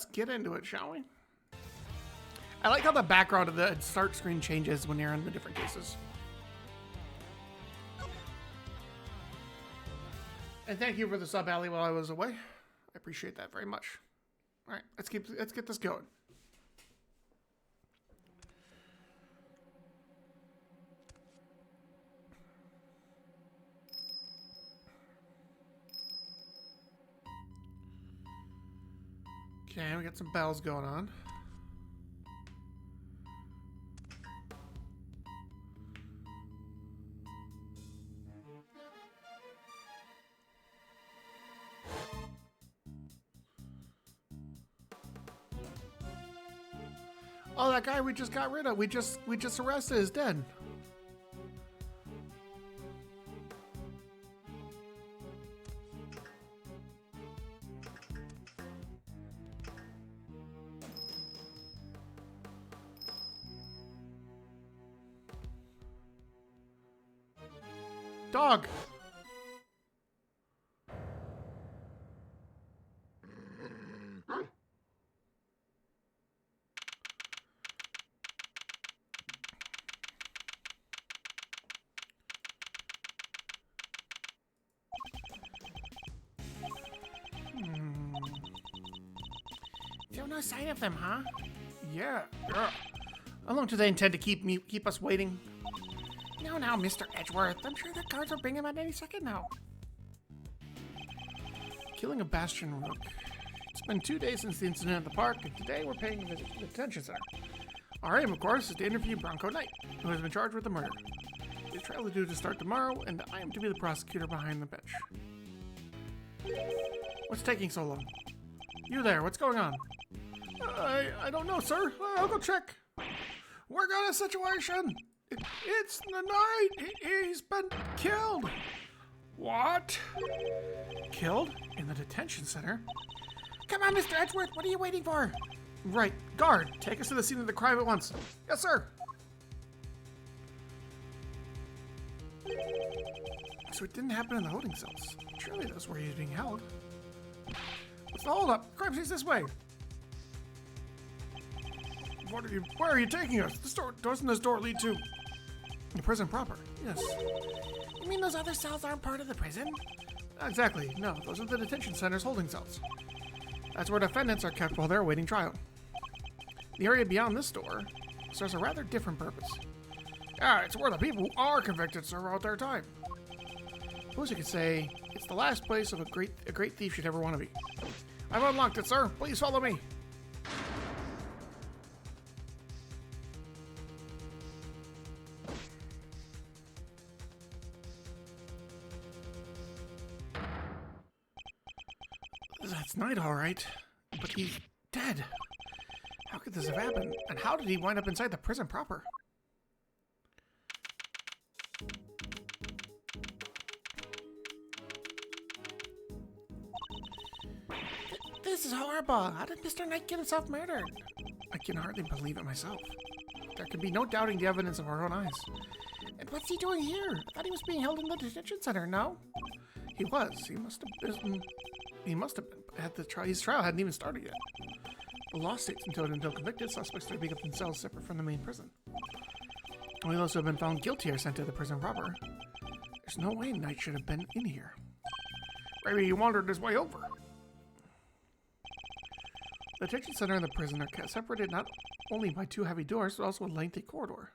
Let's get into it, shall we? I like how the background of the start screen changes when you're in the different cases. And thank you for the sub, Allie, while I was away. I appreciate that very much. All right, let's get this going. Okay, we got some bells going on. Oh, that guy we just got rid of. We just arrested is dead. Dog. Still no sign of them, huh? Yeah. How long do they intend to keep us waiting? No, Mr. Edgeworth. I'm sure the guards will bring him at any second now. Killing a Bastion Rook. It's been 2 days since the incident at the park, and today we're paying a visit to the detention center. Our aim, of course, is to interview Bronco Knight, who has been charged with the murder. His trial is due to start tomorrow, and I am to be the prosecutor behind the bench. What's taking so long? You there, what's going on? I don't know, sir. I'll go check. We got a situation. It's the Knight. He's been killed. What? Killed? In the detention center? Come on, Mr. Edgeworth. What are you waiting for? Right. Guard, take us to the scene of the crime at once. Yes, sir. So it didn't happen in the holding cells. Surely that's where he's being held. What's the holdup? Crime scene's this way. Where are you taking us? Doesn't this door lead to the prison proper? Yes. You mean those other cells aren't part of the prison? Exactly. No, those are the detention center's holding cells. That's where defendants are kept while they're awaiting trial. The area beyond this door serves a rather different purpose. Yeah, it's where the people who are convicted serve out their time. Suppose you could say it's the last place of a great thief should ever want to be. I've unlocked it, sir. Please follow me. That's Knight, all right. But he's dead. How could this have happened? And how did he wind up inside the prison proper? This is horrible. How did Mr. Knight get himself murdered? I can hardly believe it myself. There can be no doubting the evidence of our own eyes. And what's he doing here? I thought he was being held in the detention center, no? He was. He must have been. His trial hadn't even started yet. The law states until convicted, suspects are being kept in cells separate from the main prison. Only those who have been found guilty are sent to the prison proper. There's no way Knight should have been in here. Maybe he wandered his way over. The detention center and the prison are separated not only by 2 heavy doors, but also a lengthy corridor.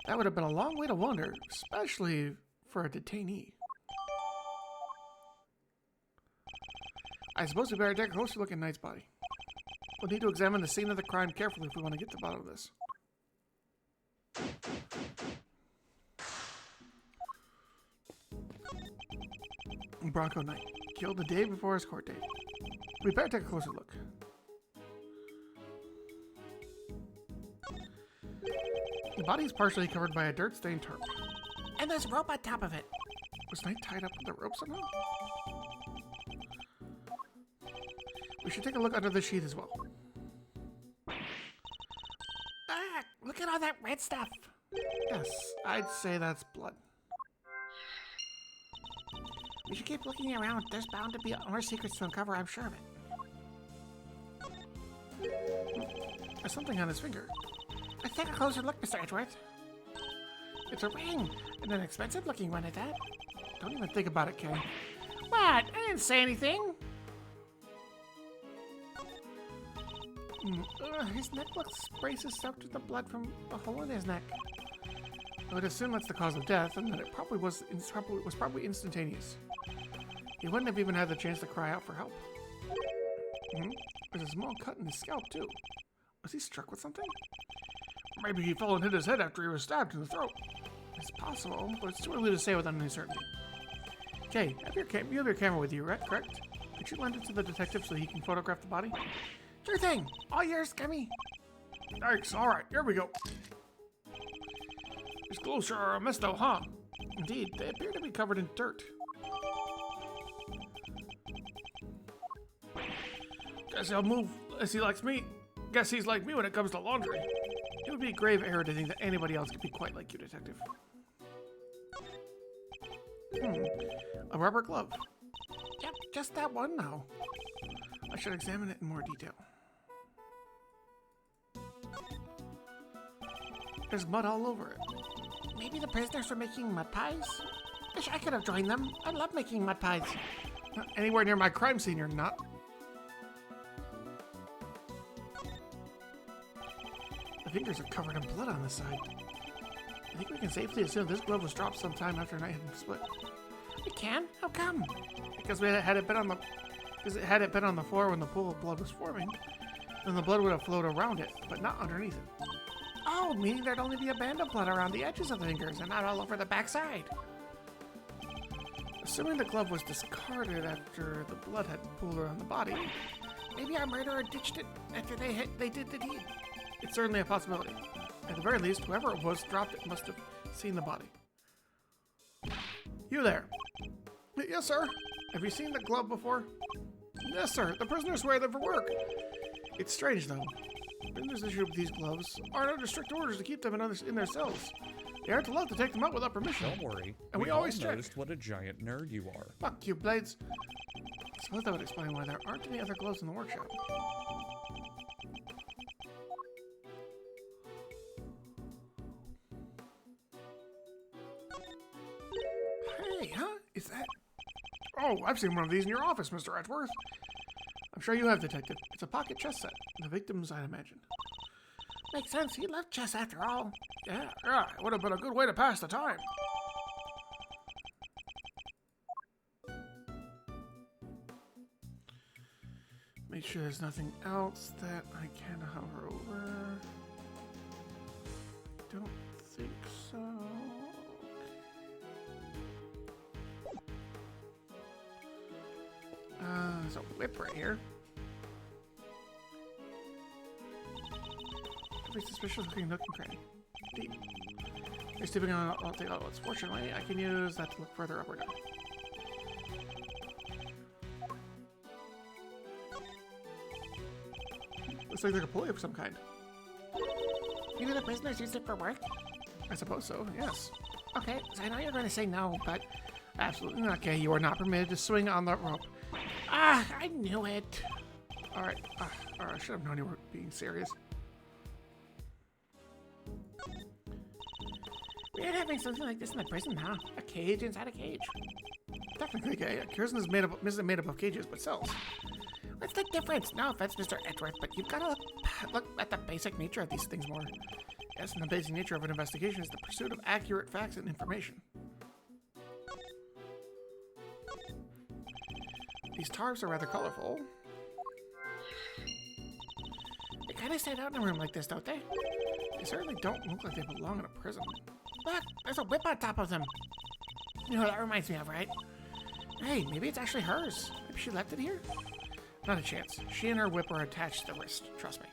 That would have been a long way to wander, especially for a detainee. I suppose we better take a closer look at Knight's body. We'll need to examine the scene of the crime carefully if we want to get to the bottom of this. Bronco Knight, killed the day before his court date. We better take a closer look. The body is partially covered by a dirt-stained tarp. And there's a rope on top of it. Was Knight tied up with the rope somehow? We should take a look under the sheet as well. Ah, look at all that red stuff. Yes, I'd say that's blood. We should keep looking around. There's bound to be more secrets to uncover, I'm sure of it. There's something on his finger. Let's take a closer look, Mr. Edgeworth. It's a ring, and an expensive-looking one at that. Don't even think about it, Kay. What? I didn't say anything. His necklace braces soaked with the blood from a hole in his neck. I would assume that's the cause of death, and that it probably was instantaneous. He wouldn't have even had the chance to cry out for help. There's a small cut in his scalp, too. Was he struck with something? Maybe he fell and hit his head after he was stabbed in the throat. It's possible, but it's too early to say with any certainty. Okay, you have your camera with you, right? Correct? Could you lend it to the detective so he can photograph the body? Sure thing! All yours, Gummy! Thanks, alright, here we go. These clothes sure are a mess though, huh? Indeed, they appear to be covered in dirt. Guess he'll move as he likes me. Guess he's like me when it comes to laundry. It would be a grave error to think that anybody else could be quite like you, Detective. A rubber glove. Yep, just that one now. I should examine it in more detail. There's mud all over it. Maybe the prisoners were making mud pies? Wish I could have joined them. I love making mud pies. Not anywhere near my crime scene, you're not. The fingers are covered in blood on the side. I think we can safely assume this glove was dropped sometime after Knight had split. We can? How come? Because had it been on the floor when the pool of blood was forming, then the blood would have flowed around it, but not underneath it. Oh, meaning there'd only be a band of blood around the edges of the fingers and not all over the backside. Assuming the glove was discarded after the blood had pooled around the body, maybe our murderer ditched it after they did the deed. It's certainly a possibility. At the very least, whoever it was dropped it must have seen the body. You there? Yes, sir. Have you seen the glove before? Yes, sir. The prisoners wear them for work. It's strange, though. Prisoners issued with these gloves aren't under strict orders to keep them in their cells. They aren't allowed to take them out without permission. Don't worry. And we always check. Noticed what a giant nerd you are. Fuck you, Blades. I suppose that would explain why there aren't any other gloves in the workshop. Hey, huh? Is that... Oh, I've seen one of these in your office, Mr. Edgeworth. I'm sure you have, Detective. It's a pocket chess set. The victims, I'd imagine. Makes sense. He loved chess after all. Yeah, it would have been a good way to pass the time. Make sure there's nothing else that I can hover over. Don't think so. There's a whip right here. Every suspicious looking nook and cranny. Deep. You're stepping on I'll take all those. Fortunately, I can use that to look further up or down. Looks like there's a pulley of some kind. Maybe the prisoners use it for work? I suppose so, yes. Okay, so I know you're going to say no, but absolutely not. Okay, you are not permitted to swing on that rope. Ah, I knew it. Alright, I should have known you were being serious. Weird having something like this in a prison, huh? A cage inside a cage. Technically, okay, a prison isn't made up of cages, but cells. What's the difference? No offense, Mr. Edgeworth, but you've got to look at the basic nature of these things more. Yes, and the basic nature of an investigation is the pursuit of accurate facts and information. These tarps are rather colorful. They kind of stand out in a room like this, don't they? They certainly don't look like they belong in a prison. Look, there's a whip on top of them. You know what that reminds me of, right? Hey, maybe it's actually hers. Maybe she left it here? Not a chance. She and her whip are attached to the wrist. Trust me.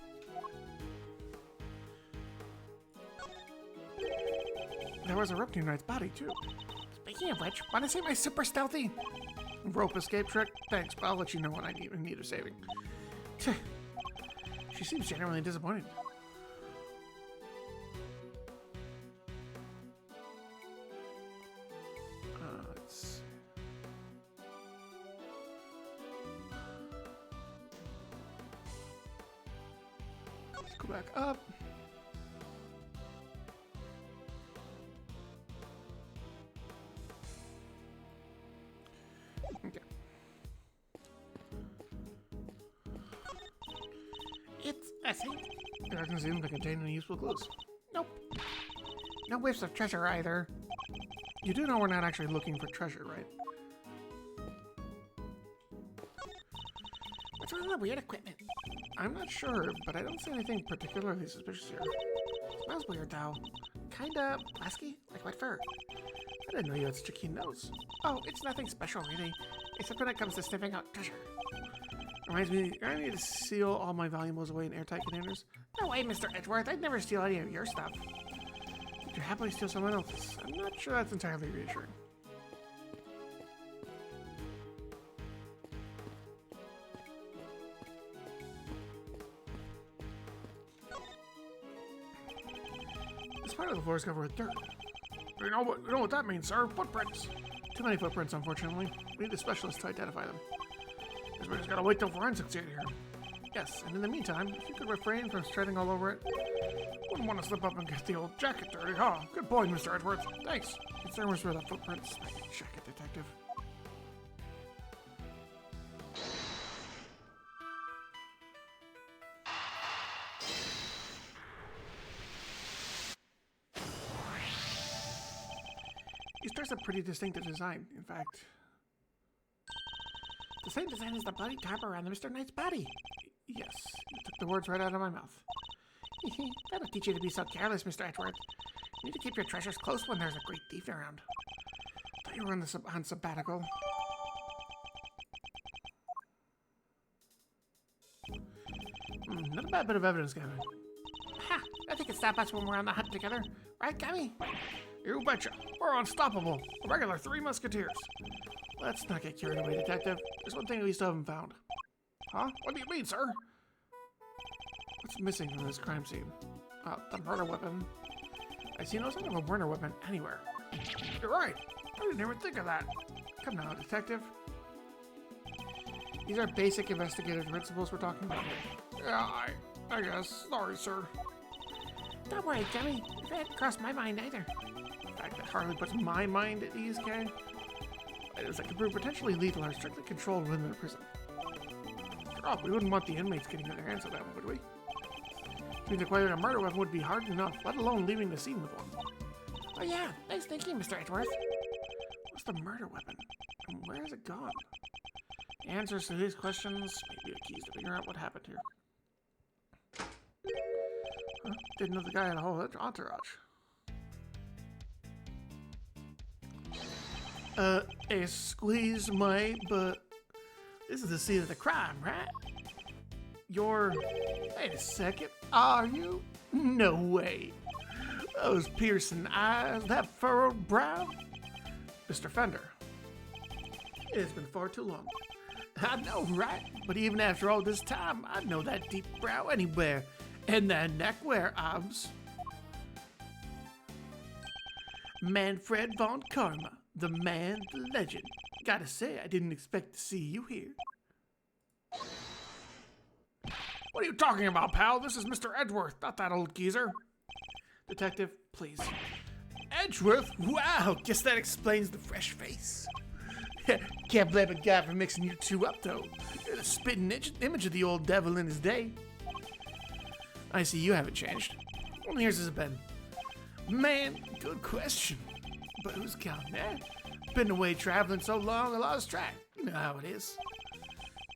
There was a rope near Knight's body, too. Speaking of which, want to see my super stealthy rope escape trick? Thanks, but I'll let you know when I need a saving. She seems genuinely disappointed. Let's see. Let's go back up. Okay. It's messy. It doesn't seem to contain any useful clues. Nope. No whiffs of treasure either. You do know we're not actually looking for treasure, right? What's with all the weird equipment? I'm not sure, but I don't see anything particularly suspicious here. Smells weird though. Kinda musky, like wet fur. I didn't know you had such a keen nose. Oh, it's nothing special really, except when it comes to sniffing out treasure. Reminds me to seal all my valuables away in airtight containers. No way, Mr. Edgeworth, I'd never steal any of your stuff. You'd happily steal someone else's. I'm not sure that's entirely reassuring. This part of the floor is covered with dirt. You know what that means, sir? Footprints. Too many footprints, unfortunately. We need a specialist to identify them. Guess we just gotta wait till forensics get here. Yes, and in the meantime, if you could refrain from treading all over it, wouldn't want to slip up and get the old jacket dirty, huh? Good point, Mr. Edgeworth. Thanks. Concern was for the footprints. Check it, detective. These stars have pretty distinctive design, in fact. The same design as the bloody top around the Mr. Knight's body. Yes, you took the words right out of my mouth. That'll teach you to be so careless, Mr. Edgeworth. You need to keep your treasures close when there's a great thief around. Thought you were on sabbatical. Not a bad bit of evidence, Gavin. Ha! I think it stop us when we're on the hunt together. Right, Gabby? You betcha. We're unstoppable. A regular Three Musketeers. Let's not get carried away, detective. There's one thing we still haven't found. Huh? What do you mean, sir? What's missing from this crime scene? The murder weapon. I see no sign of a murder weapon anywhere. You're right. I didn't even think of that. Come now, detective. These are basic investigative principles we're talking about here. Yeah, I guess. Sorry, sir. Don't worry, Jimmy. It hadn't crossed my mind either. In fact, that hardly puts my mind at ease, Kay. Items that could prove potentially lethal are strictly controlled within the prison. Oh, we wouldn't want the inmates getting their hands on that one, would we? It means acquiring a murder weapon would be hard enough, let alone leaving the scene with one. Oh yeah, nice thinking, Mr. Edgeworth. What's the murder weapon? And where has it gone? The answers to these questions may be the keys to figure out what happened here. Huh? Didn't know the guy had a whole entourage. Excuse me, but this is the scene of the crime, right? Wait a second, are you? No way. Those piercing eyes, that furrowed brow. Mr. Fender, it has been far too long. I know, right? But even after all this time, I know that deep brow anywhere. And that neck where arms. Manfred von Karma, the man, the legend. Gotta say, I didn't expect to see you here. What are you talking about, pal? This is Mr. Edgeworth, not that old geezer. Detective, please. Edgeworth? Wow, guess that explains the fresh face. Can't blame a guy for mixing you two up, though. You're the spitting image of the old devil in his day. I see you haven't changed. How many years has it been? Man, good question. But who's counting, eh? Been away traveling so long, I lost track. You know how it is.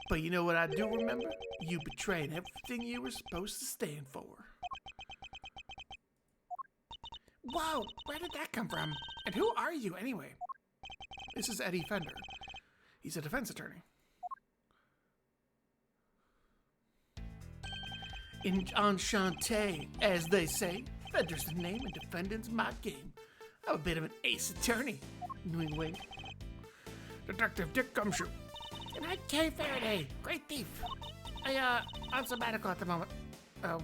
But you know what I do remember? You betraying everything you were supposed to stand for. Whoa, where did that come from? And who are you, anyway? This is Eddie Fender. He's a defense attorney. Enchanté, as they say. Fender's the name and defendant's my game. I'm a bit of an ace attorney. Wink, wink. Detective Dick Gumshoe. And I'm Kay Faraday, great thief. I'm sabbatical at the moment. Oh.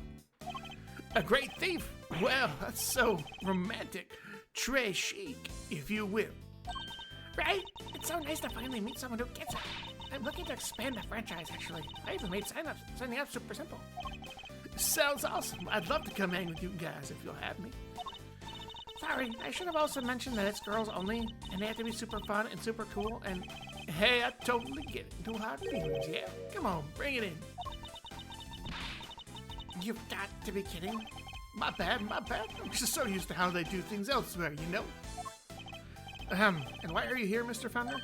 A great thief? Well, that's so romantic. Très chic, if you will. Right? It's so nice to finally meet someone who gets it. I'm looking to expand the franchise, actually. I even made signing up super simple. Sounds awesome. I'd love to come hang with you guys if you'll have me. Sorry, I should have also mentioned that it's girls only, and they have to be super fun and super cool, and hey, I totally get it. No hard feelings, yeah? Come on, bring it in. You've got to be kidding. My bad, my bad. I'm just so used to how they do things elsewhere, you know? And why are you here, Mr. Fender?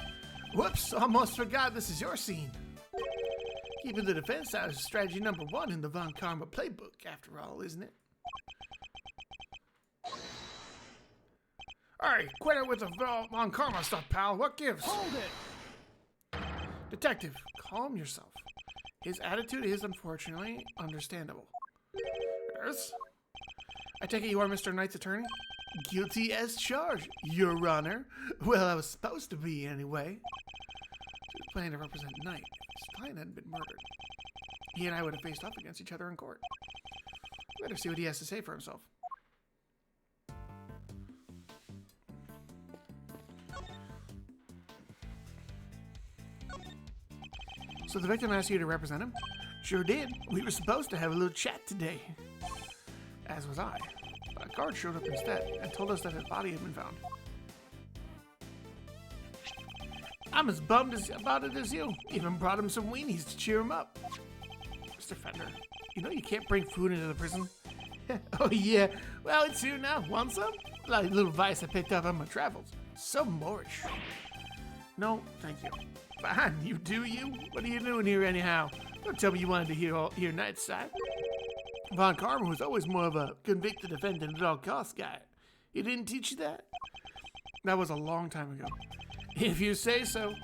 Whoops, almost forgot this is your scene. Keeping the defense out is strategy number 1 in the Von Karma playbook, after all, isn't it? Alright, quit it with the Von Karma stuff, pal. What gives? Hold it! Detective, calm yourself. His attitude is unfortunately understandable. Yes? I take it you are Mr. Knight's attorney? Guilty as charged, Your Honor. Well, I was supposed to be anyway. He was planning to represent Knight. His client hadn't been murdered. He and I would have faced off against each other in court. Better see what he has to say for himself. So the victim asked you to represent him? Sure did. We were supposed to have a little chat today. As was I. A guard showed up instead and told us that his body had been found. I'm as bummed about it as you. Even brought him some weenies to cheer him up. Mr. Fender, you know you can't bring food into the prison? Oh yeah, well it's here now. Want some? Like a little vice I picked up on my travels. So Moorish. No, thank you. Fine, you do you. What are you doing here anyhow? Don't tell me you wanted to hear Knight's side. Von Karma was always more of a convict the defendant at all costs guy. He didn't teach you that? That was a long time ago. If you say so.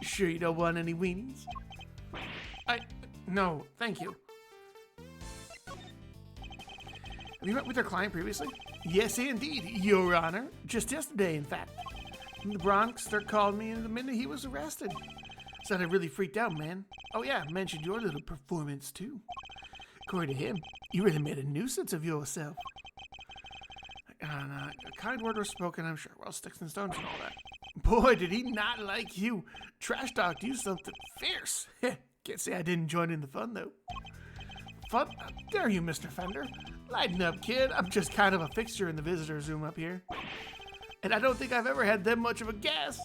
Sure you don't want any weenies? No, thank you. Have you met with your client previously? Yes, indeed, Your Honor. Just yesterday, in fact. In the Bronx, they called me the minute he was arrested. Sounded really freaked out, man. Oh yeah, mentioned your little performance too. According to him, you really made a nuisance of yourself. And a kind word was spoken, I'm sure. Well, sticks and stones and all that. Boy, did he not like you. Trash talked you something fierce. Can't say I didn't join in the fun, though. Fun? How dare you, Mr. Fender? Lighten up, kid. I'm just kind of a fixture in the visitor's room up here. And I don't think I've ever had that much of a gas.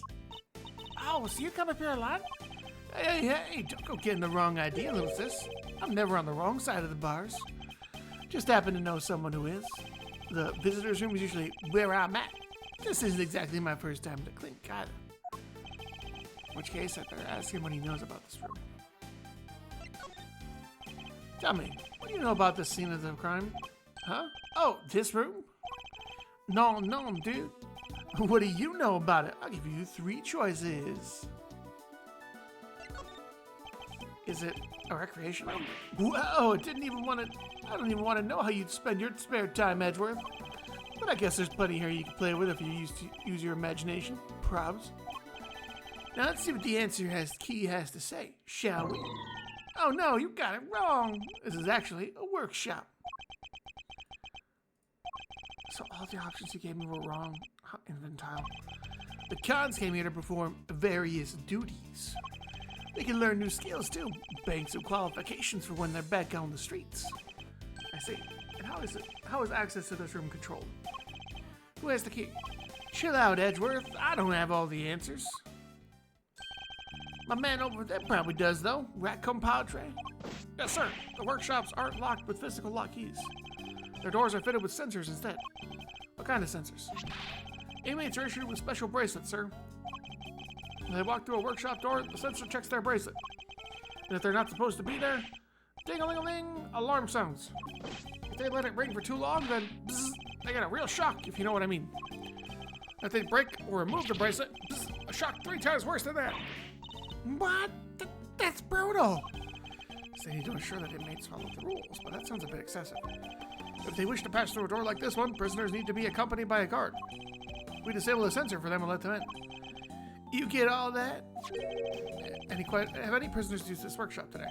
Oh, so you come up here a lot? Hey, don't go getting the wrong idea, little sis. I'm never on the wrong side of the bars. Just happen to know someone who is. The visitor's room is usually where I'm at. This isn't exactly my first time to clink either. In which case, I better ask him what he knows about this room. Tell me, what do you know about the scene of the crime? Huh? Oh, this room? No, dude. What do you know about it? I'll give you 3 choices. Is it a recreation room? Whoa, I don't even want to know how you'd spend your spare time, Edgeworth. But I guess there's plenty here you can play with if you use your imagination. Probs. Now let's see what the answer key has to say, shall we? Oh no, you got it wrong. This is actually a workshop. So all the options you gave me were wrong, Infantile. The cons came here to perform various duties. They can learn new skills too, bank some qualifications for when they're back on the streets. I see. And how is access to this room controlled? Who has the key? Chill out, Edgeworth. I don't have all the answers. My man over there probably does, though. Right, compadre? Yes, sir. The workshops aren't locked with physical lock keys. Their doors are fitted with sensors instead. What kind of sensors? Inmates are issued with special bracelets, sir. When they walk through a workshop door, the sensor checks their bracelet. And if they're not supposed to be there, ding-a-ling-a-ling, alarm sounds. If they let it ring for too long, then bzz, they get a real shock, if you know what I mean. If they break or remove the bracelet, bzz, a shock 3 times worse than that. What? That's brutal. They need to ensure that inmates follow the rules, but that sounds a bit excessive. If they wish to pass through a door like this one, prisoners need to be accompanied by a guard. We disable the sensor for them and let them in. You get all that? Have any prisoners used this workshop today?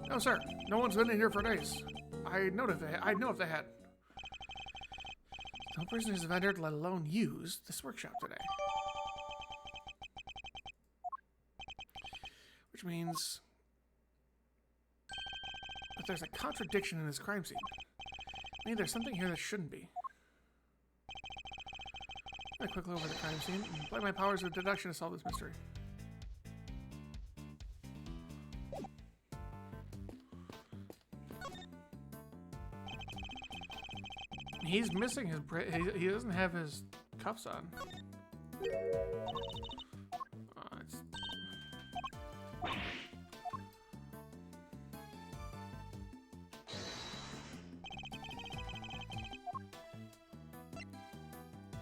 No, sir. No one's been in here for days. I'd know if they had. No prisoners have entered, let alone used, this workshop today. Which means But there's a contradiction in this crime scene. Maybe there's something here that shouldn't be. I quickly over the crime scene and apply my powers of deduction to solve this mystery. He's missing his he doesn't have his cuffs on. It's...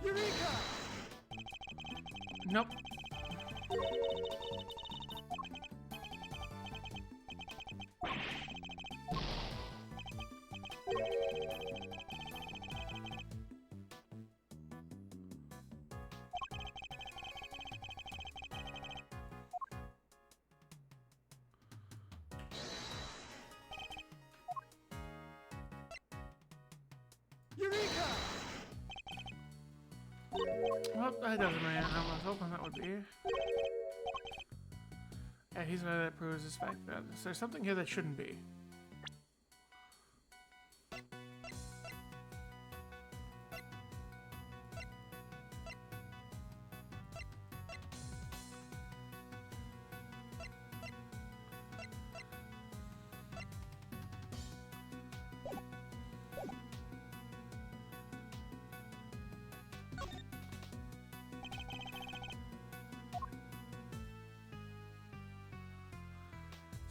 Eureka! Nope. Eureka! Well, that doesn't matter. I was hoping that would be. Yeah, he's gonna that proves this fact that there's something here that shouldn't be.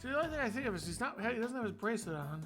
See, the only thing I think of is he doesn't have his bracelet on.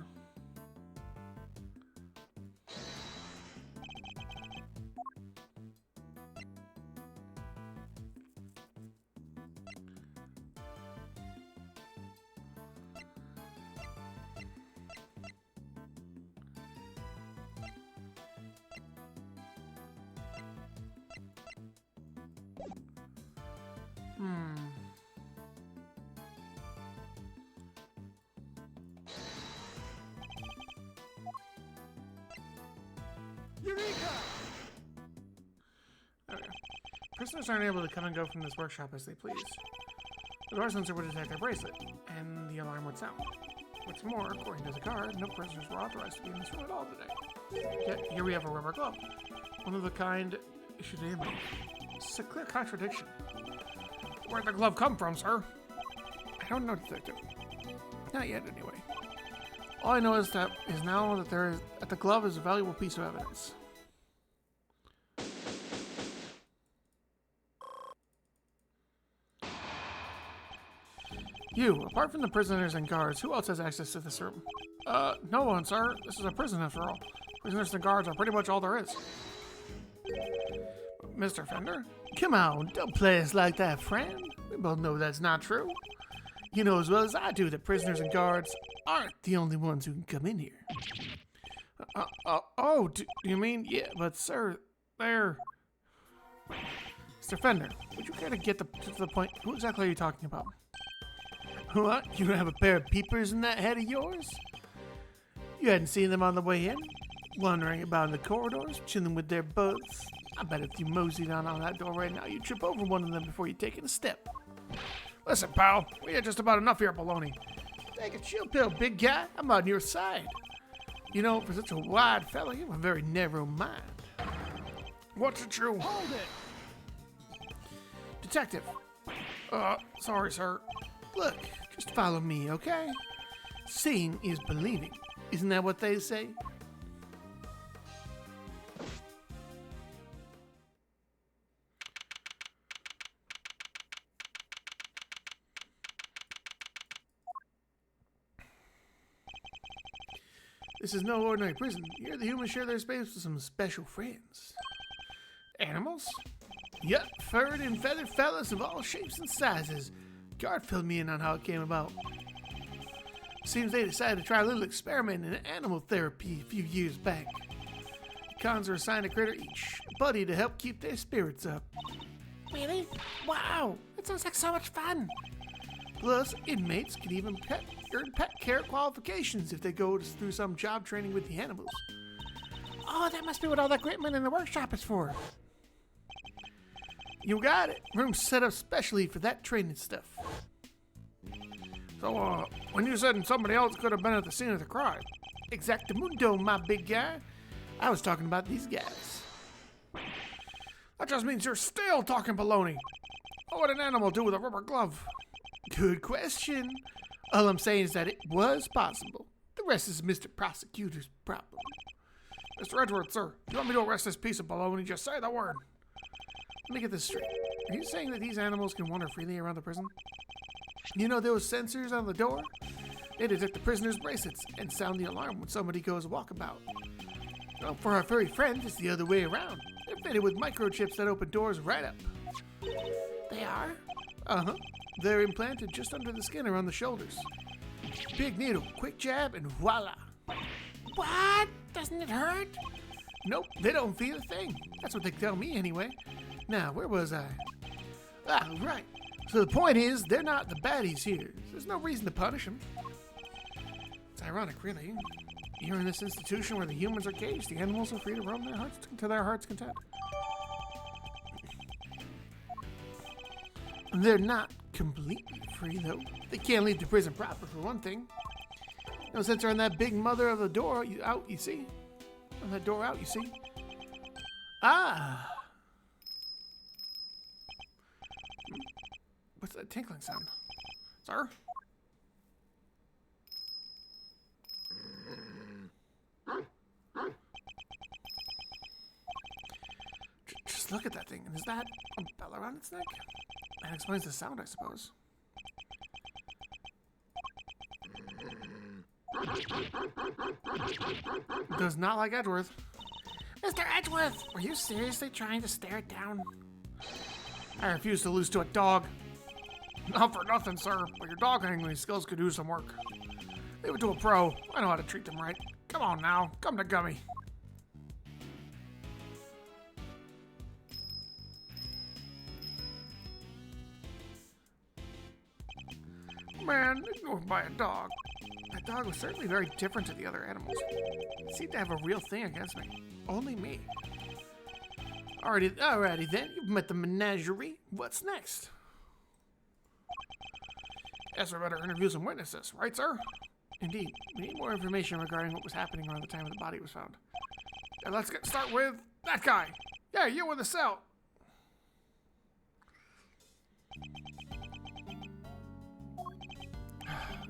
Eureka! Okay. Prisoners aren't able to come and go from this workshop as they please. The door sensor would detect their bracelet, and the alarm would sound. What's more, according to the guard, no prisoners were authorized to be in this room at all today. Yet, here we have a rubber glove. One of the kind issued to him. It's a clear contradiction. Where'd the glove come from, sir? I don't know, detective. Not yet, anyway. All I know is now that the glove is a valuable piece of evidence. You, apart from the prisoners and guards, who else has access to this room? No one, sir. This is a prison after all. Prisoners and guards are pretty much all there is. Mr. Fender? Come on, don't play us like that, friend. We both know that's not true. You know as well as I do that prisoners and guards aren't the only ones who can come in here. Do you mean? Yeah, but sir, they're... Mr. Fender, would you care to get to the point? Who exactly are you talking about? What? You have a pair of peepers in that head of yours? You hadn't seen them on the way in? Wandering about in the corridors, chilling with their buds? I bet if you moseyed on that door right now, you'd trip over one of them before you take it a step. Listen, pal, we had just about enough of your baloney. Take a chill pill, big guy. I'm on your side. You know, for such a wide fella, you have a very narrow mind. What's it true? Hold it! Detective. Sorry, sir. Look, just follow me, okay? Seeing is believing. Isn't that what they say? This is no ordinary prison. Here the humans share their space with some special friends. Animals? Yep, furred and feathered fellas of all shapes and sizes. Guard filled me in on how it came about. Seems they decided to try a little experiment in animal therapy a few years back. The cons are assigned a critter each, a buddy to help keep their spirits up. Really? Wow, that sounds like so much fun. Plus, inmates can even earn pet care qualifications if they go through some job training with the animals. Oh, that must be what all that equipment in the workshop is for. You got it. Room set up specially for that training stuff. So, when you said somebody else could have been at the scene of the crime, exactamundo, my big guy, I was talking about these guys. That just means you're still talking baloney. What would an animal do with a rubber glove? Good question. All I'm saying is that it was possible. The rest is Mr. Prosecutor's problem. Mr. Edwards, sir, you want me to arrest this piece of baloney? Just say the word. Let me get this straight. Are you saying that these animals can wander freely around the prison? You know those sensors on the door? They detect the prisoner's bracelets and sound the alarm when somebody goes walkabout. Well, for our furry friend, it's the other way around. They're fitted with microchips that open doors right up. They are? Uh-huh. They're implanted just under the skin around the shoulders. Big needle, quick jab, and voila. What? Doesn't it hurt? Nope, they don't feel a thing. That's what they tell me anyway. Now, where was I? Ah, right. So the point is, they're not the baddies here. There's no reason to punish them. It's ironic, really. You're in this institution where the humans are caged. The animals are free to roam to their heart's content. They're not completely free, though. They can't leave the prison proper, for one thing. No sensor on that big mother of the door out, you see? On that door out, you see? Ah! What's that tinkling sound? Sir? Just look at that thing. And is that a bell around its neck? That explains the sound, I suppose. Does not like Edgeworth. Mr. Edgeworth, were you seriously trying to stare it down? I refuse to lose to a dog. Not for nothing, sir, but your dog handling skills could do some work. Leave it to a pro. I know how to treat them right. Come on now, come to Gummy. Man, ignored by a dog. That dog was certainly very different to the other animals. It seemed to have a real thing against me. Only me. Alrighty then, you've met the menagerie. What's next? Guess we better interview some witnesses, right, sir? Indeed. We need more information regarding what was happening around the time the body was found. And let's start with that guy. Yeah, you in the cell.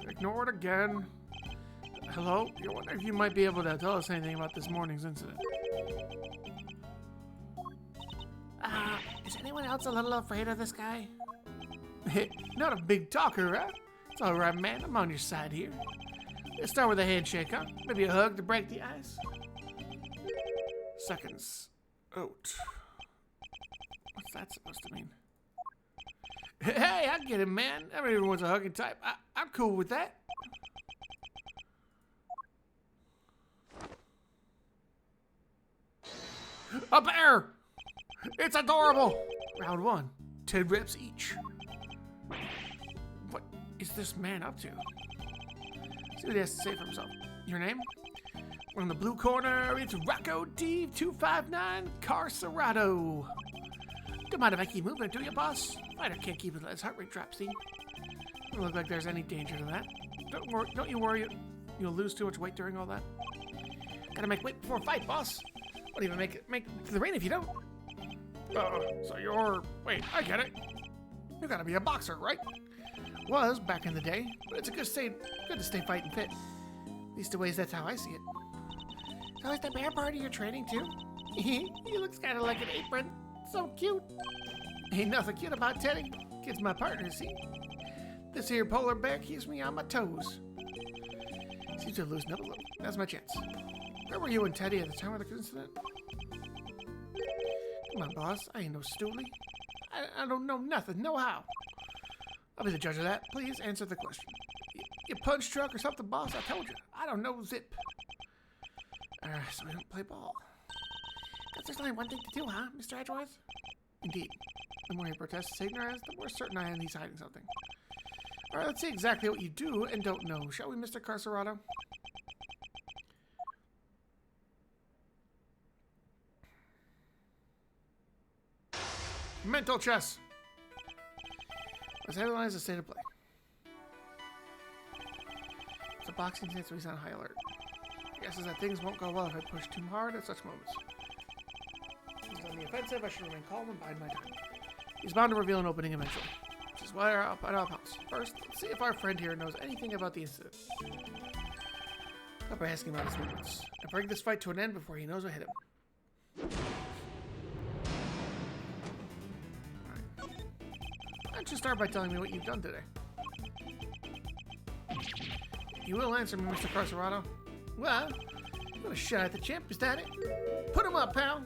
Ignore it again. Hello? I wonder if you might be able to tell us anything about this morning's incident. Is anyone else a little afraid of this guy? Not a big talker, huh? It's all right, man. I'm on your side here. Let's start with a handshake, huh? Maybe a hug to break the ice. Seconds. Out. What's that supposed to mean? Hey, I get it, man. Everyone wants a hugging type. I'm cool with that. A bear! It's adorable! Round one. 10 reps each. What is this man up to? See what he has to say for himself. Your name? We're in the blue corner. It's Rocco D259 Carcerado. Don't mind if I keep moving, do you, boss? Fighter can't keep his heart rate drop, see? Doesn't look like there's any danger to that. Don't you worry you'll lose too much weight during all that. Gotta make weight before a fight, boss. Won't even make it to the ring if you don't. So you're... Wait, I get it. You gotta be a boxer, right? Was back in the day, but it's good to stay fighting fit. At least the ways that's how I see it. So is the bear part of your training too? He looks kind of like an apron. So cute. Ain't nothing cute about Teddy. Kid's my partner, see? This here polar bear keeps me on my toes. Seems to lose another little. That's my chance. Where were you and Teddy at the time of the incident? Come on, boss. I ain't no stoolie. I don't know nothing. No how. I'll be the judge of that. Please answer the question. You punch truck or something, boss? I told you. I don't know zip. So we don't play ball. Guess there's only one thing to do, huh, Mr. Edgeworth? Indeed. The more he protests his ignorance, the more certain I am he's hiding something. Alright, let's see exactly what you do and don't know, shall we, Mr. Carcerado? Mental chess! Let's analyze the state of play. boxing stance, so he's on high alert. Guesses that things won't go well if I push too hard at such moments. He's on the offensive, I should remain calm and bide my time. He's bound to reveal an opening eventually. Which is why I'll pounce. First, let's see if our friend here knows anything about the incident. Start by asking about his movements. And bring this fight to an end before he knows what hit him. Alright. Why don't you start by telling me what you've done today? You will answer me, Mr. Carcerado. Well, you got a shot at the champ, is that it? Put him up, pal!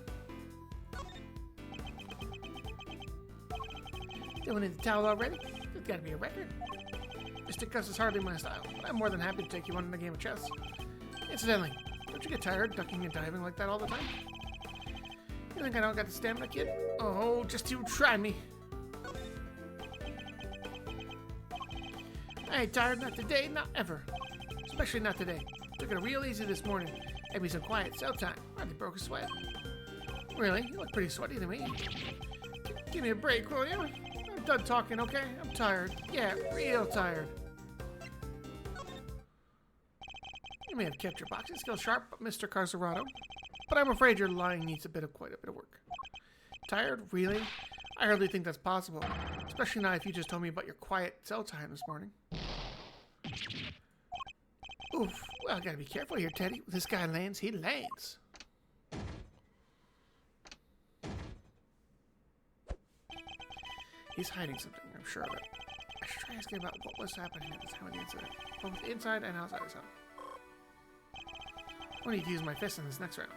Doing in the towel already? There's gotta be a record. Mr. Cuss is hardly my style, but I'm more than happy to take you on in a game of chess. Incidentally, don't you get tired ducking and diving like that all the time? You think I don't got the stamina, kid? Oh, just you try me. I ain't tired, not today, not ever. Especially not today. Took it real easy this morning. Had me some quiet cell time. Hardly broke a sweat. Really? You look pretty sweaty to me. Give me a break, will you? I'm done talking, okay? I'm tired. Yeah, real tired. You may have kept your boxing skills sharp, Mr. Carcerado, but I'm afraid your lying needs quite a bit of work. Tired? Really? I hardly think that's possible. Especially not if you just told me about your quiet cell time this morning. Oof. Well, I gotta be careful here, Teddy. When this guy lands, he lands. He's hiding something, I'm sure of it. I should try asking about what was happening at the time of the incident, both inside and outside his home. I need to use my fist in this next round.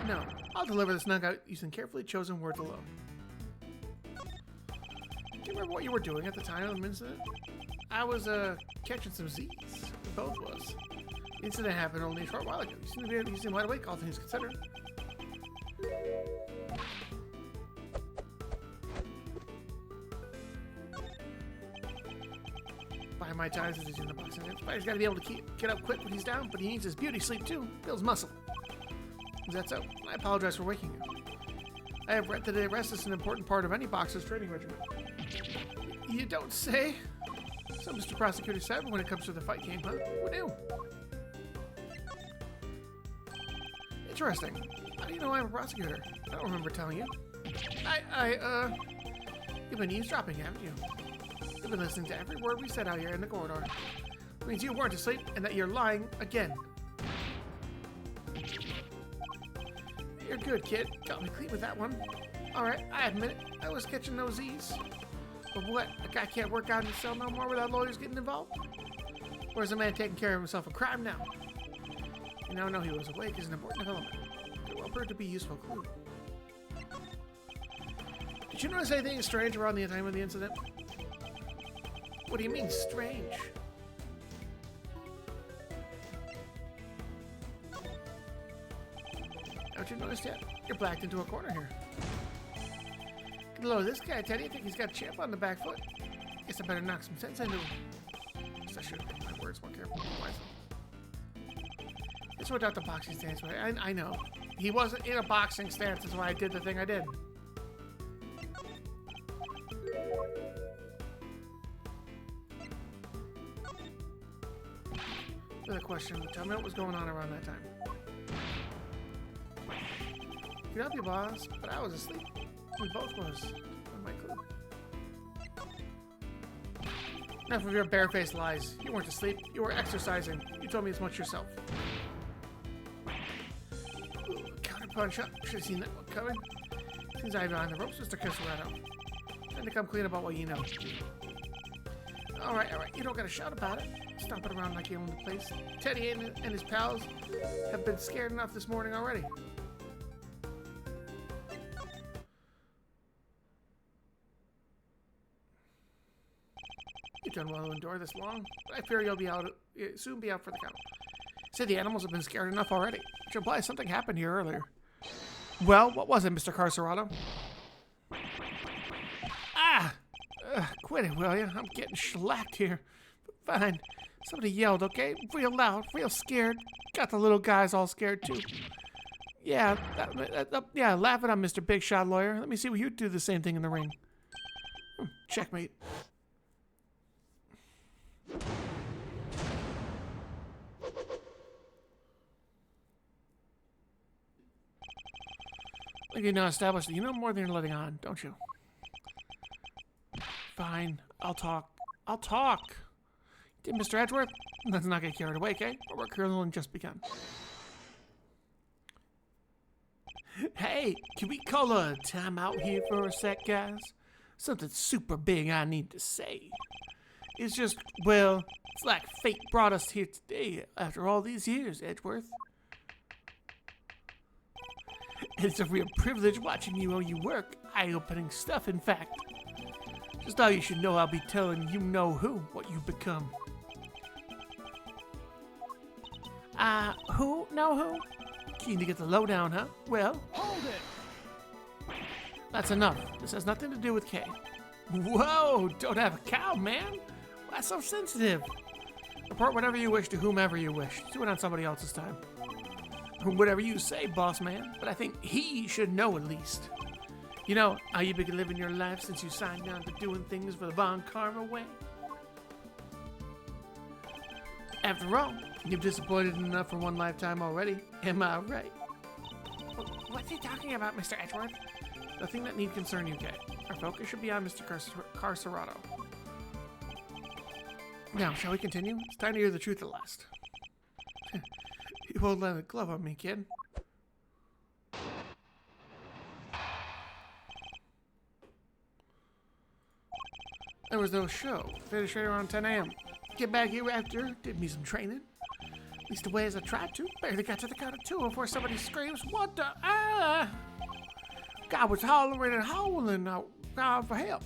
No, I'll deliver this knockout using carefully chosen words alone. Do you remember what you were doing at the time of the incident? I was, catching some Z's. We both was. The incident happened only a short while ago. You seem wide awake, all things considered. By my time, since he's in the boxing, he's got to be able to get up quick when he's down, but he needs his beauty sleep too. Builds muscle. Is that so? I apologize for waking you. I have read that rest is an important part of any boxer's training regimen. You don't say? So Mr. Prosecutor said when it comes to the fight game, huh? Who knew? Interesting. How do you know I'm a prosecutor? I don't remember telling you. You've been eavesdropping, haven't you? You've been listening to every word we said out here in the corridor. It means you weren't asleep and that you're lying again. You're good, kid. Got me clean with that one. Alright, I admit it. I was catching those Z's. But what? A guy can't work out in his cell no more without lawyers getting involved? Or is a man taking care of himself a crime now? You now know he was awake is an important development. It will prove to be a useful clue. Did you notice anything strange around the time of the incident? What do you mean, strange? Haven't you noticed yet? You're blacked into a corner here. Get a load of this guy, Teddy. I think he's got a chip on the back foot. Guess I better knock some sense into him. Guess I should have picked my words more carefully. It's without the boxing stance, but I know. He wasn't in a boxing stance, that's why I did the thing I did. Another question. Tell me what was going on around that time. Could help you, boss, but I was asleep. We both was. On my clue. Enough of your barefaced lies. You weren't asleep. You were exercising. You told me as much yourself. Ooh, counterpunch up. Should have seen that one coming. Seems I have on the ropes, Mr. Carcerado. Trying to come clean about what you know. Alright. You don't gotta shout about it. Stomping around like you own the place. Teddy and his pals have been scared enough this morning already. You've done well to endure this long, but I fear you'll soon be out for the count. Say the animals have been scared enough already, which implies something happened here earlier. Well, what was it, Mr. Carcerado? Quit it, will you? I'm getting shellacked here. Fine. Somebody yelled, okay? Real loud, real scared. Got the little guys all scared, too. Yeah, laugh it up, Mr. Big Shot Lawyer. Let me see what you do the same thing in the ring. Checkmate. Like you now established that you know more than you're letting on, don't you? Fine, I'll talk. I'll talk. Did Mr. Edgeworth? Let's not get carried away, okay? Our work here has only just begun. Hey, can we call a timeout here for a sec, guys? Something super big I need to say. It's just, well, it's like fate brought us here today after all these years, Edgeworth. It's a real privilege watching you while you work. Eye-opening stuff, in fact. Just thought you should know I'll be telling you know who what you've become. Who know who? Keen to get the lowdown, huh? Well, Hold it! that's enough. This has nothing to do with Kay. Whoa, don't have a cow, man. Why so sensitive? Report whatever you wish to whomever you wish. Do it on somebody else's time. Whatever you say, boss man. But I think he should know at least. You know how you've been living your life since you signed on to doing things for the Von Karma way? After all, you've disappointed enough for one lifetime already. Am I right? What's he talking about, Mr. Edgeworth? Nothing that need concern you, Kay. Our focus should be on Mr. Carcerado. Now, shall we continue? It's time to hear the truth at last. You won't let a glove on me, kid. There was no show. Finished right around 10 a.m. Get back here after, did me some training. At least the way as I tried to. Barely got to the count of 2 before somebody screams, "What the ah!" God was hollering and howling out for help.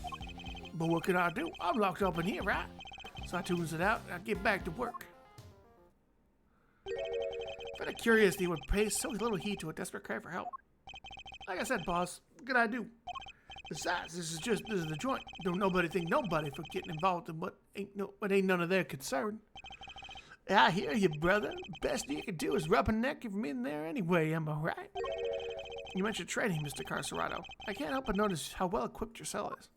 But what can I do? I'm locked up in here, right? So I tunes it out and I get back to work. Out of curiosity would pay so little heed to a desperate cry for help. Like I said, boss, what can I do? Besides, this is the joint. Don't nobody think nobody for getting involved in what ain't none of their concern. I hear you, brother. Best you can do is rub a neck from in there anyway, am I right? You mentioned training, Mr. Carcerado. I can't help but notice how well equipped your cell is.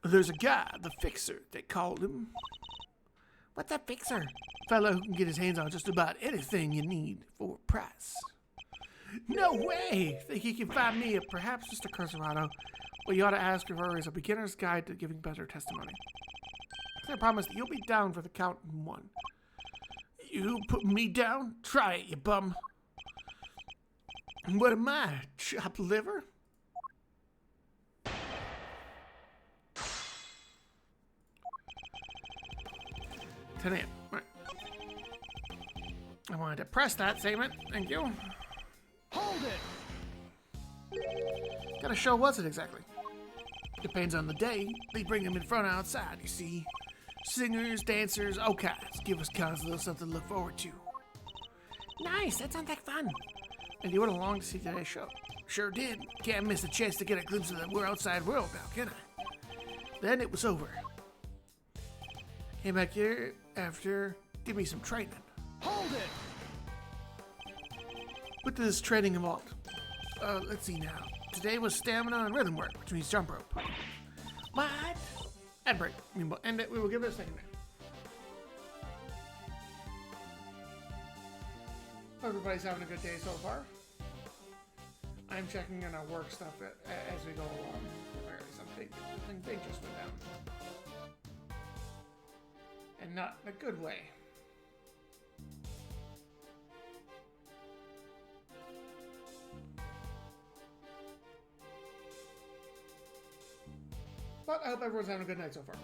There's a guy, the Fixer, they called him. What's a Fixer? Fellow who can get his hands on just about anything you need for a price. No way! Think you can find me, perhaps, Mr. Carcerado. What you ought to ask for is a beginner's guide to giving better testimony. I promise that you'll be down for the count in 1. You put me down? Try it, you bum. What am I? Chopped liver? Right. I wanted to press that statement. Thank you. Hold it! What kind of show was it exactly? Depends on the day. They bring them in front outside, you see. Singers, dancers, all kinds. Give us cons a little something to look forward to. Nice, that sounds like fun. And you went along to see today's show. Sure did. Can't miss a chance to get a glimpse of the outside world now, can I? Then it was over. Came back here after, give me some training. Hold it! What does training involve? Let's see now. Today was stamina and rhythm work, which means jump rope. What? And break. We will give it a second now. Everybody's having a good day so far. I'm checking in our work stuff as we go along. Something big just went down. And not in a good way. But I hope everyone's having a good night so far.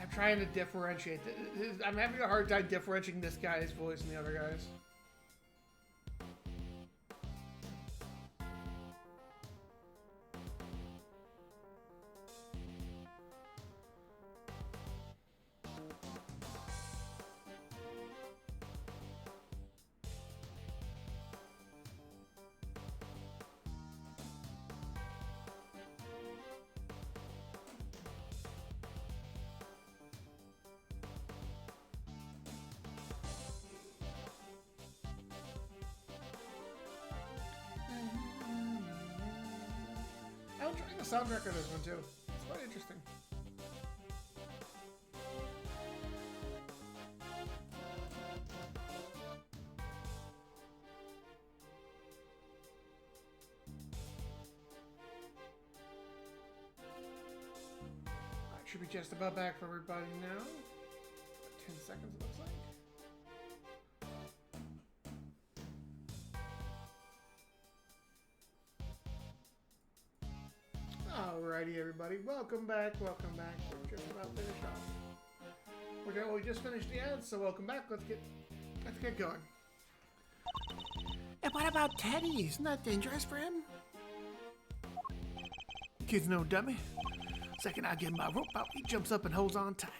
I'm trying to differentiate. I'm having a hard time differentiating this guy's voice and the other guy's. trying the soundtrack of this one too. It's quite interesting. I should be just about back for everybody now. 10 seconds, it looks like. Alrighty, everybody. Welcome back. Welcome back. We're just about finished off. We just finished the ads, so welcome back. Let's get going. And what about Teddy? Isn't that dangerous for him? Kid's no dummy. Second I get my rope out, he jumps up and holds on tight.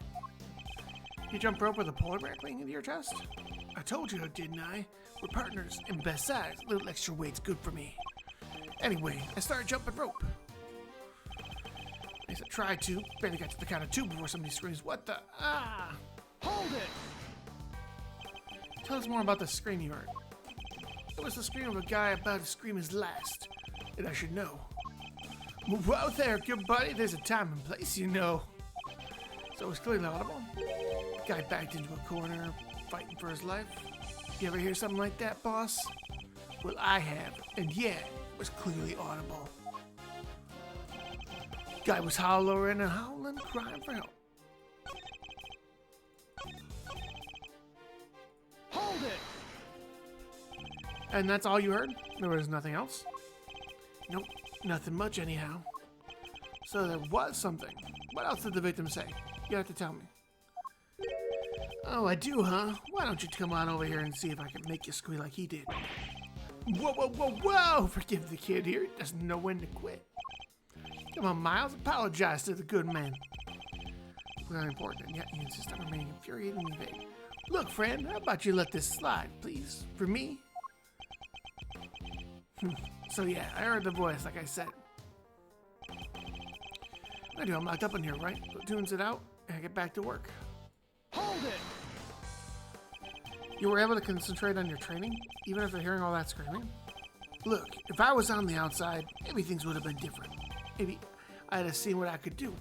You jump rope with a polar bear clinging into your chest? I told you, didn't I? We're partners, and besides, a little extra weight's good for me. Anyway, I started jumping rope. At least I tried to. Barely got to the count of 2 before somebody screams, "What the? Ah!" Hold it! Tell us more about the scream you heard. It was the scream of a guy about to scream his last. And I should know. Move out there, good buddy. There's a time and place, you know. So it was clearly audible. The guy backed into a corner, fighting for his life. You ever hear something like that, boss? Well, I have. And yeah, it was clearly audible. Guy was hollering and howling, crying for help. Hold it! And that's all you heard? There was nothing else? Nope, nothing much anyhow. So there was something. What else did the victim say? You have to tell me. Oh, I do, huh? Why don't you come on over here and see if I can make you squeal like he did? Whoa, whoa, whoa, whoa! Forgive the kid here. He doesn't know when to quit. Come on, Miles. Apologize to the good man. Very important, and yet you insist on remaining infuriatingly vague. Look, friend, how about you let this slide, please? For me? So yeah, I heard the voice, like I said. I do, I'm locked up in here, right? Tunes it out, and I get back to work. Hold it! You were able to concentrate on your training, even after hearing all that screaming? Look, if I was on the outside, maybe things would have been different. Maybe I'd have seen what I could do.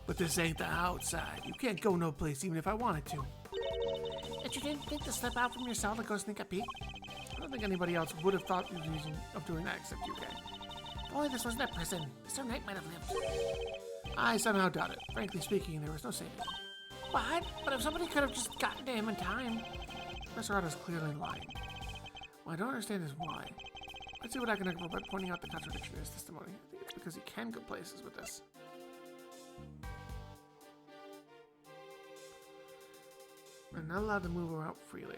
But this ain't the outside. You can't go no place even if I wanted to. And you didn't think to step out from your cell to go sneak a peek? I don't think anybody else would have thought of doing that except you, Kay. Boy, this wasn't a prison. Mr. Knight might have lived. I somehow doubt it. Frankly speaking, there was no saving him. What? But if somebody could have just gotten to him in time. Professor Otto's clearly lying. What I don't understand is why. Let's see what I can uncover by pointing out the contradiction in his testimony. I think it's because he can go places with this. I'm not allowed to move about freely.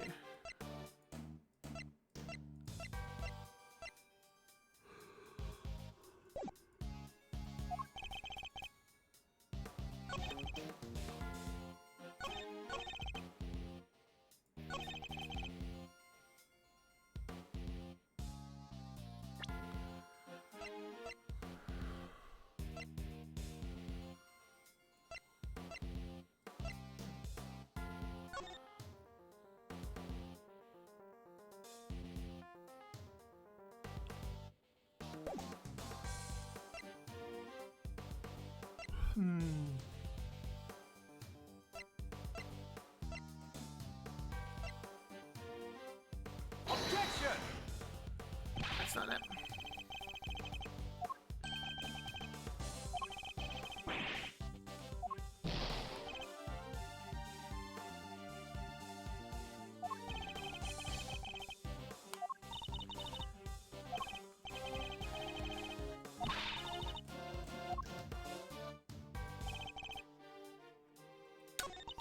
Objection! That's not it.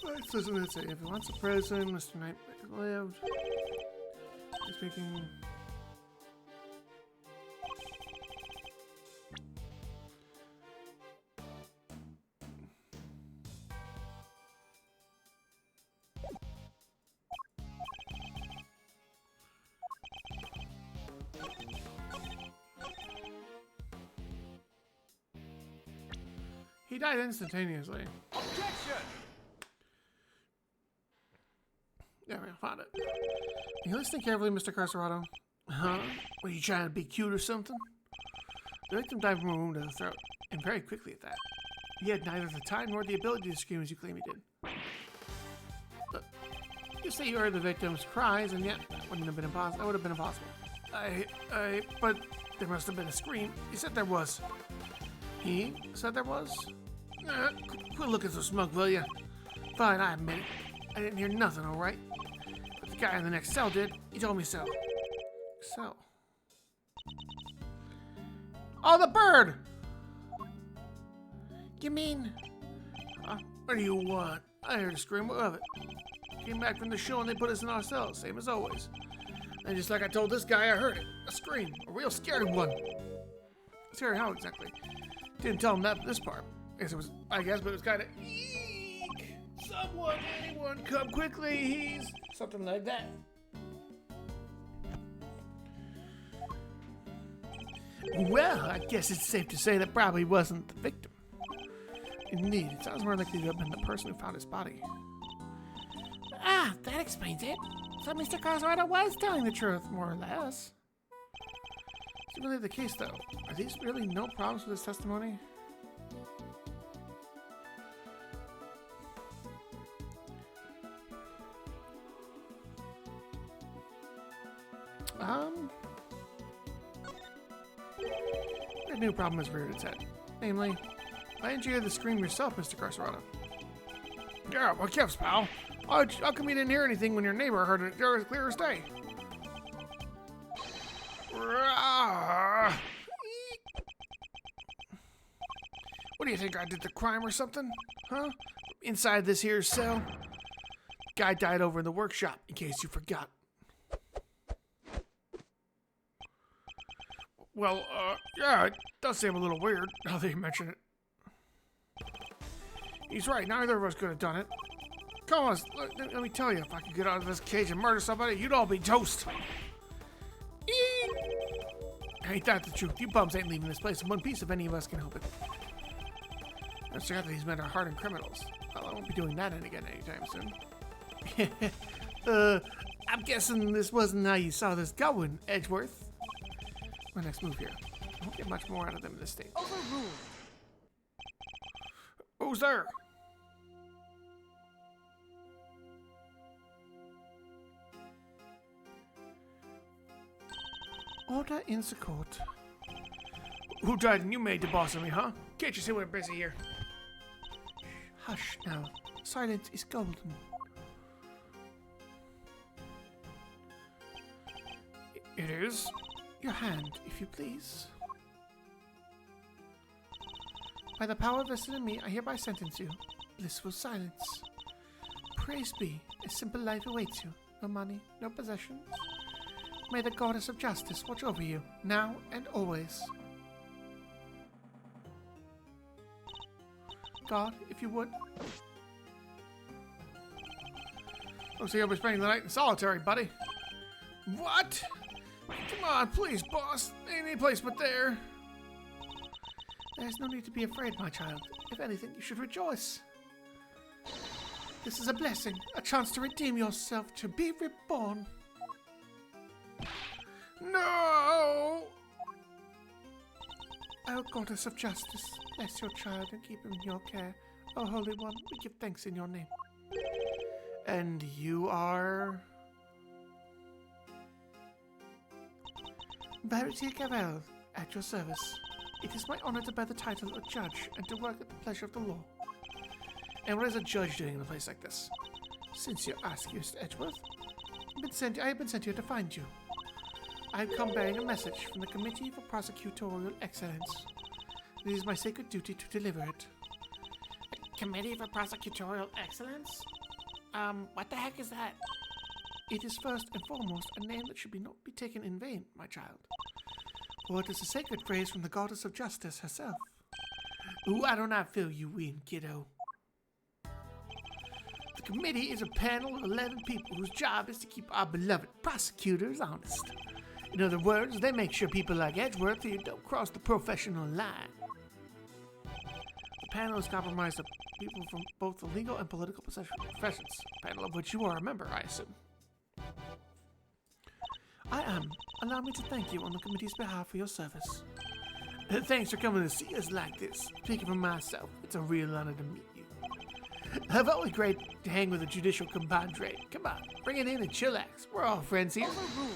Alright, so let's say if he wants a prison, Mr. Knight lived. Speaking. He died instantaneously. Objection! There we go, found it. Are you listening carefully, Mr. Carcerado? Huh? Were you trying to be cute or something? The victim died from a wound to the throat, and very quickly at that. He had neither the time nor the ability to scream as you claim he did. But you say you heard the victim's cries, and yet that wouldn't have been impossible. That would have been impossible. But there must have been a scream. He said there was. He said there was? Quit looking so smug, will ya? Fine, I admit it. I didn't hear nothing, alright? But the guy in the next cell did. He told me so. So. Oh, the bird! You mean? What do you want? I heard a scream of it. Came back from the show and they put us in our cells, same as always. And just like I told this guy, I heard it. A scream. A real scary one. Scary how exactly? Didn't tell him that this part. I guess, but it was kind of eek! Someone, anyone, come quickly, he's... Something like that. Well, I guess it's safe to say that probably wasn't the victim. Indeed, it sounds more likely to have been the person who found his body. Ah, that explains it. So Mr. Cartwright was telling the truth, more or less. Is it really the case, though? Are these really no problems with his testimony? A new problem has reared its head. Namely, why didn't you hear the scream yourself, Mr. Carcerado? Yeah, what gives, pal? How come you didn't hear anything when your neighbor heard it clear as day? What do you think, I did the crime or something? Huh? Inside this here cell? Guy died over in the workshop, in case you forgot. Well, yeah, it does seem a little weird, now that you mention it. He's right, neither of us could have done it. Come on, let me tell you, if I could get out of this cage and murder somebody, you'd all be toast. Ain't that the truth? You bums ain't leaving this place in one piece if any of us can help it. I forgot that these men are hardened criminals. Well, I won't be doing that again anytime soon. I'm guessing this wasn't how you saw this going, Edgeworth. My next move here. I won't get much more out of them in this state. Overruled. Who's there? Order in the court. Who died and you made the boss of me, huh? Can't you see we're busy here? Hush now. Silence is golden. It is? Your hand, if you please. By the power vested in me, I hereby sentence you. Blissful silence. Praise be, a simple life awaits you. No money, no possessions. May the goddess of justice watch over you, now and always. God, if you would. Looks like you'll be spending the night in solitary, buddy. What? Come on, please, boss. Ain't any place but there. There's no need to be afraid, my child. If anything, you should rejoice. This is a blessing, a chance to redeem yourself, to be reborn. No! O goddess of justice, bless your child and keep him in your care. O Holy One, we give thanks in your name. And you are... Verity Cavell, at your service. It is my honor to bear the title of judge and to work at the pleasure of the law. And what is a judge doing in a place like this? Since you ask, Mr. Edgeworth, I have been sent here to find you. I have come bearing a message from the Committee for Prosecutorial Excellence. It is my sacred duty to deliver it. Committee for Prosecutorial Excellence? What the heck is that? It is first and foremost a name that should not be taken in vain, my child. For it is a sacred phrase from the goddess of justice herself. Why don't I fill you in, kiddo? The committee is a panel of 11 people whose job is to keep our beloved prosecutors honest. In other words, they make sure people like Edgeworth here don't cross the professional line. The panel is comprised of people from both the legal and political professions, a panel of which you are a member, I assume. I am. Allow me to thank you on the committee's behalf for your service. Thanks for coming to see us like this. Speaking for myself, it's a real honor to meet you. I've always great to hang with a judicial compadre. Come on, bring it in and chillax. We're all friends here. Overruled.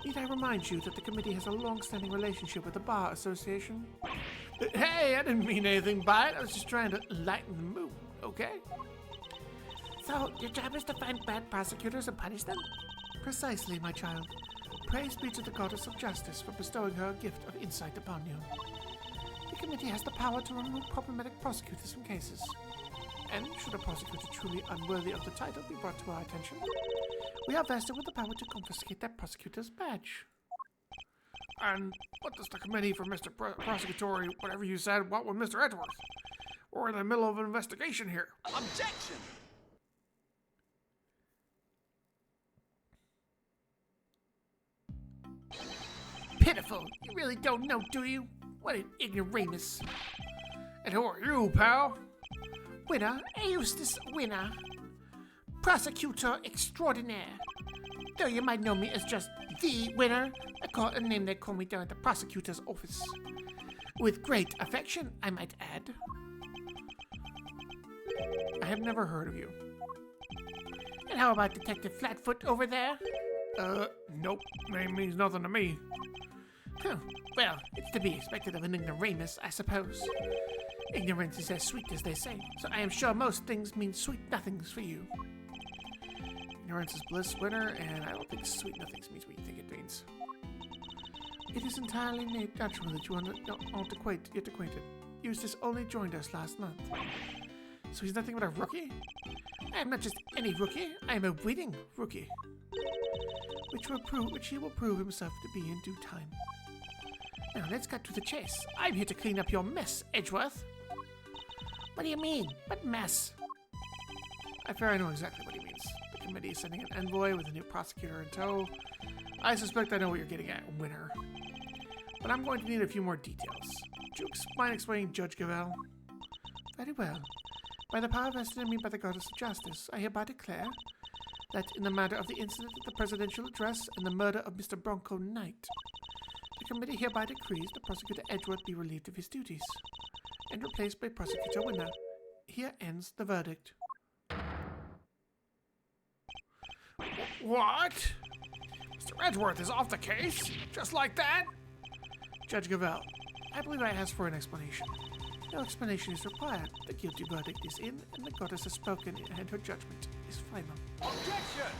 Need I remind you that the committee has a long-standing relationship with the Bar Association? Hey, I didn't mean anything by it. I was just trying to lighten the mood, okay? So, your job is to find bad prosecutors and punish them? Precisely, my child. Praise be to the Goddess of Justice for bestowing her a gift of insight upon you. The committee has the power to remove problematic prosecutors from cases. And should a prosecutor truly unworthy of the title be brought to our attention, we are vested with the power to confiscate that prosecutor's badge. And what does the committee for Mr. Prosecutory, whatever you said, want with Mr. Edgeworth? We're in the middle of an investigation here. Objection. Pitiful. You really don't know, do you? What an ignoramus. And who are you, pal? Winner, Eustace Winner. Prosecutor extraordinaire. Though you might know me as just the Winner, I call it a name they call me down at the prosecutor's office. With great affection, I might add. I have never heard of you. And how about Detective Flatfoot over there? Nope. Name means nothing to me. Huh. Well, it's to be expected of an ignoramus, I suppose. Ignorance is as sweet as they say, so I am sure most things mean sweet nothings for you. Ignorance is bliss, Winner, and I don't think sweet nothings means what you think it means. It is entirely natural that you aren't yet acquainted. Eustace only joined us last month. So he's nothing but a rookie? I am not just any rookie, I am a winning rookie. Which he will prove himself to be in due time. Now let's cut to the chase. I'm here to clean up your mess, Edgeworth. What do you mean? What mess? I fear I know exactly what he means. The committee is sending an envoy with a new prosecutor in tow. I suspect I know what you're getting at, Winner. But I'm going to need a few more details. Would you mind explaining Judge Gavel? Very well. By the power vested in me by the Goddess of Justice, I hereby declare that in the matter of the incident at the presidential address and the murder of Mr. Bronco Knight, the committee hereby decrees that Prosecutor Edgeworth be relieved of his duties and replaced by Prosecutor Winner. Here ends the verdict. What? Mr. Edgeworth is off the case? Just like that? Judge Gavel, I believe I asked for an explanation. No explanation is required. The guilty verdict is in, and the goddess has spoken, and her judgment is final. Objection.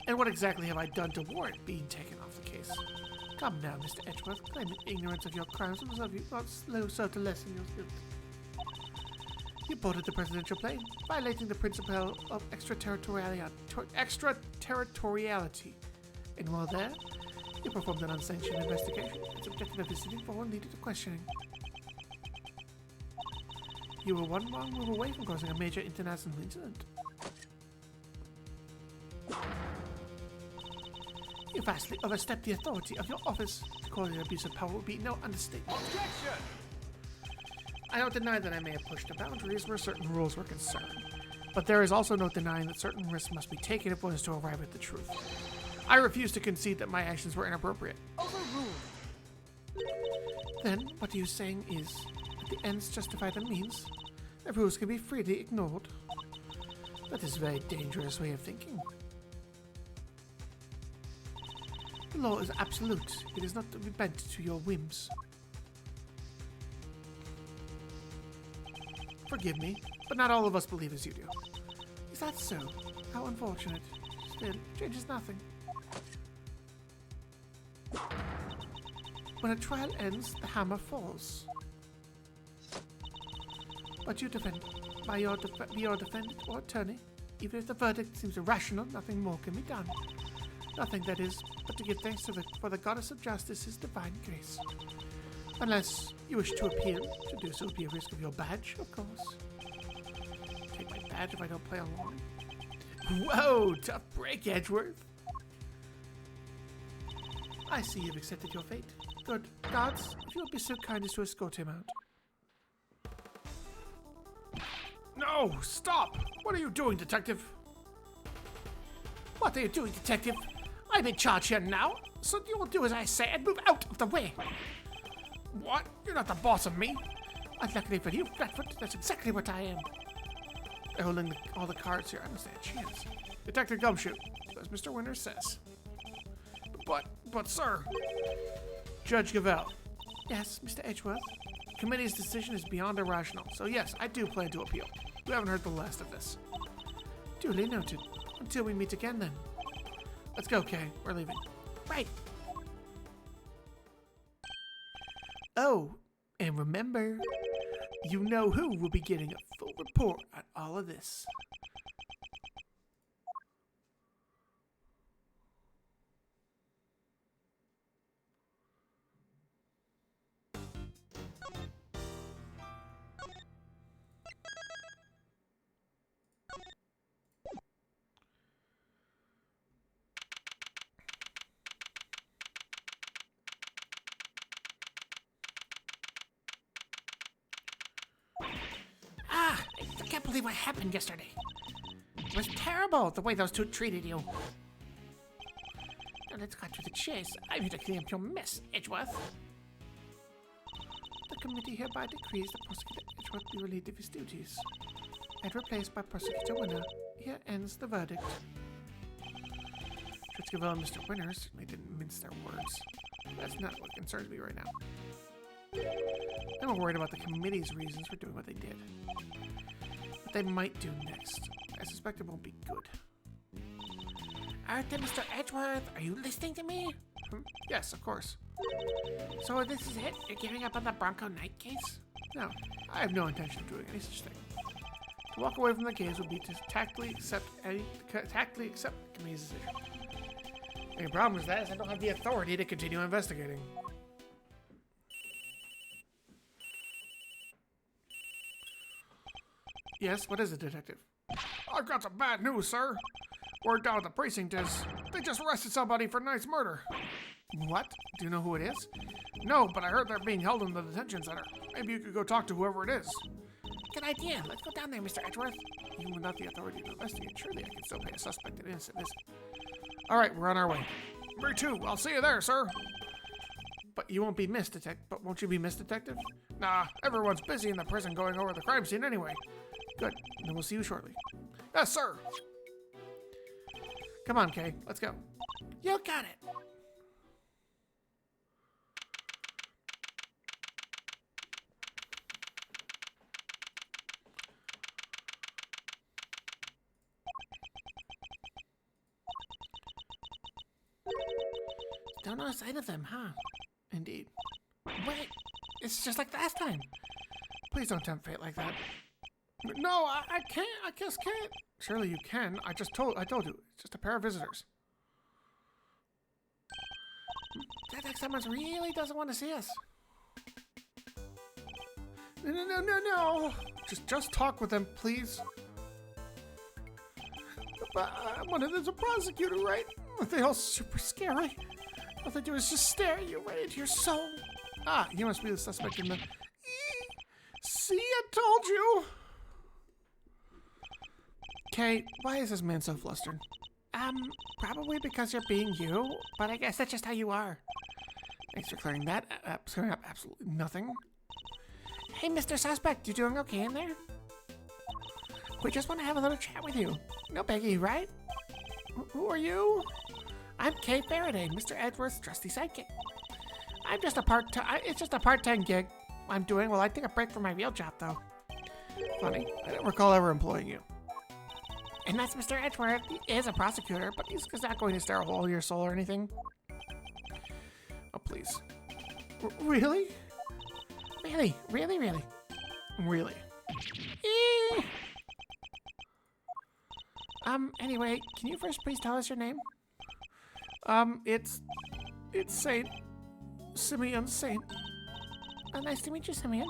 And what exactly have I done to warrant being taken off the case? Come now, Mr. Edgeworth, claiming ignorance of your crimes will serve you not slow so to lessen your guilt. You boarded the presidential plane, violating the principle of extraterritoriality. And while there, you performed an unsanctioned investigation and subjected a visiting foreign leader to questioning. You were one wrong move away from causing a major international incident. You vastly overstepped the authority of your office. To call it abuse of power would be no understatement. Objection. I don't deny that I may have pushed the boundaries where certain rules were concerned, but there is also no denying that certain risks must be taken if one is to arrive at the truth. I refuse to concede that my actions were inappropriate. Overruled. Then, what you're saying is that the ends justify the means? The rules can be freely ignored? That is a very dangerous way of thinking. The law is absolute. It is not to be bent to your whims. Forgive me, but not all of us believe as you do. Is that so? How unfortunate. Still, it changes nothing. When a trial ends, the hammer falls. But you defend by your defendant or attorney. Even if the verdict seems irrational, nothing more can be done. Nothing, that is, but to give thanks for the Goddess of Justice's divine grace. Unless you wish to appeal, to do so would be a risk of your badge, of course. Take my badge if I don't play along. Whoa, tough break, Edgeworth. I see you've accepted your fate. Good. Guards, if you would be so kind as to escort him out. No! Stop! What are you doing, Detective? What are you doing, Detective? I'm in charge here now, so you will do as I say and move out of the way. What? You're not the boss of me. Unluckily for you, Flatfoot, that's exactly what I am. They're holding all the cards here. I don't stand a chance. Detective Gumshoe, as Mr. Winters says. But sir. Judge Gavelle. Yes, Mr. Edgeworth. Committee's decision is beyond irrational, so yes, I do plan to appeal. We haven't heard the last of this. Duly noted. Until we meet again, then. Let's go, Kay. We're leaving. Right. Oh, and remember, you know who will be getting a full report on all of this. I can't believe what happened yesterday. It was terrible, the way those two treated you. Now let's cut to the chase. I'm here to clean up your mess, Edgeworth. The committee hereby decrees that Prosecutor Edgeworth be relieved of his duties and replaced by Prosecutor Winner. Here ends the verdict. Judge Gavelle and Mr. Winters, they didn't mince their words. That's not what concerns me right now. I'm more worried about the committee's reasons for doing what they did. What they might do next. I suspect it won't be good. Arthur, Mr. Edgeworth, are you listening to me? Yes, of course. So this is it? You're giving up on the Bronco Knight case? No, I have no intention of doing any such thing. To walk away from the case would be to tactfully accept the committee's decision. The only problem is that I don't have the authority to continue investigating. Yes, what is it, Detective? I've got some bad news, sir. Word down at the precinct is they just arrested somebody for Knight's murder. What? Do you know who it is? No, but I heard they're being held in the detention center. Maybe you could go talk to whoever it is. Good idea. Let's go down there, Mr. Edgeworth. Even without the authority to investigate, surely I can still pay a suspect an innocent visit. All right, we're on our way. Me too. I'll see you there, sir. But you won't be missed, Detective. But won't you be missed, Detective? Nah, everyone's busy in the prison going over the crime scene anyway. Good. Then we'll see you shortly. Yes, sir. Come on, Kay. Let's go. You got it. Don't know a sight of them, huh? Indeed. Wait, it's just like last time. Please don't tempt fate like that. No, I can't. I just can't. Surely you can. I told you. It's just a pair of visitors. That like someone really doesn't want to see us. No. Just talk with them, please. But I'm one of them, a prosecutor, right? They all super scary. All they do is just stare at you right into your soul. Ah, you must be the suspect in the... See, I told you! Kay, why is this man so flustered? Probably because you're being you, but I guess that's just how you are. Thanks for clearing that. Clearing up absolutely nothing. Hey, Mr. Suspect, you doing okay in there? We just want to have a little chat with you. No biggie, right? Who are you? I'm Kay Faraday, Mr. Edgeworth's trusty sidekick. It's just a part-time gig I'm doing while I take a break from my real job, though. Funny, I don't recall ever employing you. And that's Mr. Edgeworth. He is a prosecutor, but he's not going to stare a hole in your soul or anything. Oh, please. Really? Really? Anyway, can you first please tell us your name? It's Simeon Saint. Nice to meet you, Simeon.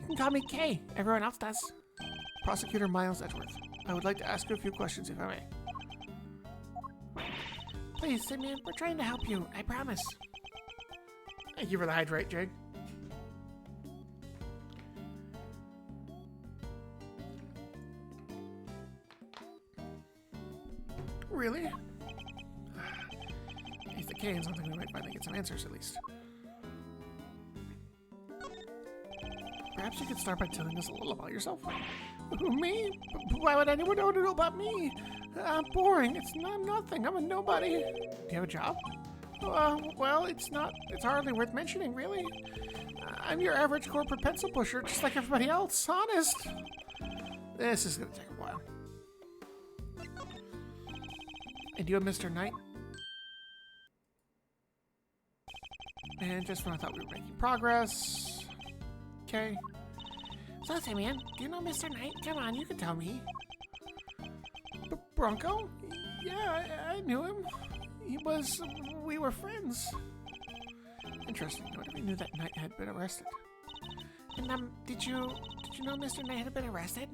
You can call me Kay. Everyone else does. Prosecutor Miles Edgeworth. I would like to ask you a few questions, if I may. Please, Simeon, we're trying to help you. I promise. Thank you for the hydrate, Jake. Really? okay and something we might finally get some answers at least. Perhaps you could start by telling us a little about yourself. Me? Why would anyone want to know about me? Boring. I'm nothing. I'm a nobody. Do you have a job? Well, it's hardly worth mentioning, really. I'm your average corporate pencil pusher, just like everybody else, honest. This is gonna take a while. And you and Mr. Knight? And just when I thought we were making progress. Okay. So, Simeon, do you know Mr. Knight? Come on, you can tell me. Bronco? Yeah, I knew him. We were friends. Interesting. I never knew that Knight had been arrested. And, did you know Mr. Knight had been arrested?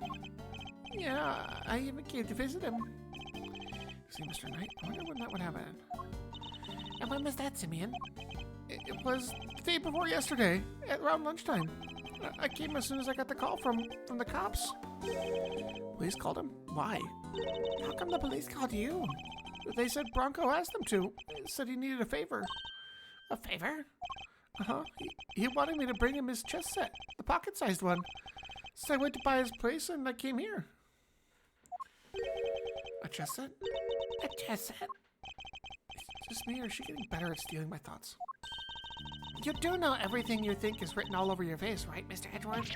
Yeah, I even came to visit him. See, Mr. Knight, I wonder when that would happen. And when was that, Simeon? It was the day before yesterday, at around lunchtime. I came as soon as I got the call from the cops. Police called him? Why? How come the police called you? They said Bronco asked them to. Said he needed a favor. A favor? Uh-huh. He wanted me to bring him his chess set, the pocket-sized one. So I went to buy his place and I came here. A chess set? A chess set? It's just me, or is she getting better at stealing my thoughts? You do know everything you think is written all over your face, right, Mr. Edgeworth?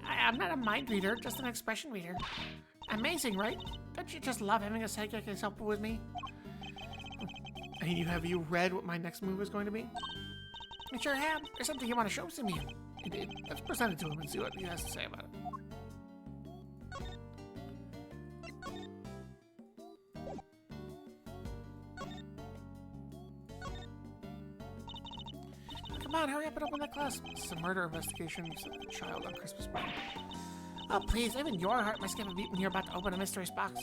I'm not a mind reader, just an expression reader. Amazing, right? Don't you just love having a psychic example with me? And have you read what my next move is going to be? I sure have. There's something you want to show Simeon. Indeed. Let's present it to him and see what he has to say about it. Come on, hurry up and open that class. It's a murder investigation. You said a child on Christmas morning. Oh, please, even your heart must skip a beat when you're about to open a mysteries box.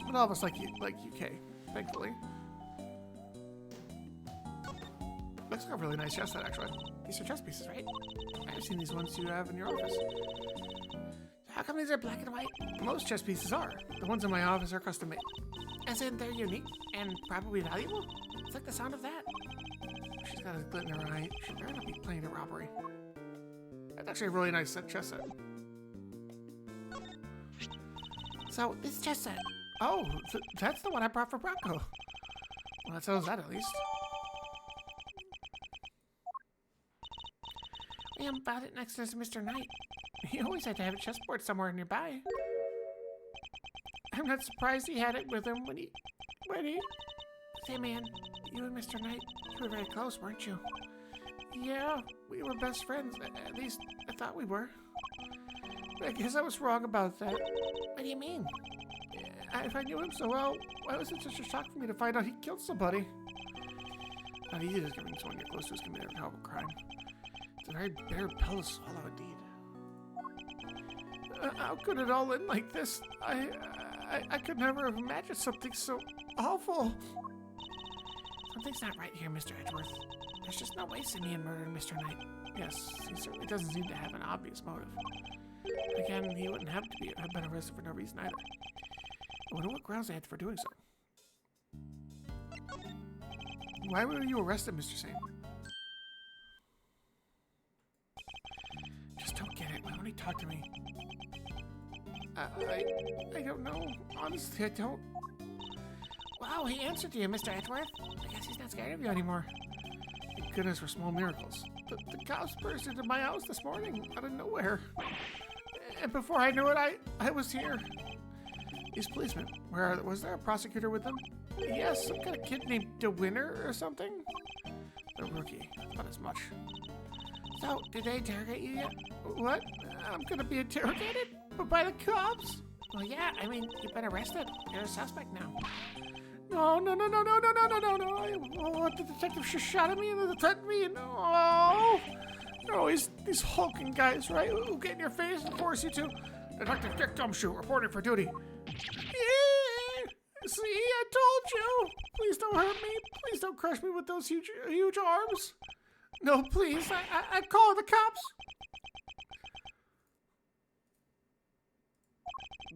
But all of us like UK, thankfully. Looks like a really nice chess set, actually. These are chess pieces, right? I've seen these ones you have in your office. How come these are black and white? Most chess pieces are. The ones in my office are custom made. As in, they're unique and probably valuable? It's like the sound of that. She's got a glint in her eye. She better not be playing a robbery. That's actually a really nice chess set. So, this chess set. Oh, that's the one I brought for Bronco. Well, that settles that at least. I found it next to Mr. Knight. He always had to have a chessboard somewhere nearby. I'm not surprised he had it with him when he... Say, man, you and Mr. Knight, you were very close, weren't you? Yeah, we were best friends. At least, I thought we were. But I guess I was wrong about that. What do you mean? If I knew him so well, why was it such a shock for me to find out he killed somebody? Not easy to giving someone you're close to is committed a horrible crime. It's a very bitter pill to swallow, indeed. How could it all end like this? I could never have imagined something so awful. Something's not right here, Mr. Edgeworth. There's just no way Simeon murdered Mr. Knight. Yes, he certainly doesn't seem to have an obvious motive. Again, he wouldn't have been arrested for no reason either. I wonder what grounds they had for doing so. Why were you arrested, Mr. Sane? Just don't get it. Why won't he talk to me? I don't know. Honestly, I don't. Wow, he answered you, Mr. Edgeworth. I guess he's not scared of you anymore. Thank goodness for small miracles. The cops burst into my house this morning out of nowhere. And before I knew it, I was here. These policemen, was there a prosecutor with them? Yes, some kind of kid named DeWinter or something? A rookie, not as much. So, did they interrogate you yet? What? I'm gonna be interrogated? But by the cops? Well, yeah, I mean, you've been arrested. You're a suspect now. No. The detective just shot at me and then threatened me and these hulking guys, right? Who get in your face and force you to. Detective Dick Gumshoe reporting for duty. See, I told you. Please don't hurt me. Please don't crush me with those huge arms. No, please. I'm calling the cops.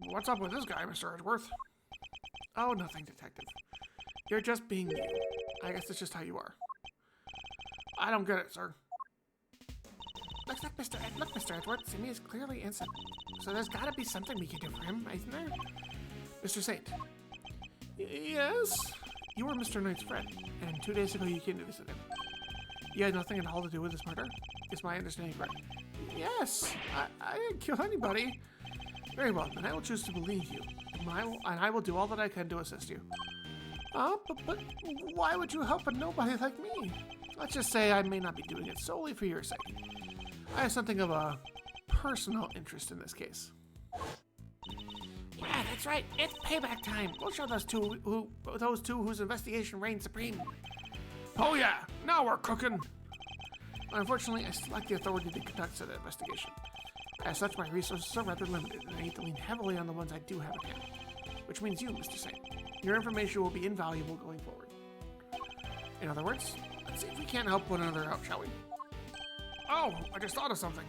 What's up with this guy, Mr. Edgeworth? Oh, nothing, detective. You're just being you. I guess it's just how you are. I don't get it, sir. Look, Mr. Edward, Simi is clearly innocent. So there's gotta be something we can do for him, isn't there? Mr. Saint. Yes? You were Mr. Knight's friend, and 2 days ago you came to visit him. You had nothing at all to do with this murder? Is my understanding correct? Yes, I didn't kill anybody. Very well, then I will choose to believe you, and I will do all that I can to assist you. But why would you help a nobody like me? Let's just say I may not be doing it solely for your sake. I have something of a personal interest in this case. Yeah, that's right. It's payback time. We'll show those two whose investigation reigns supreme. Oh yeah, now we're cooking. Unfortunately, I still lack the authority to conduct said investigation. As such, my resources are rather limited, and I need to lean heavily on the ones I do have at hand. Which means you, Mr. Saint. Your information will be invaluable going forward. In other words, let's see if we can't help one another out, shall we? Oh, I just thought of something.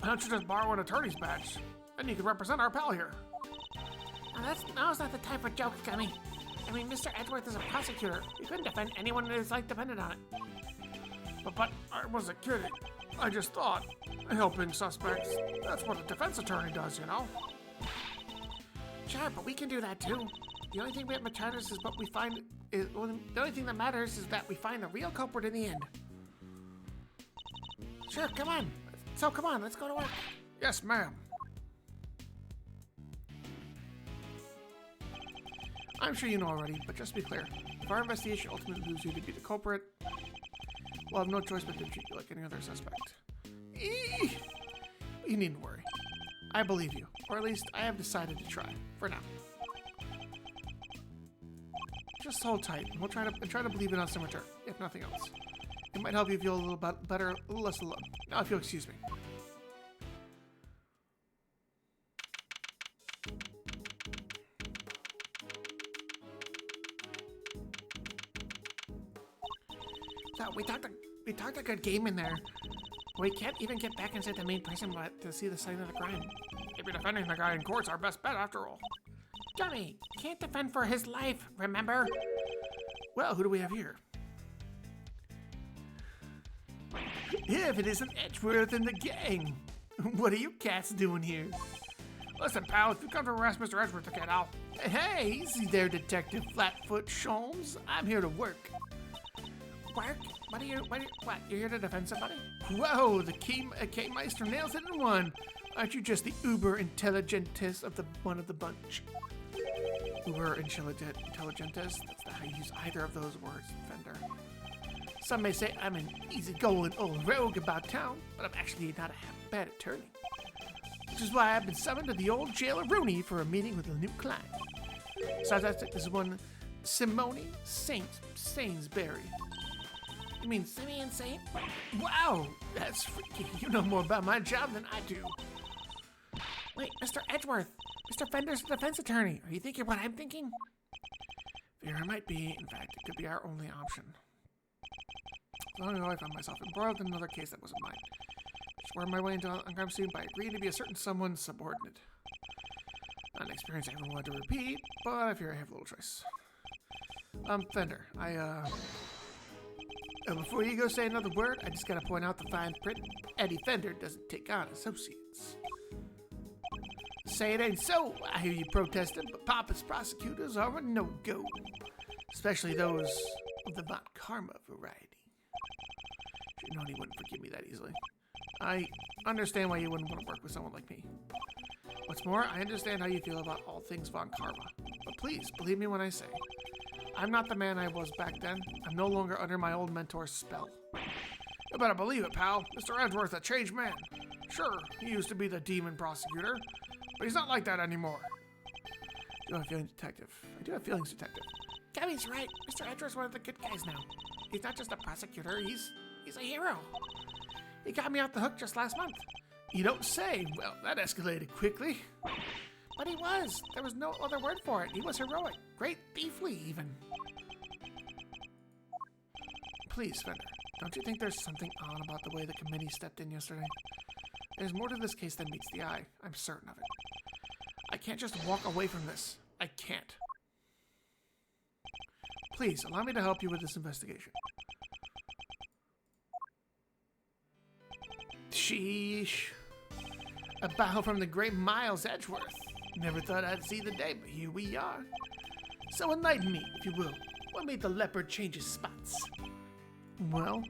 Why don't you just borrow an attorney's badge? Then you can represent our pal here. Now's not the time for jokes, Gummy. I mean, Mr. Edgeworth is a prosecutor. He couldn't defend anyone whose life depended on it. But I wasn't kidding. I just thought, helping suspects, that's what a defense attorney does, you know? Sure, but we can do that too. The only thing that matters is that we find the real culprit in the end. Sure, come on. So come on, let's go to work. Yes, ma'am. I'm sure you know already, but just to be clear, if our investigation ultimately leads you to be the culprit, we'll have no choice but to treat you like any other suspect. You needn't worry. I believe you, or at least I have decided to try, for now. Just hold tight, and we'll try to believe in us in return, if nothing else. It might help you feel a little better, a little less alone. Now, if you'll excuse me. So we talked a good game in there. We can't even get back inside the main prison to see the site of the crime. Maybe defending the guy in court's our best bet after all. Dummy, can't defend for his life, remember? Well, who do we have here? If it isn't Edgeworth and the gang. What are you cats doing here? Listen, pal, if you come to arrest Mr. Edgeworth again, I'll... Hey, easy there, Detective Flatfoot Sholmes. I'm here to work. Work? What? You're here to defend somebody? Whoa, the K-Meister nails it in one. Aren't you just the uber-intelligentest of the bunch? Uber-intelligentest? That's not how you use either of those words, Fender. Some may say I'm an easygoing old rogue about town, but I'm actually not a bad attorney. Which is why I've been summoned to the old jail of Rooney for a meeting with a new client. Besides, I think this is one Simone Sainsbury. You mean Simeon Saint? Wow, that's freaky. You know more about my job than I do. Wait, Mr. Edgeworth. Mr. Fender's the defense attorney. Are you thinking what I'm thinking? Fear I might be. In fact, it could be our only option. Long ago, I found myself embroiled in another case that wasn't mine. I swore my way into a crime scene by agreeing to be a certain someone's subordinate. Not an experience I ever wanted to repeat, but I fear I have little choice. Fender, before you go say another word, I just gotta point out the fine print. Eddie Fender doesn't take on associates. Say it ain't so. I hear you protesting, but Papa's prosecutors are a no-go. Especially those of the Von Karma variety. You know he wouldn't forgive me that easily. I understand why you wouldn't want to work with someone like me. What's more, I understand how you feel about all things Von Karma. But please, believe me when I say, I'm not the man I was back then. I'm no longer under my old mentor's spell. You better believe it, pal. Mr. Edgeworth's a changed man. Sure, he used to be the demon prosecutor, but he's not like that anymore. I do have feelings, Detective. Gabby's right. Mr. Edgeworth's one of the good guys now. He's not just a prosecutor, he's a hero. He got me off the hook just last month. You don't say. Well, that escalated quickly. But he was. There was no other word for it. He was heroic. Great thiefly, even. Please, Fender, don't you think there's something odd about the way the committee stepped in yesterday? There's more to this case than meets the eye. I'm certain of it. I can't just walk away from this. I can't. Please, allow me to help you with this investigation. Sheesh. A bow from the great Miles Edgeworth. Never thought I'd see the day, but here we are. So enlighten me, if you will. What made the leopard change his spots? Well,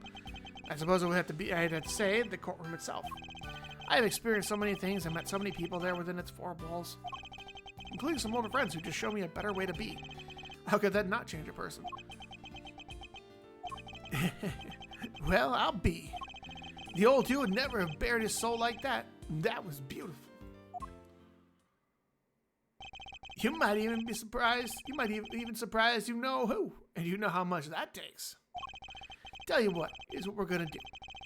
I suppose I'd have to say the courtroom itself. I have experienced so many things and met so many people there within its four walls, including some older friends who just showed me a better way to be. How could that not change a person? Well, I'll be. The old dude would never have bared his soul like that. That was beautiful. You might even be surprised. You might even surprised you know who, and you know how much that takes. Tell you what, here's what we're gonna do.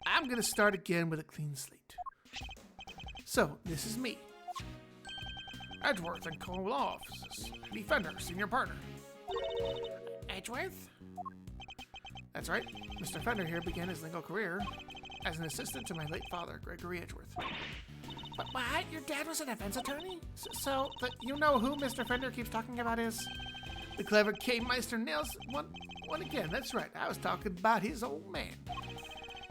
I'm gonna start again with a clean slate. So, this is me. Edgeworth and Co. Law Offices. Defender, senior partner. Edgeworth? That's right. Mr. Fender here began his legal career as an assistant to my late father, Gregory Edgeworth. But what? Your dad was a defense attorney? So you know who Mr. Fender keeps talking about is? The clever K. Meister Nails one again, that's right. I was talking about his old man.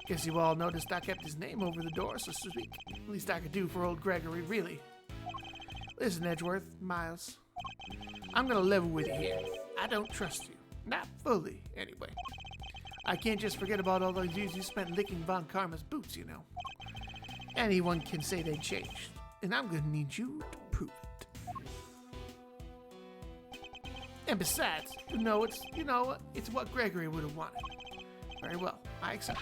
Guess you all noticed I kept his name over the door, so to speak. At least I could do for old Gregory, really. Listen, Edgeworth, Miles. I'm gonna level with you here. I don't trust you. Not fully, anyway. I can't just forget about all those years you spent licking Von Karma's boots, you know. Anyone can say they changed, and I'm gonna need you to prove it. And besides, it's what Gregory would have wanted. Very well, I accept.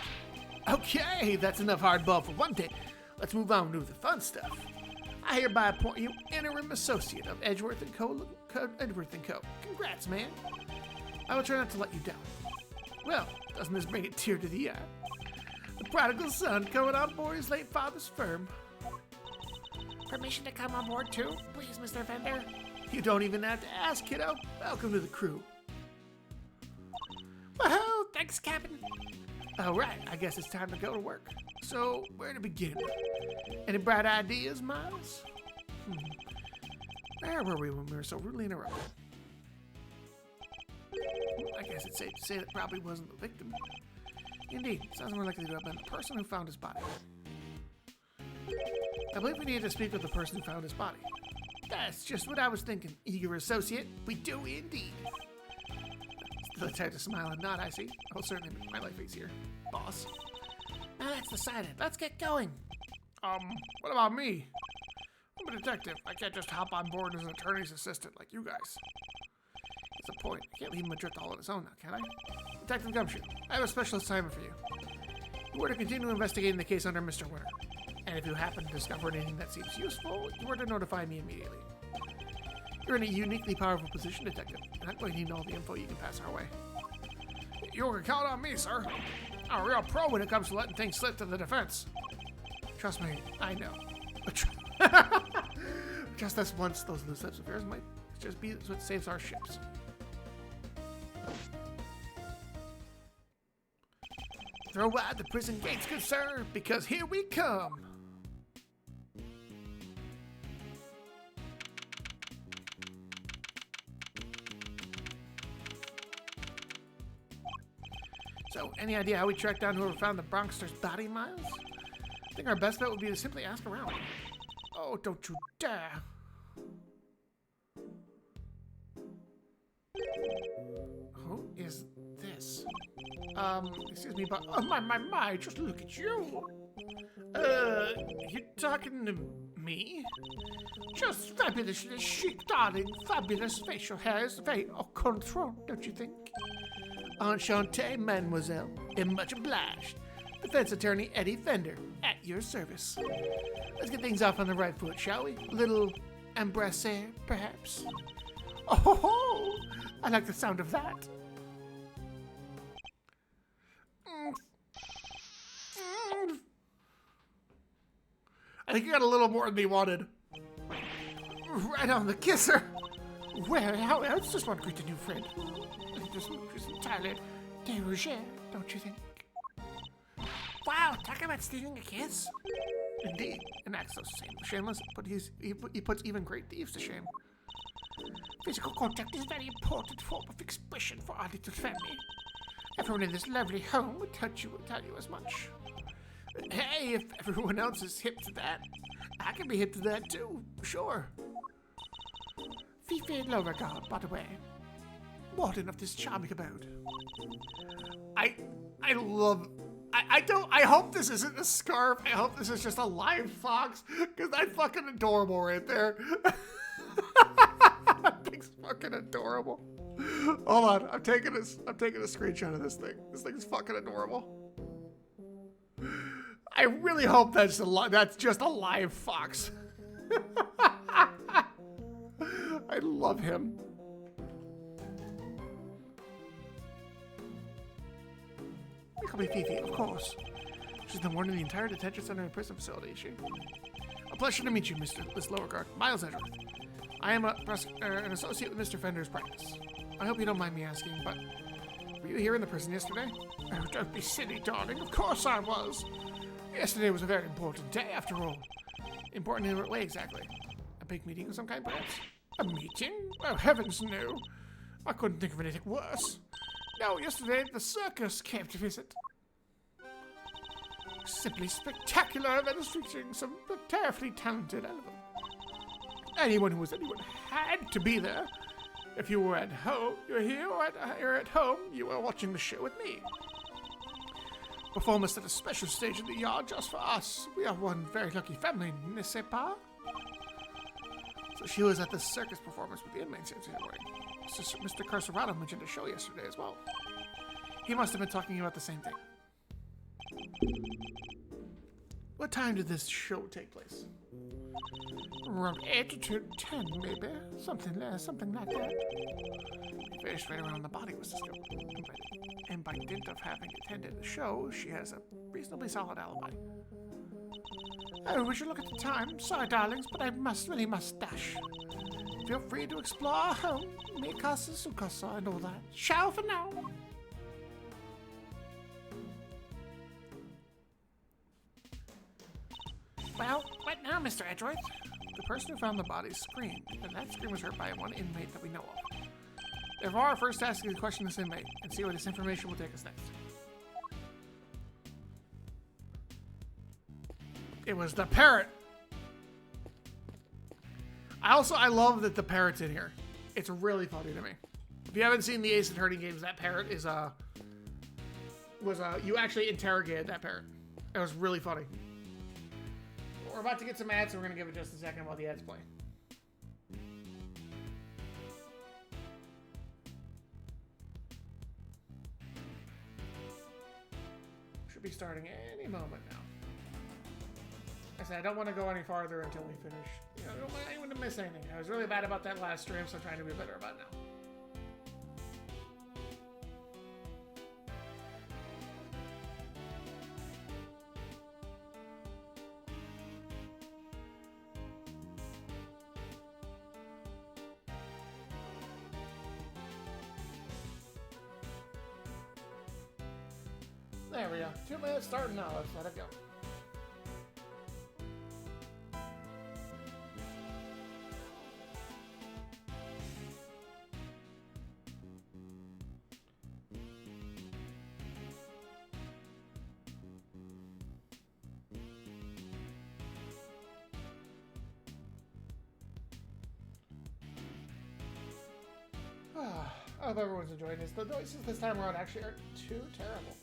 Okay, that's enough hardball for one day. Let's move on to the fun stuff. I hereby appoint you interim associate of Edgeworth and Co. Edgeworth and Co. Congrats, man. I will try not to let you down. Well, doesn't this bring a tear to the eye? The prodigal son coming on board his late father's firm. Permission to come on board too, please, Mr. Fender? You don't even have to ask, kiddo. Welcome to the crew. Woohoo! Thanks, Captain. All right, I guess it's time to go to work. So, where to begin? Any bright ideas, Miles? Where were we when we were so rudely interrupted? I guess it's safe to say that probably wasn't the victim. Indeed, sounds more likely to have been the person who found his body. I believe we need to speak with the person who found his body. That's just what I was thinking, eager associate. We do indeed. Still a type to smile and nod, I see. I'll certainly make my life easier, boss. Now that's decided. Let's get going. What about me? I'm a detective. I can't just hop on board as an attorney's assistant like you guys. That's the point. I can't leave him adrift all on his own now, can I? Detective Gumshoe, I have a special assignment for you. You are to continue investigating the case under Mr. Winter. And if you happen to discover anything that seems useful, you are to notify me immediately. You're in a uniquely powerful position, Detective, and I'm going to need all the info you can pass our way. You can count on me, sir. I'm a real pro when it comes to letting things slip to the defense. Trust me, I know. Just this once, those loose lips of yours might just be what saves our ships. Throw wide the prison gates, good sir, because here we come. So, any idea how we track down whoever found the Bronxter's body, Miles? I think our best bet would be to simply ask around. Oh, don't you dare. Who is this? Excuse me, but oh my, just look at you. You talking to me? Just fabulously chic, darling, fabulous facial hair is very au contraire, don't you think? Enchanté, mademoiselle, and much obliged. Defense attorney Eddie Fender, at your service. Let's get things off on the right foot, shall we? A little embrassade, perhaps? Oh ho ho! I like the sound of that. I think you got a little more than he wanted. Right on the kisser. Well, how else just want to greet a new friend? Just entirely dérangé, don't you think? Wow, talk about stealing a kiss. Indeed, an act so shameless, but he puts even great thieves to shame. Physical contact is a very important form of expression for our little family. Everyone in this lovely home would tell you as much. Hey, if everyone else is hip to that, I can be hip to that too, sure. Fifi Beauregard, by the way, warden of this charming abode. I love. I hope this isn't a scarf. I hope this is just a live fox, because that's fucking adorable right there. That thing's fucking adorable. Hold on, I'm taking a screenshot of this thing. This thing's fucking adorable. I really hope that's just a live fox. I love him. They call me Fifi, of course. She's the warden of the entire detention center and prison facility, is she? A pleasure to meet you, Miss Beauregard. Miles Edgeworth. I am an associate with Mr. Fender's practice. I hope you don't mind me asking, but were you here in the prison yesterday? Oh, don't be silly, darling. Of course I was. Yesterday was a very important day, after all. Important in what way, exactly? A big meeting of some kind, perhaps? A meeting? Oh, heavens, no. I couldn't think of anything worse. No, yesterday the circus came to visit. Simply spectacular events featuring some terribly talented animals. Anyone had to be there. If you were at home, you're here, or you're at home, you were watching the show with me. Performance at a special stage in the yard just for us. We are one very lucky family, n'est-ce pas? So she was at the circus performance with the inmates yesterday morning. Mr. Carcerado mentioned a show yesterday as well. He must have been talking about the same thing. What time did this show take place? Around 8 to 10, maybe. Something like that. Very straight around the body was discovered. And by dint of having attended the show, she has a reasonably solid alibi. Oh, we should look at the time. Sorry, darlings, but I really must dash. Feel free to explore our home, Mikasa, Tsukasa, and all that. Ciao for now. Well, what now, Mr. Edgeworth? The person who found the body screamed, and that scream was heard by one inmate that we know of. Therefore, our first task is to question this inmate and see where this information will take us next. It was the parrot. I love that the parrot's in here. It's really funny to me. If you haven't seen the Ace Attorney games, that parrot is you actually interrogated that parrot. It was really funny. We're about to get some ads, so we're gonna give it just a second while the ads play. Should be starting any moment now. I said I don't want to go any farther until we finish. You know, I don't want anyone to miss anything. I was really bad about that last stream, so I'm trying to be better about it now. There we go. 2 minutes starting now. Let's let it go. I hope everyone's enjoying this. The noises this time around actually aren't too terrible.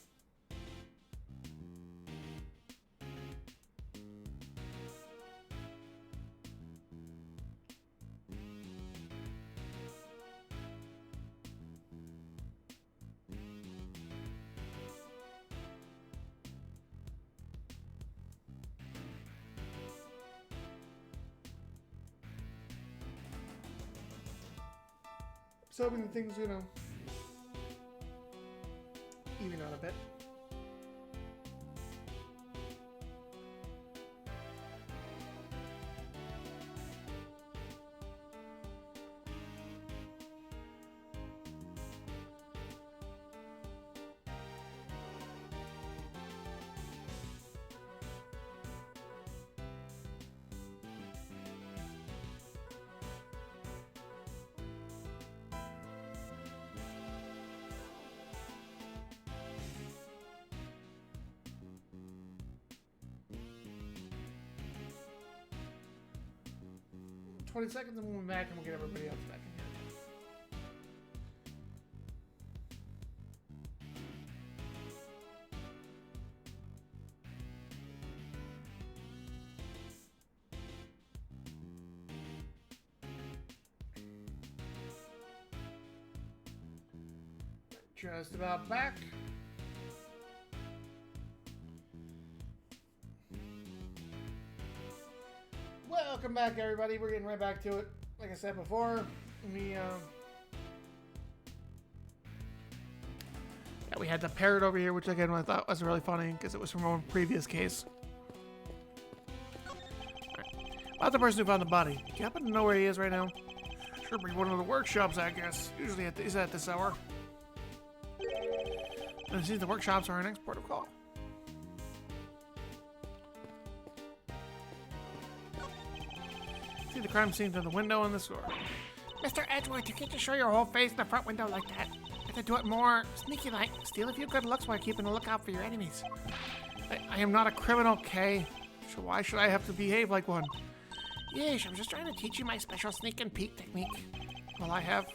So hoping the things, you know, even out a bit. 20 seconds and we'll be back and we'll get everybody else back in here. Just about back. Welcome back, everybody. We're getting right back to it. Like I said before, we had the parrot over here, which again I thought was really funny because it was from a previous case. About the person who found the body. Do you happen to know where he is right now? Sure, be one of the workshops, I guess. Usually he's at this hour. And it seems the workshops are our next port of call. See the crime scene through the window in the store. Mr. Edgewood, you can't just show your whole face in the front window like that. You have to do it more sneaky-like. Steal a few good looks while keeping a lookout for your enemies. I am not a criminal, Kay. So why should I have to behave like one? Yeesh, I'm just trying to teach you my special sneak and peek technique. Well, I have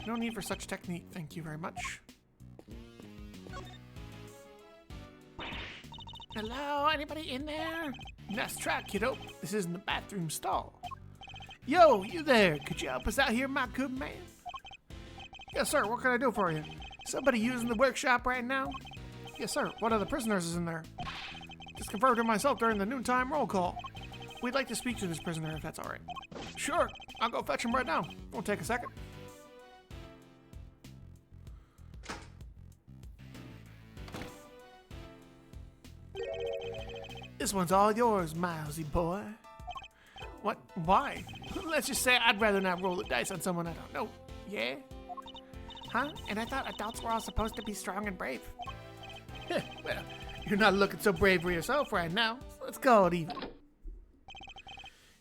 no need for such technique, thank you very much. Hello, anybody in there? Nice try, kiddo. This isn't the bathroom stall. Yo, you there? Could you help us out here, my good man? Yes, sir. What can I do for you? Somebody using the workshop right now? Yes, sir. One of the prisoners is in there. Just confirmed it myself during the noontime roll call. We'd like to speak to this prisoner, if that's all right. Sure. I'll go fetch him right now. Won't take a second. This one's all yours, Milesy boy. What? Why? Let's just say I'd rather not roll the dice on someone I don't know. Yeah? Huh? And I thought adults were all supposed to be strong and brave. Well, you're not looking so brave for yourself right now. So let's call it even.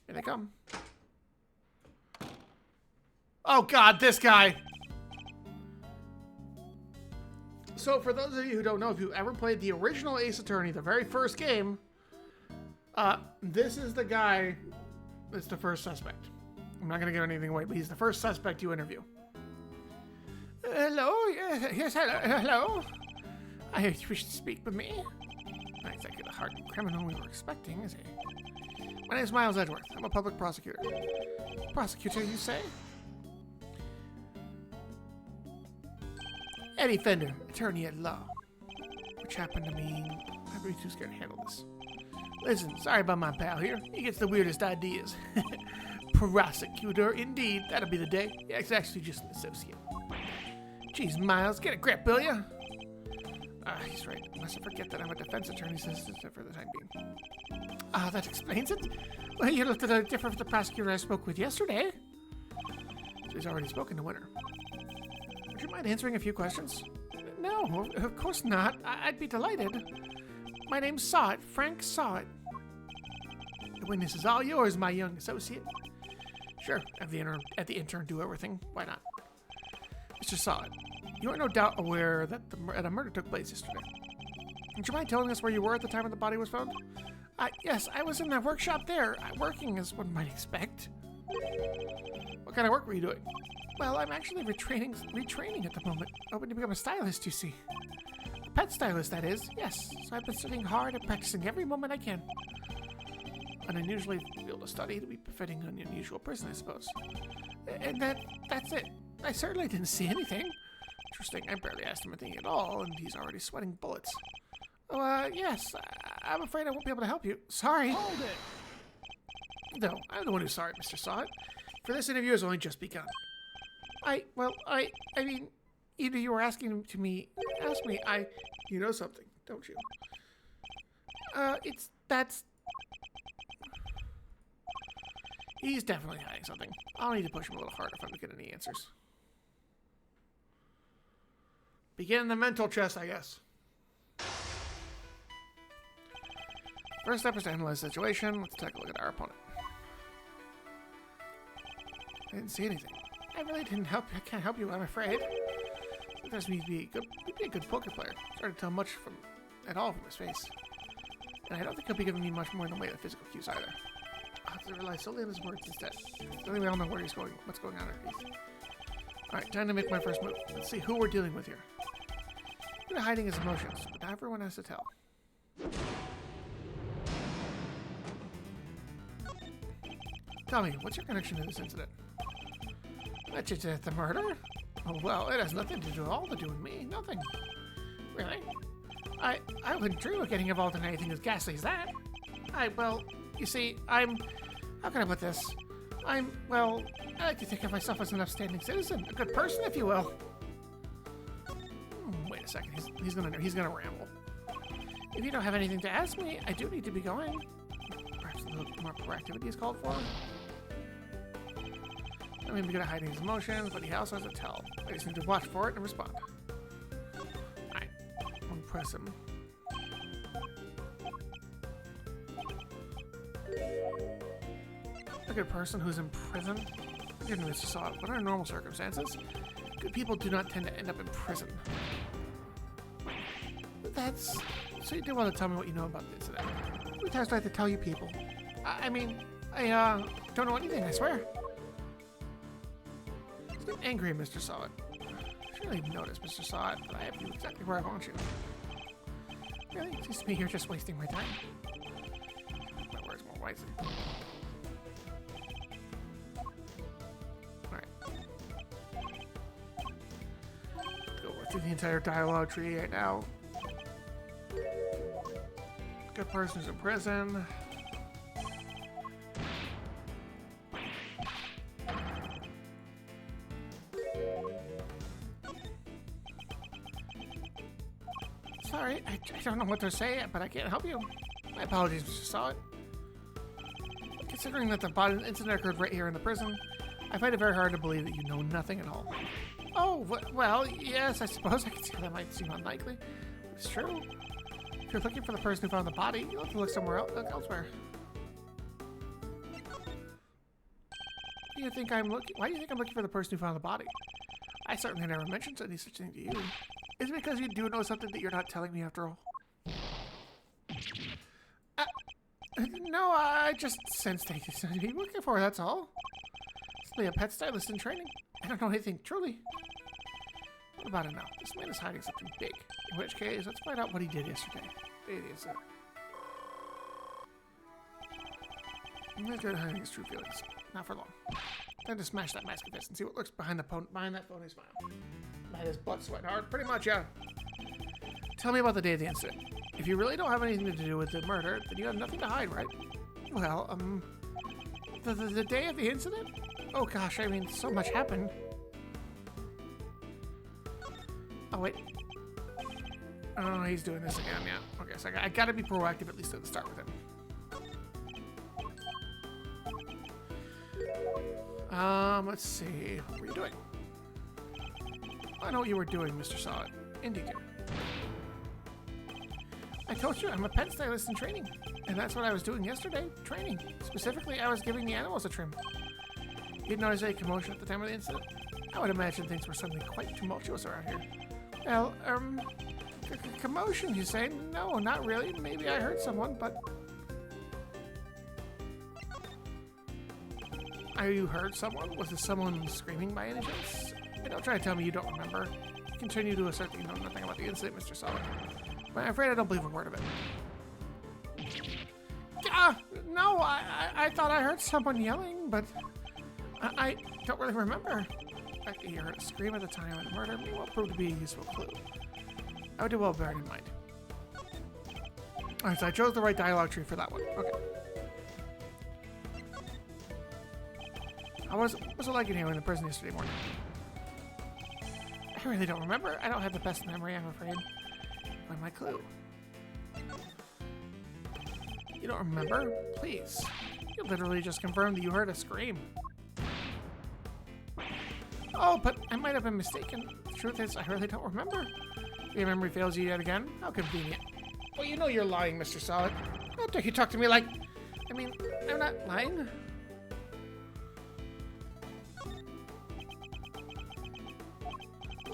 Here they come. Oh God, this guy! So for those of you who don't know, if you ever played the original Ace Attorney, the very first game, this is the guy that's the first suspect. I'm not going to give anything away, but he's the first suspect you interview. Hello? Yes, hello? I heard you wish to speak with me. Not exactly the hardened criminal we were expecting, is he? My name is Miles Edgeworth. I'm a public prosecutor. Prosecutor, you say? Eddie Fender, attorney at law. Which happened to mean I'd be too scared to handle this. Listen, sorry about my pal here. He gets the weirdest ideas. Prosecutor, indeed. That'll be the day. Yeah, it's actually just an associate. Jeez, Miles, get a grip, will ya? He's right. Unless I forget that I'm a defense attorney for the time being. That explains it. Well, you looked at a different from the prosecutor I spoke with yesterday. So he's already spoken to Winter. Would you mind answering a few questions? No, of course not. I'd be delighted. My name's Sawit, Frank Sawit. The witness is all yours, my young associate. Sure, have the intern do everything. Why not? Mr. Sawit, you are no doubt aware that a murder took place yesterday. Would you mind telling us where you were at the time the body was found? Yes, I was in that workshop there, working as one might expect. What kind of work were you doing? Well, I'm actually retraining at the moment. Hoping to become a stylist, you see. A pet stylist, that is. Yes, so I've been studying hard and practicing every moment I can. An unusually field to study to be befitting an unusual person, I suppose. And that's it. I certainly didn't see anything. Interesting, I barely asked him anything at all, and he's already sweating bullets. Oh, yes, I'm afraid I won't be able to help you. Sorry. Hold it! No, I'm the one who's sorry, Mr. Sawit. For this interview has only just begun. I mean, either you were asking to me, ask me, you know something, don't you? He's definitely hiding something. I'll need to push him a little harder if I'm to get any answers. Begin the mental chess, I guess. First step is to analyze the situation. Let's take a look at our opponent. I didn't see anything. I really didn't help you. I can't help you, I'm afraid. Sometimes he'd be a good poker player. It's hard to tell much at all from his face. And I don't think he'll be giving me much more in the way of physical cues either. I'll have to rely solely on his words instead. I think we all know where he's going, what's going on at least. Alright, time to make my first move. Let's see who we're dealing with here. He's hiding his emotions, but not everyone has to tell. Tell me, what's your connection to this incident? That you did the murder? Oh, well, it has nothing to do with me. Nothing. Really? I wouldn't dream of getting involved in anything as ghastly as that. Well, you see, how can I put this? Well, I like to think of myself as an upstanding citizen, a good person, if you will. Wait a second, he's gonna ramble. If you don't have anything to ask me, I do need to be going. Perhaps a little more proactivity is called for. I mean, we're gonna hide his emotions, but he also has to tell. I just need to watch for it and respond. Alright, I'll press him. A good person who's in prison? Goodness, saw it. But under normal circumstances, good people do not tend to end up in prison. But that's... So you do want to tell me what you know about the incident. How many times do I have to tell you people? I don't know anything, I swear. He's getting angry, Mr. Solid. I shouldn't even notice, Mr. Solid, but I have you exactly where I want you. Really? It seems to me you're just wasting my time. My words more wisely. Through the entire dialogue tree right now. Good person who's in prison. Sorry, I don't know what to say, but I can't help you. My apologies, Mr. Solid. Considering that the incident occurred right here in the prison, I find it very hard to believe that you know nothing at all. Oh, well, yes, I suppose I can see how that might seem unlikely. It's true. If you're looking for the person who found the body, you'll have to look somewhere else, elsewhere. Why do you think I'm looking for the person who found the body? I certainly never mentioned any such thing to you. Is it because you do know something that you're not telling me after all? No, I just sensed that you're looking for, that's all. Simply a pet stylist in training. I don't know anything, truly. What about it now? This man is hiding something big. In which case, let's find out what he did yesterday. Idiots. I'm not good at hiding his true feelings. Not for long. Time to smash that mask of his and see what lurks behind that phony smile. Behind his butt sweating hard. Pretty much, yeah. Tell me about the day of the incident. If you really don't have anything to do with the murder, then you have nothing to hide, right? Well, the day of the incident? Oh gosh, I mean, so much happened. Oh, wait. Oh, he's doing this again, yeah. Okay, so I gotta be proactive at least at the start with him. Let's see. What were you doing? I know what you were doing, Mr. Solid. Indeed. I told you, I'm a pet stylist in training. And that's what I was doing yesterday, training. Specifically, I was giving the animals a trim. You didn't notice any commotion at the time of the incident? I would imagine things were suddenly quite tumultuous around here. Well, commotion, you say? No, not really. Maybe I heard someone, but... You heard someone? Was this someone screaming by any chance? Don't try to tell me you don't remember. Continue to assert that you know nothing about the incident, Mr. Solid. But I'm afraid I don't believe a word of it. No, I thought I heard someone yelling, but I don't really remember. The fact that you heard a scream at the time of the murder may well prove to be a useful clue. I would do well bearing in mind. Alright, so I chose the right dialogue tree for that one. Okay. What was it like in here in the prison yesterday morning? I really don't remember. I don't have the best memory, I'm afraid. Find my clue. You don't remember? Please. You literally just confirmed that you heard a scream. Oh, but I might have been mistaken. The truth is, I really don't remember. Your memory fails you yet again? How convenient. Well, you know you're lying, Mr. Solid. How dare you talk to me like... I mean, I'm not lying.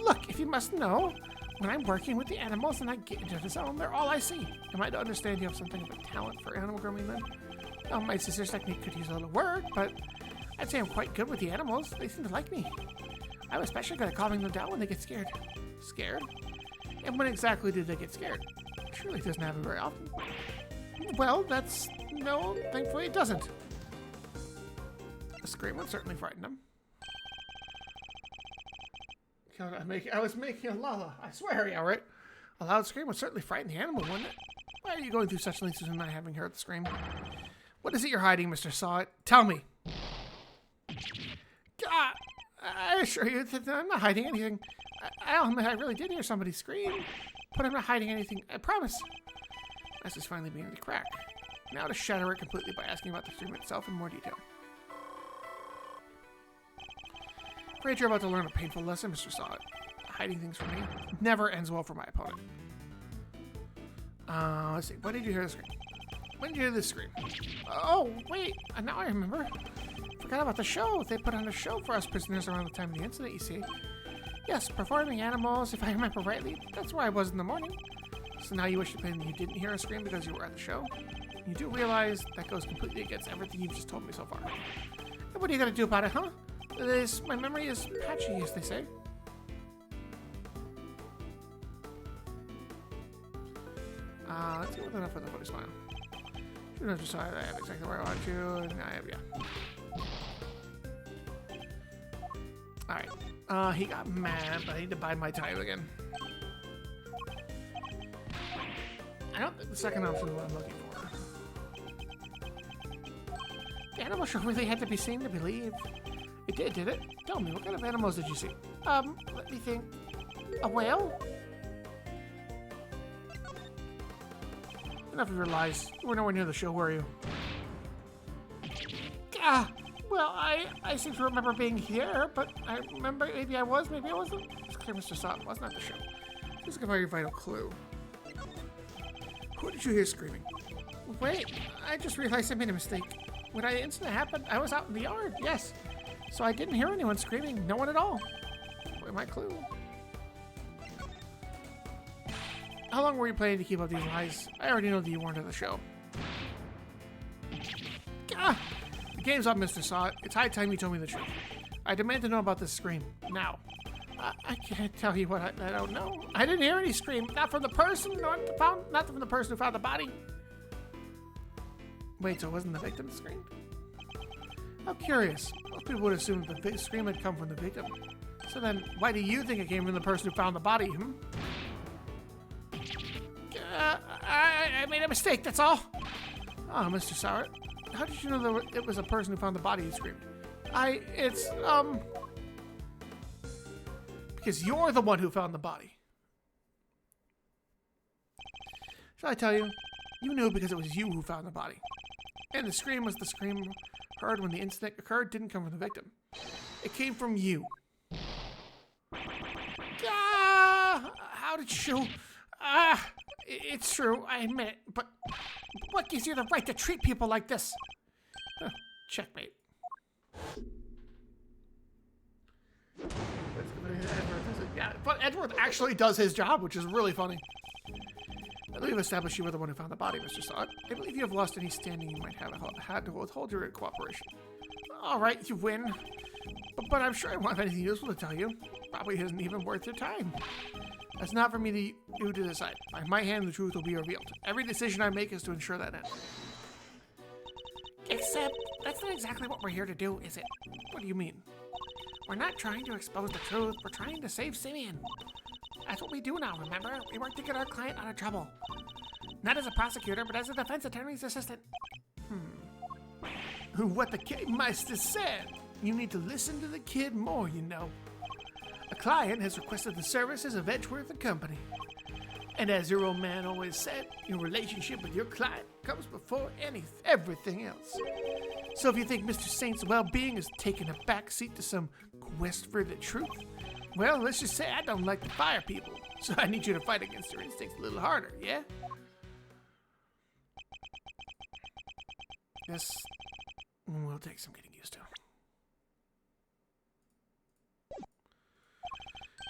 Look, if you must know, when I'm working with the animals and I get into the zone, they're all I see. Am I to understand you have something of a talent for animal grooming then? Well, my sister's technique could use a little work, but I'd say I'm quite good with the animals. They seem to like me. I'm especially good at calming them down when they get scared. Scared? And when exactly did they get scared? Surely it doesn't happen very often. Well, no, thankfully it doesn't. A scream would certainly frighten them. God, I was making a lullaby. I swear, yeah, right? A loud scream would certainly frighten the animal, wouldn't it? Why are you going through such lengths as not having heard the scream? What is it you're hiding, Mr. Saw It? Tell me. God, I assure you that I'm not hiding anything. I'll admit I really did hear somebody scream, but I'm not hiding anything. I promise. This is finally beginning to crack. Now to shatter it completely by asking about the scream itself in more detail. Afraid you're about to learn a painful lesson, Mr. Saw It. Hiding things from me never ends well for my opponent. Let's see. When did you hear the scream? When did you hear this scream? Oh, wait. Now I remember. Forgot about the show. They put on a show for us prisoners around the time of the incident, you see. Yes, performing animals, if I remember rightly. That's where I was in the morning. So now you wish to claim you didn't hear a scream because you were at the show? You do realize that goes completely against everything you've just told me so far. And what are you going to do about it, huh? My memory is patchy, as they say. Let's see what's enough for the funny smile. You know, just I have exactly where I want you, and I have, yeah. Alright. He got mad, but I need to bide my time again. I don't think the second option is what I'm looking for. The animal show really had to be seen to believe. It did it? Tell me, what kind of animals did you see? Let me think. A whale? Enough of your lies. You were nowhere near the show, were you? Well, I seem to remember being here, but I remember maybe I was, maybe I wasn't. It's clear Mr. Sutton was not the show. Please give me your vital clue. Who did you hear screaming? Wait, I just realized I made a mistake. When the incident happened, I was out in the yard, yes. So I didn't hear anyone screaming, no one at all. Where's my clue? How long were you planning to keep up these lies? I already know that you weren't at the show. The game's up, Mr. Saw It. It's high time you told me the truth. I demand to know about this scream. Now. I can't tell you what I don't know. I didn't hear any scream. Not from the person, not from the person who found the body. Wait, so it wasn't the victim that screamed? How curious. Most people would assume that the scream had come from the victim. So then, why do you think it came from the person who found the body, I made a mistake, that's all. Oh, Mr. Saw It. How did you know that it was a person who found the body who screamed? Because you're the one who found the body. Shall I tell you? You knew because it was you who found the body. And the scream was the scream heard when the incident occurred didn't come from the victim. It came from you. How did you... It's true, I admit it, but what gives you the right to treat people like this? Checkmate. Yeah, but Edward actually does his job, which is really funny. I believe established you were the one who found the body, Mr. Sod. I believe you have lost any standing you might have had to withhold your cooperation. All right, you win. But I'm sure I won't have anything useful to tell you. Probably isn't even worth your time. That's not for me to decide. By my hand, the truth will be revealed. Every decision I make is to ensure that end. Except, that's not exactly what we're here to do, is it? What do you mean? We're not trying to expose the truth. We're trying to save Simeon. That's what we do now, remember? We work to get our client out of trouble. Not as a prosecutor, but as a defense attorney's assistant. What the kid must have said. You need to listen to the kid more, you know. A client has requested the services of Edgeworth & Company. And as your old man always said, your relationship with your client comes before everything else. So if you think Mr. Saint's well-being is taking a back seat to some quest for the truth, well, let's just say I don't like to fire people. So I need you to fight against your instincts a little harder, yeah? This will take some getting used to.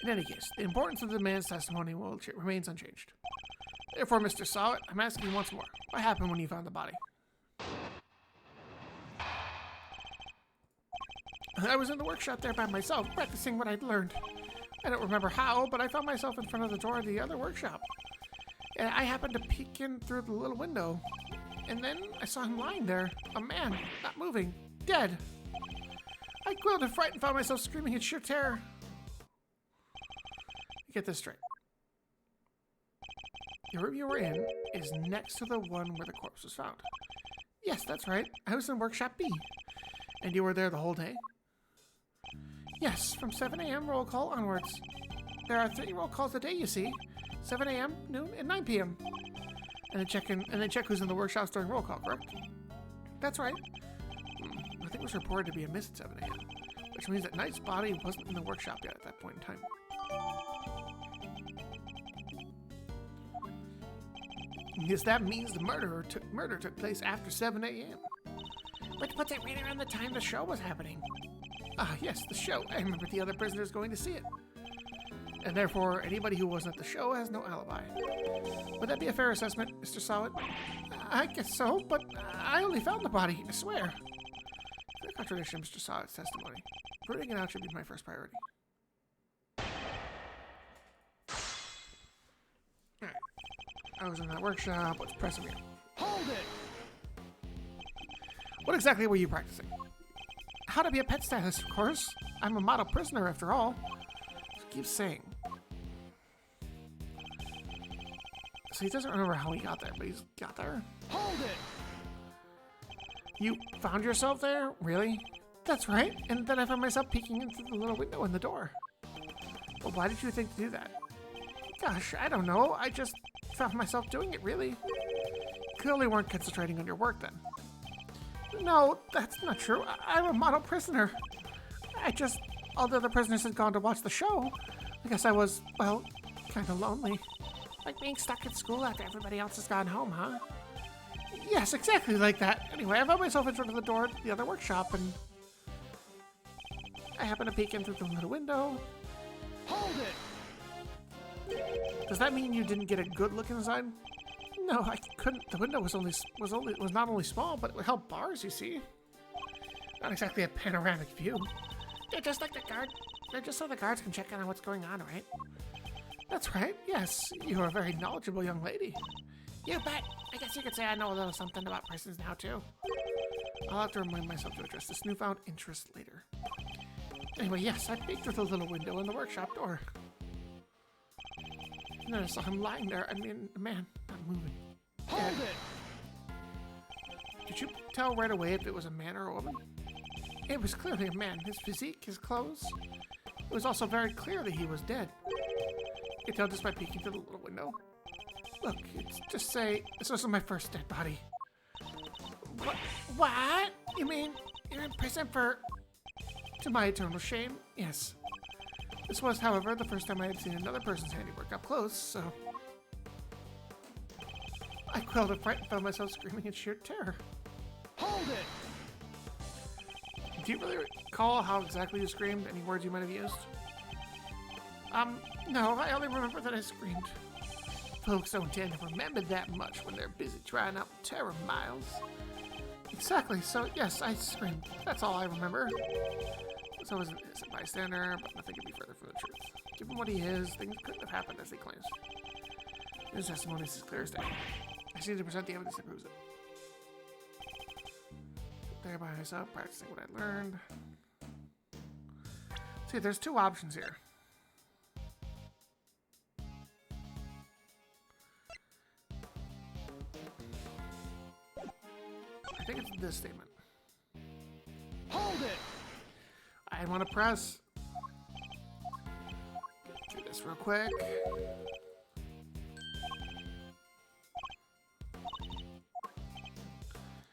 In any case, the importance of the man's testimony remains unchanged. Therefore, Mr. Saw It, I'm asking you once more. What happened when you found the body? I was in the workshop there by myself, practicing what I'd learned. I don't remember how, but I found myself in front of the door of the other workshop. And I happened to peek in through the little window. And then I saw him lying there, a man, not moving, dead. I quilled in fright and found myself screaming in sheer terror. Get this straight. The room you were in is next to the one where the corpse was found. Yes, that's right. I was in workshop B. And you were there the whole day? Yes, from 7 a.m. roll call onwards. There are 3 roll calls a day, you see. 7 a.m., noon, and 9 p.m. And then check who's in the workshops during roll call, correct? That's right. Nothing was reported to be amiss at 7 a.m., which means that Knight's body wasn't in the workshop yet at that point in time. Yes, that means the murder took place after 7 a.m. But what's it right around the time the show was happening? Ah, yes, the show. I remember the other prisoners going to see it. And therefore, anybody who wasn't at the show has no alibi. Would that be a fair assessment, Mr. Solid? I guess so, but I only found the body, I swear. No contradiction, Mr. Solid's testimony. Rooting it out should be my first priority. Alright. I was in that workshop. What's pressing me? Hold it! What exactly were you practicing? How to be a pet stylist, of course. I'm a model prisoner, after all. Just keep saying. So he doesn't remember how he got there, but he's got there. Hold it! You found yourself there? Really? That's right. And then I found myself peeking into the little window in the door. Well, why did you think to do that? Gosh, I don't know. I just found myself doing it, really. Clearly weren't concentrating on your work then. No, that's not true. I'm a model prisoner. All the other prisoners had gone to watch the show. I guess I was, well, kind of lonely. Like being stuck at school after everybody else has gone home, huh? Yes, exactly like that. Anyway, I found myself in front of the door at the other workshop, and I happened to peek in through the little window. Hold it! Does that mean you didn't get a good look inside? No, I couldn't. The window was not only small, but it held bars, you see. Not exactly a panoramic view. They're just like the guard. They're just so the guards can check in on what's going on, right? That's right. Yes, you're a very knowledgeable young lady. You bet. I guess you could say I know a little something about prisons now, too. I'll have to remind myself to address this newfound interest later. Anyway, yes, I peeked through the little window in the workshop door. And then I saw him lying there. I mean, the man, not moving. Hold it! Did you tell right away if it was a man or a woman? It was clearly a man. His physique, his clothes. It was also very clear that he was dead. You could tell just by peeking through the little window. Look, just say, this wasn't my first dead body. What? You mean you're in prison for... To my eternal shame, yes. This was, however, the first time I had seen another person's handiwork up close, so... I quelled in fright and found myself screaming in sheer terror. Hold it! Do you really recall how exactly you screamed? Any words you might have used? No, I only remember that I screamed. Folks don't tend to remember that much when they're busy trying out terror miles. Exactly, so yes, I screamed. That's all I remember. So I was an innocent bystander, but nothing could be further from the truth. Given what he is, things couldn't have happened as he claims. His testimony is as clear as day. I just need to present the evidence that proves it. There by myself, practicing what I learned. See, there's 2 options here. I think it's this statement. Hold it! I want to press. Do this real quick.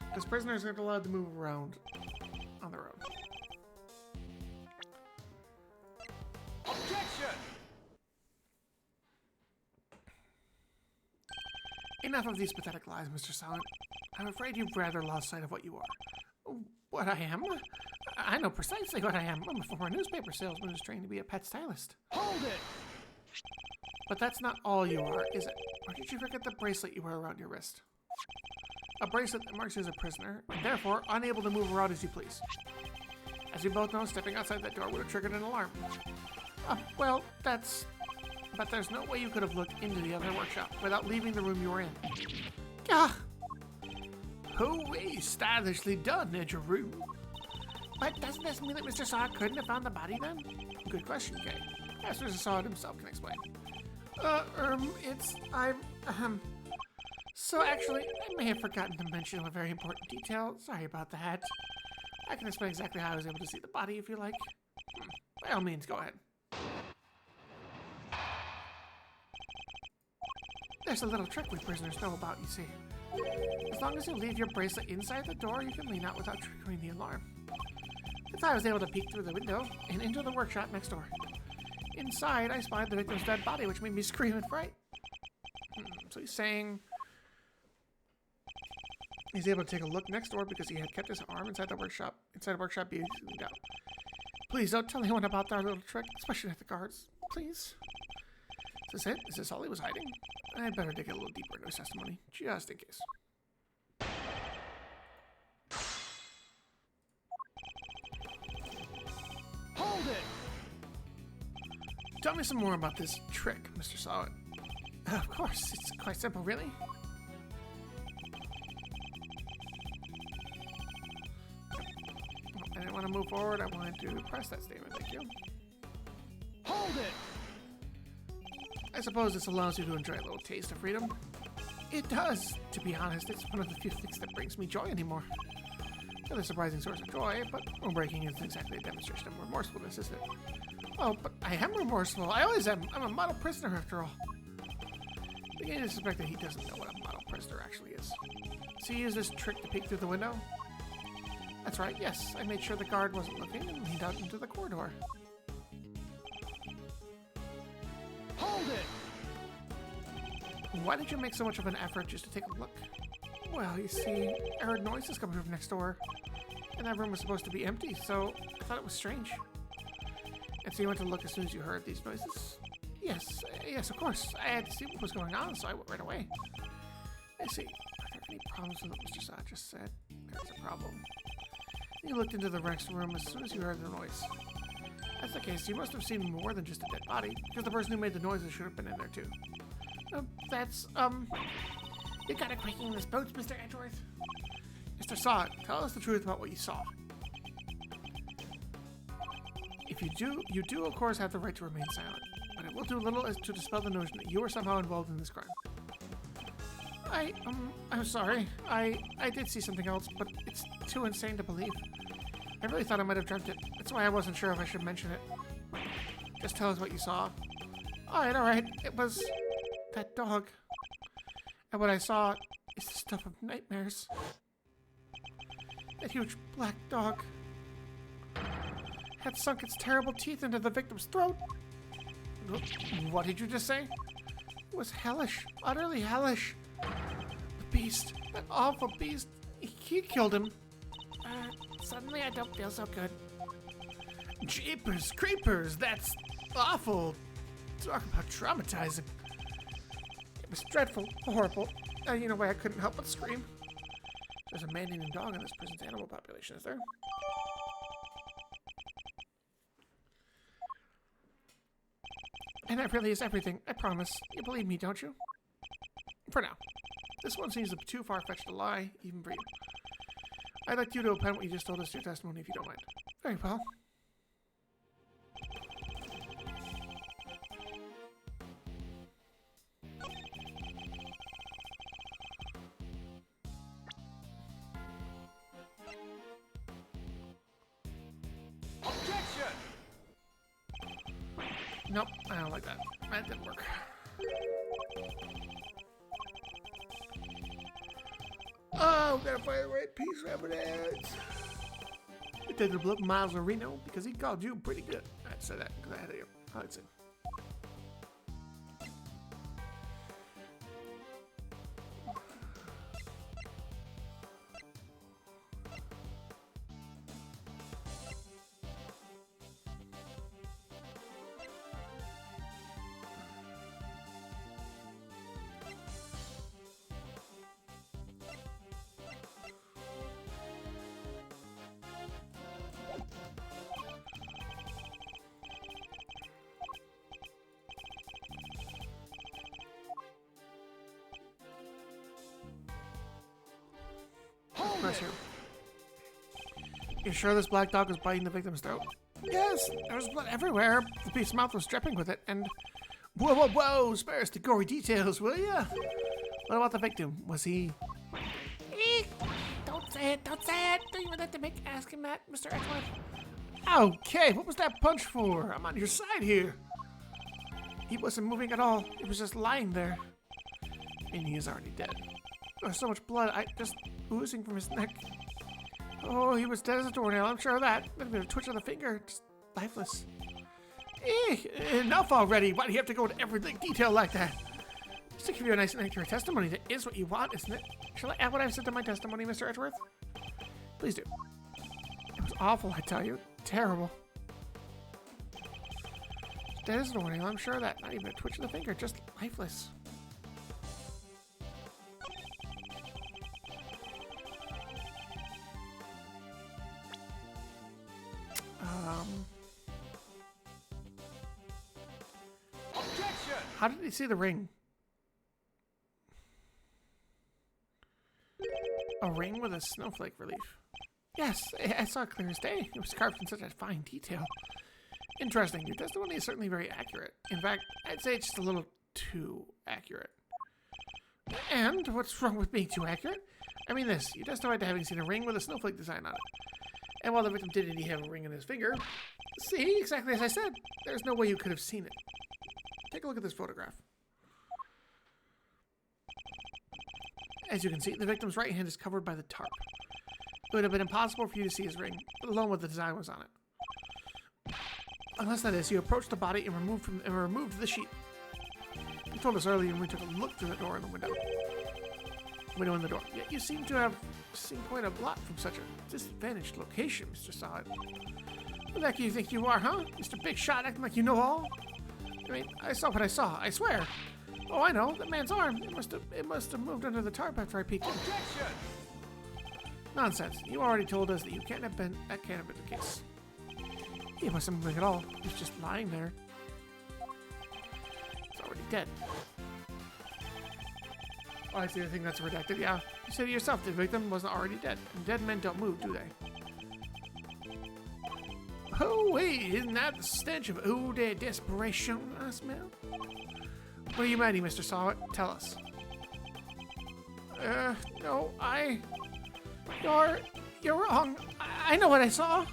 Because prisoners aren't allowed to move around on their own. Objection! Enough of these pathetic lies, Mr. Silent. I'm afraid you've rather lost sight of what you are. What I am? I know precisely what I am. I'm a former newspaper salesman who's trained to be a pet stylist. Hold it! But that's not all you are, is it? Or did you forget the bracelet you wear around your wrist? A bracelet that marks you as a prisoner, and therefore unable to move around as you please. As we both know, stepping outside that door would have triggered an alarm. Well, but there's no way you could have looked into the other workshop without leaving the room you were in. Gah! Hooey, stylishly done, Edgeru. But doesn't this mean that Mr. Saw couldn't have found the body then? Good question, Kay. As Mr. Saw himself can explain. So actually, I may have forgotten to mention a very important detail. Sorry about that. I can explain exactly how I was able to see the body if you like. By all means, go ahead. There's a little trick we prisoners know about, you see. As long as you leave your bracelet inside the door, you can lean out without triggering the alarm. That's how I was able to peek through the window and into the workshop next door. Inside, I spied the victim's dead body, which made me scream in fright. So he's saying he's able to take a look next door because he had kept his arm inside the workshop being leaned out. Please don't tell anyone about our little trick, especially at the guards. Please. Is this it? Is this all he was hiding? I'd better dig a little deeper into his testimony, just in case. Hold it! Tell me some more about this trick, Mr. Sawit. Of course, it's quite simple, really. I didn't want to move forward, I wanted to press that statement, thank you. Hold it! I suppose this allows you to enjoy a little taste of freedom. It does. To be honest, it's one of the few things that brings me joy anymore. Another surprising source of joy, but rule breaking isn't exactly a demonstration of remorsefulness, is it? Oh, but I am remorseful. I always am. I'm a model prisoner after all. Beginning to suspect that he doesn't know what a model prisoner actually is. So he used this trick to peek through the window? That's right, yes. I made sure the guard wasn't looking and leaned out into the corridor. Hold it! Why did you make so much of an effort just to take a look? Well, you see, I heard noises coming from next door, and that room was supposed to be empty, so I thought it was strange. And so you went to look as soon as you heard these noises? Yes, of course. I had to see what was going on, so I went right away. I see. Are there any problems with what Mr. Saw just said? There's a problem. You looked into the next room as soon as you heard the noise. That's the case. You must have seen more than just a dead body, because the person who made the noises should have been in there too. You got a quaking in his boots, Mr. Edgeworth? Mr. Saw, tell us the truth about what you saw. If you do, of course, have the right to remain silent, but it will do little as to dispel the notion that you are somehow involved in this crime. I'm sorry. I did see something else, but it's too insane to believe. I really thought I might have dreamt it. That's why I wasn't sure if I should mention it. Just tell us what you saw. Alright. It was that dog. And what I saw is the stuff of nightmares. That huge black dog had sunk its terrible teeth into the victim's throat. What did you just say? It was hellish. Utterly hellish. The beast. That awful beast. He killed him. Suddenly I don't feel so good. Jeepers creepers, that's awful. Talk about traumatizing. It was dreadful, horrible. You know why I couldn't help but scream? There's a man-eating dog in this prison's animal population, is there? And that really is everything, I promise. You believe me, don't you? For now. This one seems too far-fetched to lie, even for you. I'd like you to append what you just told us to your testimony, if you don't mind. Very well. Objection! Nope, I don't like that. That didn't work. Oh, we gotta find the right piece, Rabbit. Detective Look Miles Areno because he called you pretty good. I had to say that because I had to. I'd say. else here. You sure this black dog was biting the victim's throat? Yes, there was blood everywhere. The beast's mouth was dripping with it, and... Whoa, whoa, whoa! Spare us the gory details, will ya? What about the victim? Was he... Eek! Don't say it, don't say it! Don't even have to ask him that, Mr. Edgeworth. Okay, what was that punch for? I'm on your side here. He wasn't moving at all. He was just lying there. And he is already dead. There's so much blood, just oozing from his neck. Oh, he was dead as a doornail, I'm sure of that. Maybe a twitch of the finger, just lifeless. Enough already. Why do you have to go into every detail like that? Just to give you a nice and accurate testimony, that is what you want, isn't it? Shall I add what I've said to my testimony, Mr. Edgeworth? Please do. It was awful, I tell you. Terrible. Dead as a doornail, I'm sure of that. Not even a twitch of the finger, just lifeless. Objection! How did he see the ring? A ring with a snowflake relief. Yes, I saw it clear as day. It was carved in such a fine detail. Interesting. Your testimony is certainly very accurate. In fact, I'd say it's just a little too accurate. And what's wrong with being too accurate? I mean this. You testified to having seen a ring with a snowflake design on it. And while the victim did indeed have a ring in his finger, see, exactly as I said, there's no way you could have seen it. Take a look at this photograph. As you can see, the victim's right hand is covered by the tarp. It would have been impossible for you to see his ring, let alone what the design was on it. Unless that is, you approached the body and removed the sheet. You told us earlier when we took a look through the door in the window. Window in the door. Yet you seem to have seen quite a lot from such a disadvantaged location, Mr. Solid. What the heck do you think you are, huh? Mr. Big Shot acting like you know all? I mean, I saw what I saw, I swear. Oh, I know, that man's arm. It must have moved under the tarp after I peeked in. Objection! Nonsense. You already told us that that can't have been the case. He wasn't moving at all. He was just lying there. He's already dead. Oh, I see the thing that's redacted. Yeah. You said it yourself, the victim wasn't already dead. And dead men don't move, do they? Oh, wait, isn't that the stench of eau-de desperation I smell? What are you meaning, Mr. Sawit? Tell us. No, You're wrong. I know what I saw.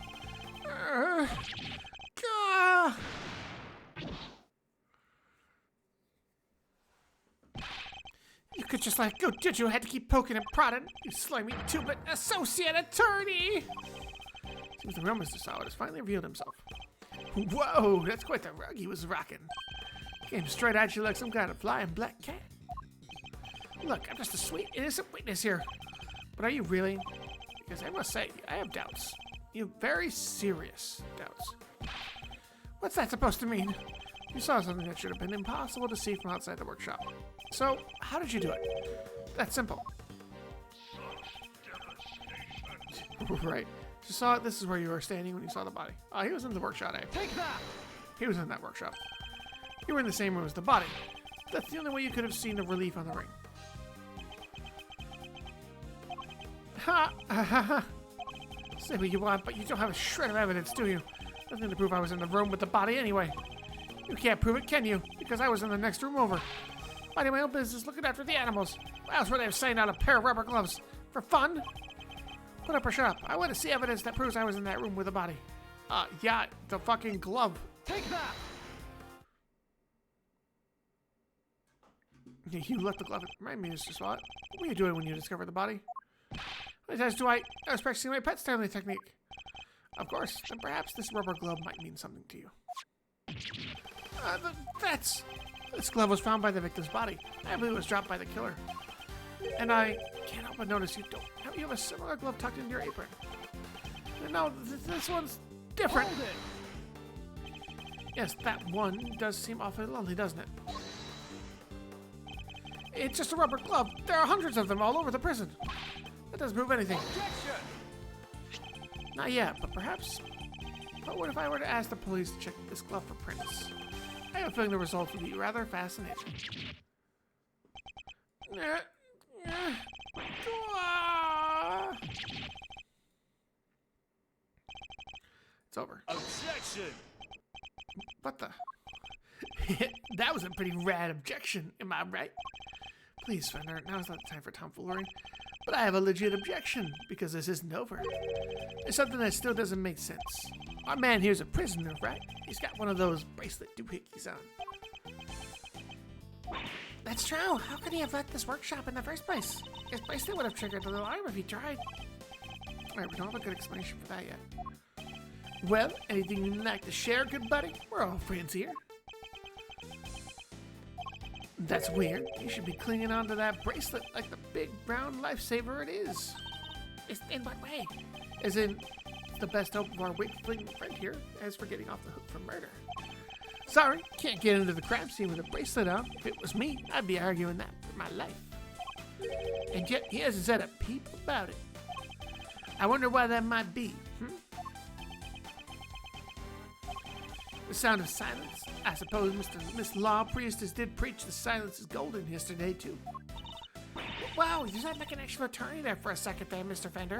You could just let go, did you? Had to keep poking and prodding. You slimy two-bit associate attorney! Seems the real Mr. Solid has finally revealed himself. Whoa, that's quite the rug he was rocking. Came straight at you like some kind of flying black cat. Look, I'm just a sweet, innocent witness here. But are you really? Because I must say, I have doubts. You have very serious doubts. What's that supposed to mean? You saw something that should have been impossible to see from outside the workshop. So, how did you do it? That's simple. Right. You saw it, this is where you were standing when you saw the body. Oh, he was in the workshop, eh? Take that! He was in that workshop. You were in the same room as the body. That's the only way you could have seen the relief on the ring. Ha! Ha ha ha! Say what you want, but you don't have a shred of evidence, do you? Nothing to prove I was in the room with the body anyway. You can't prove it, can you? Because I was in the next room over. Minding my own business, looking after the animals. Why else would I have signed out a pair of rubber gloves? For fun? Put up or shut up. I want to see evidence that proves I was in that room with the body. Yeah, the fucking glove. Take that! You left the glove. Remind me, Mr. Swat. What were you doing when you discovered the body? How many times I was practicing my pet styling technique. Of course, and perhaps this rubber glove might mean something to you. This glove was found by the victim's body. I believe it was dropped by the killer. And I can't help but notice you have a similar glove tucked into your apron. No, this one's different. Hold it! Yes, that one does seem awfully lonely, doesn't it? It's just a rubber glove. There are hundreds of them all over the prison. That doesn't prove anything. Objection! Not yet, but perhaps. But what if I were to ask the police to check this glove for prints? I have a feeling the results would be rather fascinating. It's over. Objection! What the? That was a pretty rad objection, am I right? Please, Fender, now's not the time for tomfoolery. But I have a legit objection, because this isn't over. There's something that still doesn't make sense. Our man here's a prisoner, right? He's got one of those bracelet doohickeys on. That's true. How could he have left this workshop in the first place? His bracelet would have triggered the alarm if he tried. Alright, we don't have a good explanation for that yet. Well, anything you'd like to share, good buddy? We're all friends here. That's weird. You should be clinging onto that bracelet like the big brown lifesaver it is. In what way? As in, the best hope of our weak-fling friend here, as for getting off the hook for murder. Sorry, can't get into the crime scene with a bracelet on. If it was me, I'd be arguing that for my life. And yet, he hasn't said a peep about it. I wonder why that might be, The sound of silence. I suppose Miss Law Priestess did preach the silence is golden yesterday, too. Wow, you sound like an actual attorney there for a second there, Mr. Fender.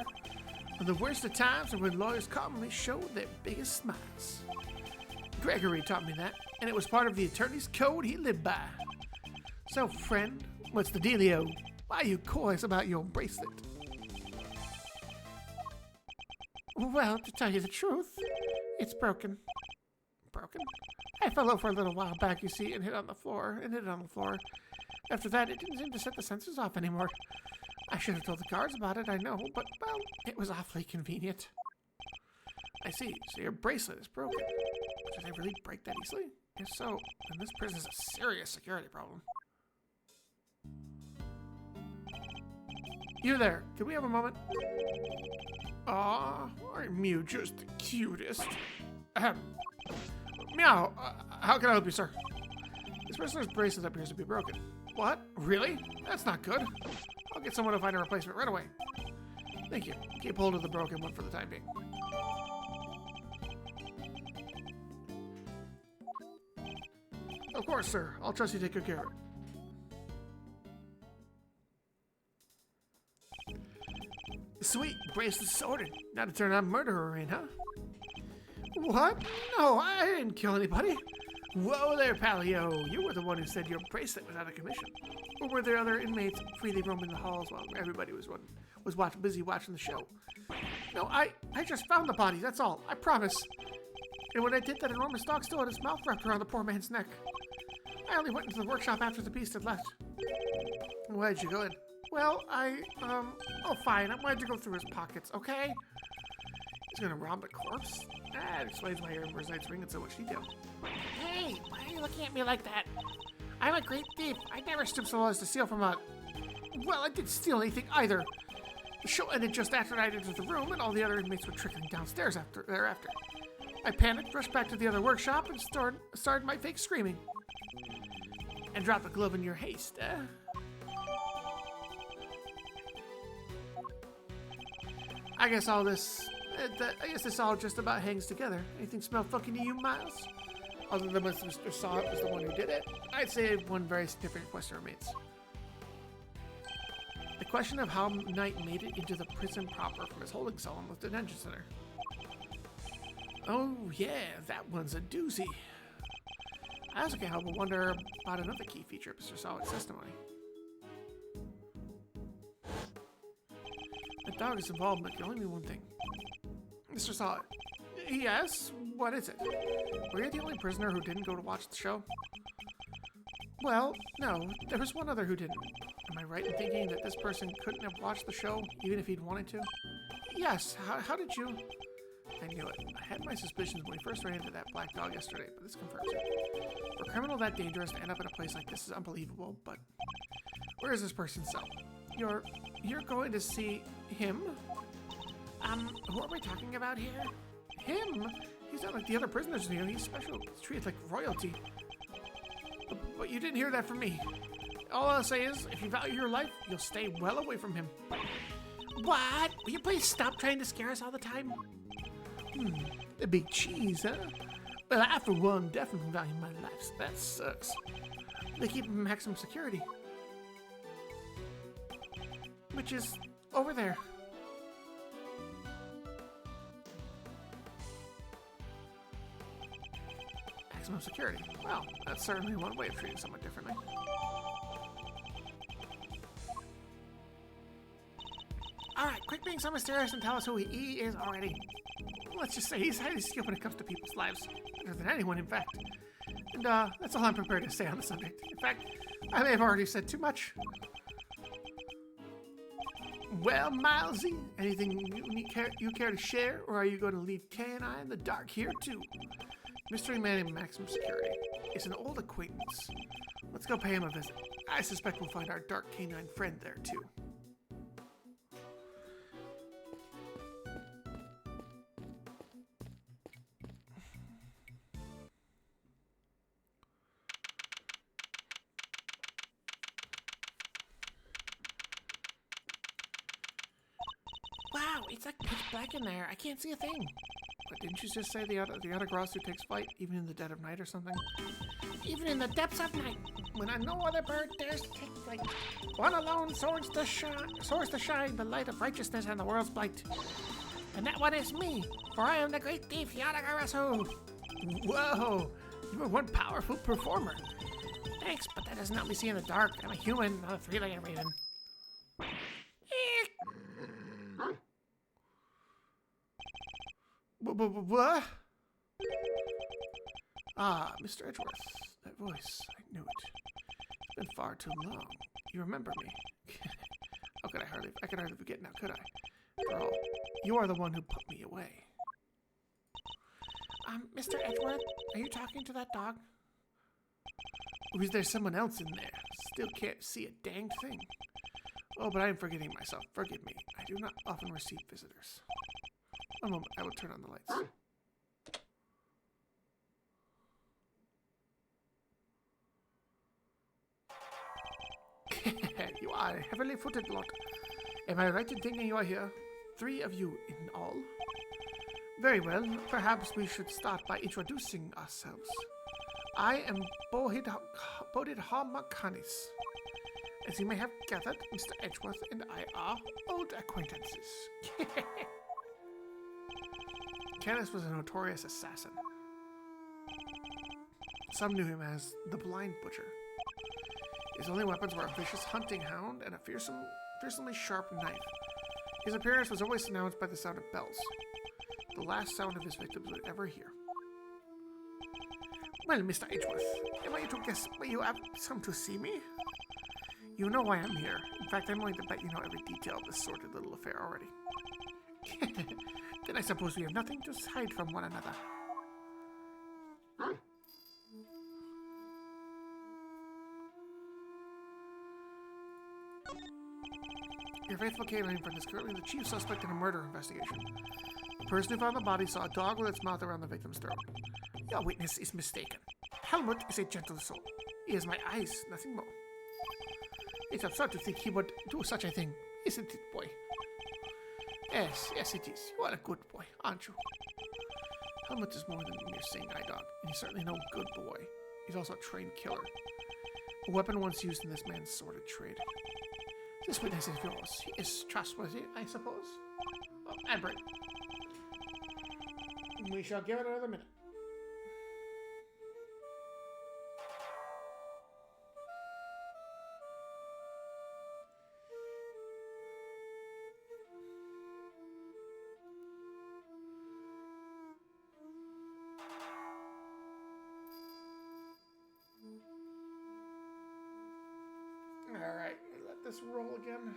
The worst of times are when lawyers commonly show their biggest smiles. Gregory taught me that, and it was part of the attorney's code he lived by. So, friend, what's the dealio? Why are you coy about your bracelet? Well, to tell you the truth, it's broken. Broken? I fell over a little while back, you see, and hit on the floor. After that, it didn't seem to set the sensors off anymore. I should have told the guards about it, I know, but, well, it was awfully convenient. I see, so your bracelet is broken. Did they really break that easily? If so, then this prison is a serious security problem. You there, can we have a moment? Aw, aren't you just the cutest? Meow, how can I help you, sir? This prisoner's bracelet appears to be broken. What? Really? That's not good. I'll get someone to find a replacement right away. Thank you. Keep hold of the broken one for the time being. Of course, sir. I'll trust you to take good care of it. Sweet. Bracelet sorted. Now to turn that murderer in, huh? What? No, I didn't kill anybody. Whoa there, Palio. You were the one who said your bracelet was out of commission. Or were there other inmates freely roaming the halls while everybody was busy watching the show? No, I just found the body, that's all. I promise. And when I did, that enormous dog still had his mouth wrapped around the poor man's neck. I only went into the workshop after the beast had left. Why'd you go in? Well, oh fine, I wanted to go through his pockets, okay? He's gonna rob a corpse? That explains why your Emperor's Knight's ringing so much detail. Hey, why are you looking at me like that? I'm a great thief. I never stooped so low as to steal from a... Well, I didn't steal anything either. The show ended just after I entered the room, and all the other inmates were trickling downstairs thereafter. I panicked, rushed back to the other workshop, and started my fake screaming. And dropped the glove in your haste, eh? I guess this all just about hangs together. Anything smell funky to you, Miles? Other than Mr. Saw was the one who did it, I'd say one very significant question remains. The question of how Knight made it into the prison proper from his holding cell in the detention center. Oh yeah, that one's a doozy. I also can't help but wonder about another key feature of Mr. Solid's testimony. The dog's involvement can only mean one thing. Mr. Solid. Yes? What is it? Were you the only prisoner who didn't go to watch the show? Well, no. There was one other who didn't. Am I right in thinking that this person couldn't have watched the show, even if he'd wanted to? Yes. How did you... I knew it. I had my suspicions when we first ran into that black dog yesterday, but this confirms it. For a criminal that dangerous to end up in a place like this is unbelievable, but... Where is this person's cell? You're going to see him? Who are we talking about here? Him? He's not like the other prisoners here. He's special. He's treated like royalty. But you didn't hear that from me. All I'll say is, if you value your life, you'll stay well away from him. What? Will you please stop trying to scare us all the time? A big cheese, huh? Well, I, for one, definitely value my life. That sucks. They keep him in maximum security. Which is over there. maximum security. Well, that's certainly one way of treating someone differently. Alright, quit being so mysterious and tell us who he is already. Let's just say he's highly skilled when it comes to people's lives. Better than anyone, in fact. And that's all I'm prepared to say on the subject. In fact, I may have already said too much. Well, Milesy, anything you care to share, or are you going to leave Kay and I in the dark here too? Mystery Man in maximum security is an old acquaintance. Let's go pay him a visit. I suspect we'll find our dark canine friend there too. Wow, it's like pitch black in there. I can't see a thing. But didn't you just say the other Grossu takes flight even in the dead of night or something? Even in the depths of night, when no other bird dares to take flight, one alone soars to shine the light of righteousness and the world's blight. And that one is me, for I am the great thief Yatagarasu. Whoa, you are one powerful performer. Thanks, but that doesn't help me see in the dark. I'm a human, not a three-legged raven. What? Ah, Mr. Edgeworth. That voice. I knew it. It's been far too long. You remember me. How could I could hardly forget now, could I? After all, you are the one who put me away. Mr. Edgeworth, are you talking to that dog? Or is there someone else in there? Still can't see a dang thing. Oh, but I am forgetting myself. Forgive me. I do not often receive visitors. One moment, I will turn on the lights. You are a heavily footed lot. Am I right in thinking you are here? 3 of you in all? Very well, perhaps we should start by introducing ourselves. I am Bodhidharma. As you may have gathered, Mr. Edgeworth and I are old acquaintances. Canis was a notorious assassin. Some knew him as the Blind Butcher. His only weapons were a vicious hunting hound and a fearsomely sharp knife. His appearance was always announced by the sound of bells, the last sound of his victims would ever hear. Well, Mr. Edgeworth, am I to guess why you have come to see me? You know why I'm here. In fact, I'm willing to bet you know every detail of this sordid little affair already. Then I suppose we have nothing to hide from one another. Your faithful canine friend is currently the chief suspect in a murder investigation. The person who found the body saw a dog with its mouth around the victim's throat. Your witness is mistaken. Helmut is a gentle soul. He has my eyes, nothing more. It's absurd to think he would do such a thing, isn't it, boy? Yes, it is. You are a good boy, aren't you? Helmut is more than a mere seeing eye dog, and he's certainly no good boy. He's also a trained killer. A weapon once used in this man's sordid trade. This witness is yours. He is trustworthy, I suppose. Oh, and break. We shall give it another minute. Alright, let this roll again.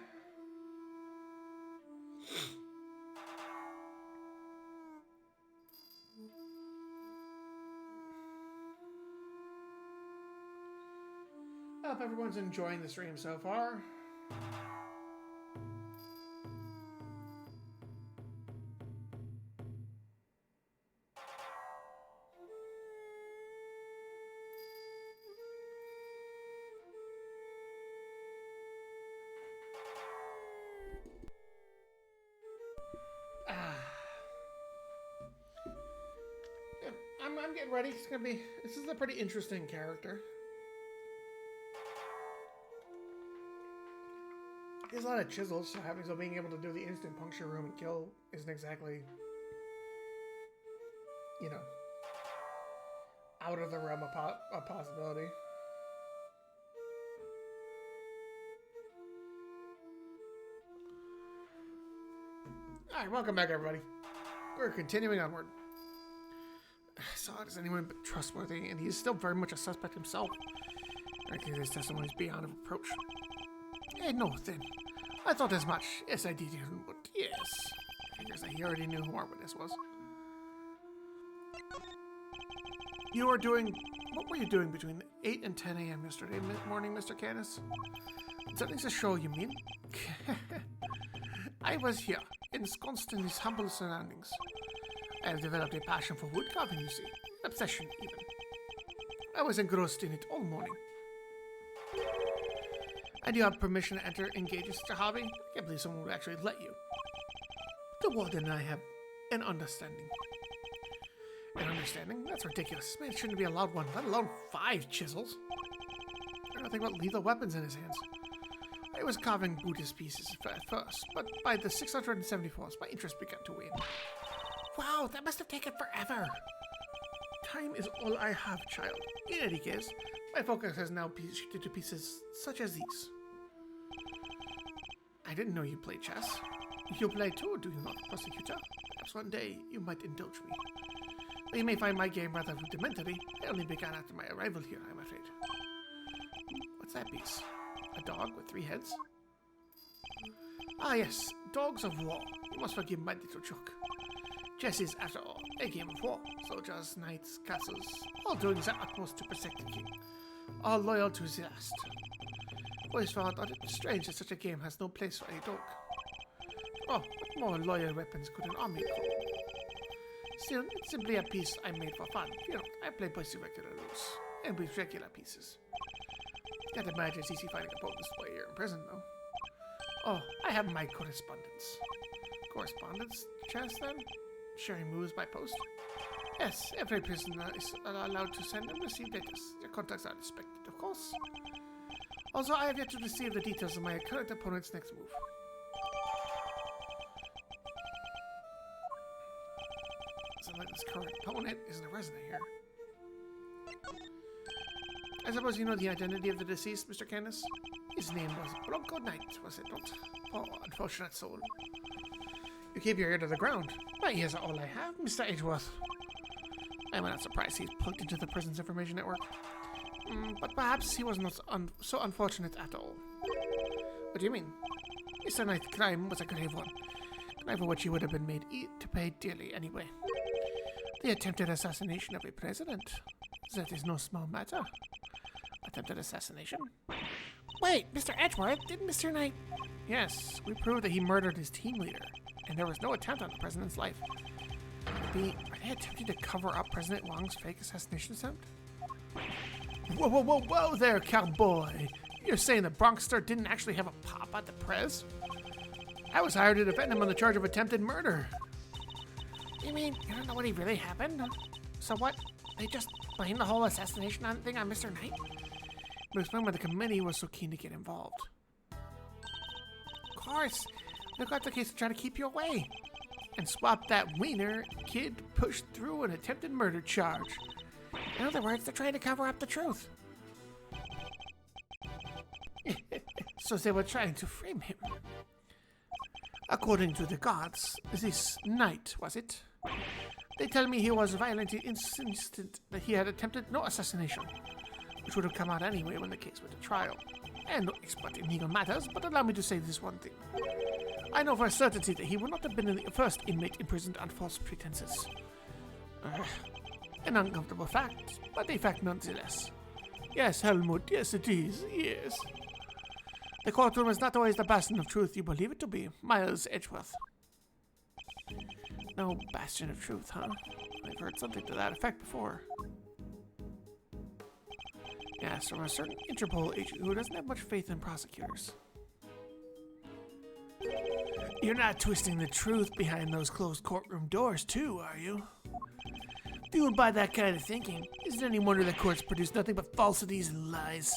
I hope everyone's enjoying the stream so far. I'm getting ready. This is a pretty interesting character. He has a lot of chisels, so being able to do the instant puncture room and kill isn't exactly, out of the realm of possibility. Alright, welcome back, everybody. We're continuing onward. Saad is anyone but trustworthy, and he is still very much a suspect himself. I think his testimony is beyond approach. No, then. I thought as much. Yes, I did, but yes. Figures that he already knew who our witness was. You were doing... What were you doing between 8 and 10 a.m. yesterday morning, Mr. Canis? Something to show, you mean? I was here, ensconced in these humble surroundings. I have developed a passion for wood carving, you see. Obsession, even. I was engrossed in it all morning. And you have permission to enter engage in such a hobby? I can't believe someone would actually let you. The warden and I have an understanding. An understanding? That's ridiculous. This man shouldn't be allowed one, let alone 5 chisels. I don't think about lethal weapons in his hands. I was carving Buddhist pieces at first, but by the 674th, my interest began to wane. Wow, that must have taken forever. Time is all I have, child. In any case, my focus has now shifted to pieces such as these. I didn't know you played chess. You play too, do you not, prosecutor? Perhaps one day you might indulge me. But you may find my game rather rudimentary. I only began after my arrival here, I'm afraid. What's that piece? A dog with 3 heads? Ah yes, Dogs of War. You must forgive my little joke. Chess is, after all, a game of war. Soldiers, knights, castles, all doing their utmost to protect the king. All loyal to the last. Always found it strange that such a game has no place for a dog. Oh, what more loyal weapons could an army call? Still, it's simply a piece I made for fun. You know, I play both the regular rules and with regular pieces. Can't imagine it's easy finding opponents while you're in prison, though. Oh, I have my correspondence. Correspondence? Chance, then? Sharing moves by post? Yes, every prisoner is allowed to send and receive letters. Their contacts are respected, of course. Also, I have yet to receive the details of my current opponent's next move. Sounds like this current opponent isn't a resident here. I suppose you know the identity of the deceased, Mr. Canis? His name was Bronco Knight, was it not? Poor unfortunate soul. You keep your ear to the ground. My ears are all I have, Mr. Edgeworth. I'm not surprised he's plugged into the prison's information network. But perhaps he was not so unfortunate at all. What do you mean? Mr. Knight's crime was a grave one. Crime for which he would have been made to pay dearly anyway. The attempted assassination of a president. That is no small matter. Attempted assassination? Wait, Mr. Edgeworth, didn't Mr. Knight... Yes, we proved that he murdered his team leader, and there was no attempt on the president's life. Are they attempting to cover up President Wang's fake assassination attempt? Whoa, whoa, whoa, whoa there, cowboy! You're saying the Bronxster didn't actually have a pop at the prez? I was hired to defend him on the charge of attempted murder. You mean you don't know what really happened? So what? They just blamed the whole assassination thing on Mr. Knight? But explain why the committee was so keen to get involved. Of course! Look out the case to try to keep you away. And swap that wiener kid pushed through an attempted murder charge. In other words, they're trying to cover up the truth. So they were trying to frame him. According to the guards, this night, was it? They tell me he was violently insistent that he had attempted no assassination, which would have come out anyway when the case went to trial. I am no expert in legal matters, but allow me to say this one thing. I know for a certainty that he would not have been the first inmate imprisoned on false pretenses. An uncomfortable fact, but a fact nonetheless. Yes, Helmut, yes it is, yes. The courtroom is not always the bastion of truth you believe it to be, Miles Edgeworth. No bastion of truth, huh? I've heard something to that effect before. Yes, from a certain Interpol agent who doesn't have much faith in prosecutors. You're not twisting the truth behind those closed courtroom doors, too, are you? Fueled by that kind of thinking, isn't it any wonder that courts produce nothing but falsities and lies?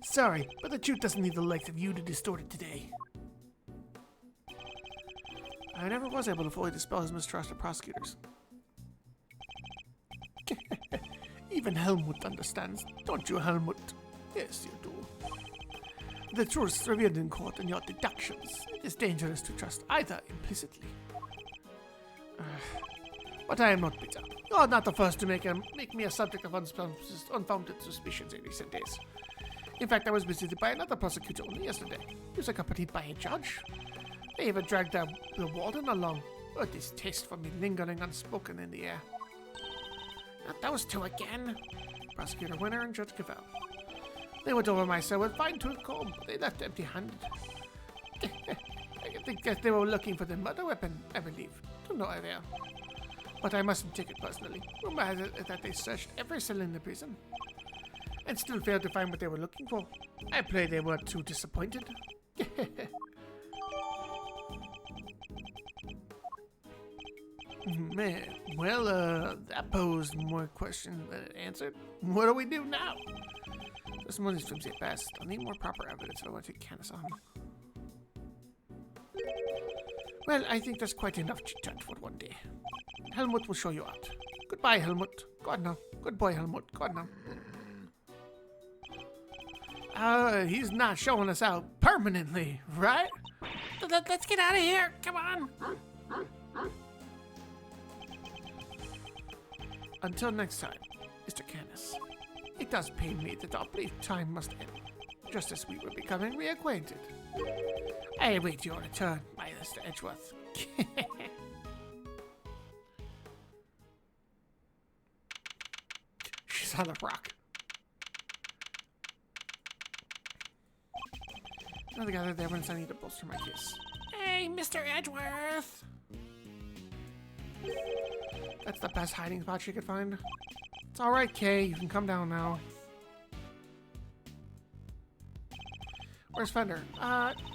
Sorry, but the truth doesn't need the likes of you to distort it today. I never was able to fully dispel his mistrust of prosecutors. Even Helmut understands, don't you, Helmut? Yes, you do. The truth's revealed in court and your deductions. It is dangerous to trust either implicitly. But I am not bitter. You are not the first to make me a subject of unfounded suspicions in recent days. In fact, I was visited by another prosecutor only yesterday. He was accompanied by a judge. They even dragged the warden along. A distaste for me lingering unspoken in the air. Not those two again. Prosecutor Winter and Judge Cavell. They went over my cell with fine-tooth comb, but they left empty-handed. I guess they were looking for the murder weapon, I believe. To no avail. But I mustn't take it personally. Rumor has it that they searched every cell in the prison and still failed to find what they were looking for. I pray they weren't too disappointed. Man, well, that posed more questions than it answered. What do we do now? This one is flimsy at best. I'll need more proper evidence if I want to take Canis on. Well, I think there's quite enough chit-chat for one day. Helmut will show you out. Goodbye, Helmut. Go on now. Good boy, Helmut. Go on now. He's not showing us out permanently, right? Let's get out of here. Come on. Until next time, Mr. Canis. It does pain me that our brief time must end, just as we were becoming reacquainted. I await your return, my Mr. Edgeworth. She's on the rock. Now the gathered evidence I need to bolster my case. Hey, Mr. Edgeworth! That's the best hiding spot she could find. It's alright, Kay. You can come down now. Where's Fender?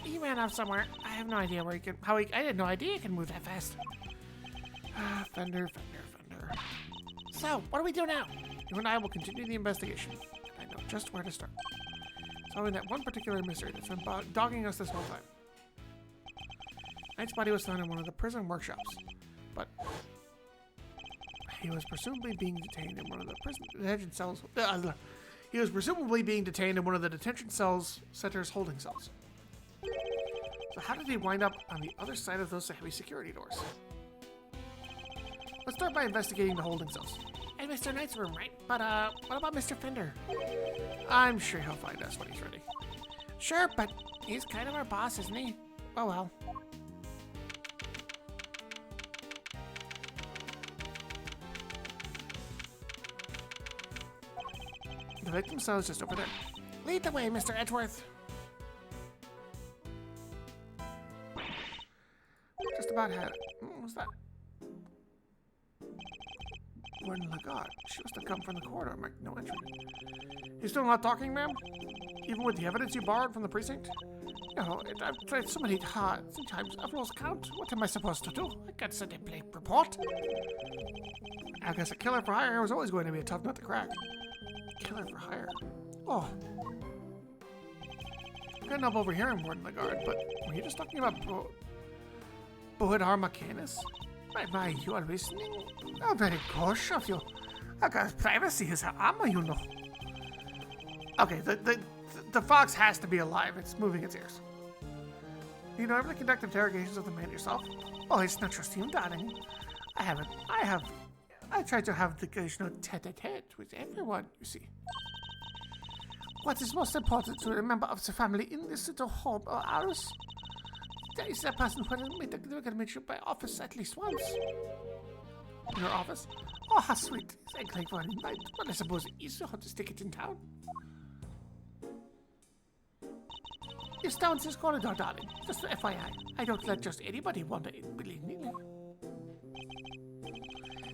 He ran off somewhere. I have no idea where he can... I had no idea he can move that fast. Fender. So, what do we do now? You and I will continue the investigation. I know just where to start. Solving that one particular mystery that's been dogging us this whole time. Knight's body was found in one of the prison workshops, but he was presumably being detained in one of the detention cells. He was presumably being detained in one of the detention center's holding cells. So how did he wind up on the other side of those heavy security doors? Let's start by investigating the holding cells. And Mr. Knight's room, right? But what about Mr. Fender? I'm sure he'll find us when he's ready. Sure, but he's kind of our boss, isn't he? Oh well. The victim cell is just over there. Lead the way, Mr. Edgeworth. Just about had it. What was that? Warden Lagarde. She must have come from the corridor. No entry. You still not talking, ma'am? Even with the evidence you borrowed from the precinct? No, I've tried so many times. I've lost count. What am I supposed to do? I can't send a blank report. I guess a killer for hire was always going to be a tough nut to crack. Killer for hire. Oh. I couldn't help overhearing Warden Lagarde, but were you just talking about Bohidar Canis? My, you are listening? Oh, very gosh of you. I guess privacy is our armor, you know. Okay, the fox has to be alive. It's moving its ears. You know, ever conduct interrogations of the man yourself? Oh, it's not just you, darling. I haven't. I try to have the occasional tete-a-tete with everyone, you see. What is most important to a member of the family in this little home of ours? There is a person who will meet you by office at least once. In your office? Oh, how sweet. It's like for an invite. Well, I suppose it is to stick it in town. It's down this corridor, darling. Just for FYI. I don't let just anybody wander in, believe me.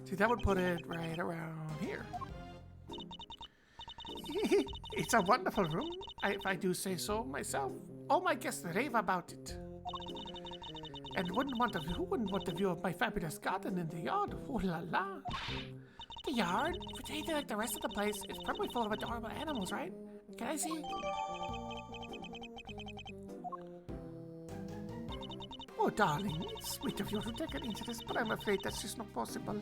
See, that would put it right around here. It's a wonderful room, if I do say so myself. All my guests rave about it. And who wouldn't want a view of my fabulous garden in the yard? Ooh la la. The yard? If it's anything like the rest of the place, it's probably full of adorable animals, right? Can I see? Oh, darling, it's sweet of you to take an interest, but I'm afraid that's just not possible.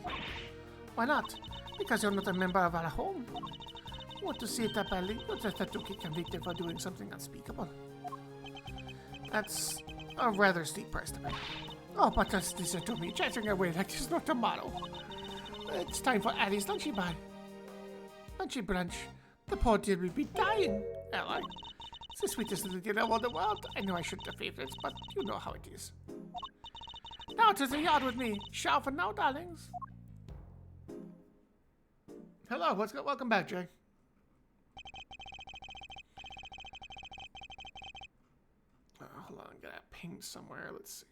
Why not? Because you're not a member of our home. Want to see it up, Ali? You're just to get convicted for doing something unspeakable. That's a rather steep price to pay. Oh, but just listen to me. Chattering away like there's no tomorrow. It's time for Addie's lunchy buy. Lunchy brunch. The poor dear will be dying, Ally. It's the sweetest little dinner in the world. I know I shouldn't have favorites, but you know how it is. Now to the yard with me. Ciao for now, darlings. Hello, welcome back, Jay. Hold on, I got that pinged somewhere. Let's see.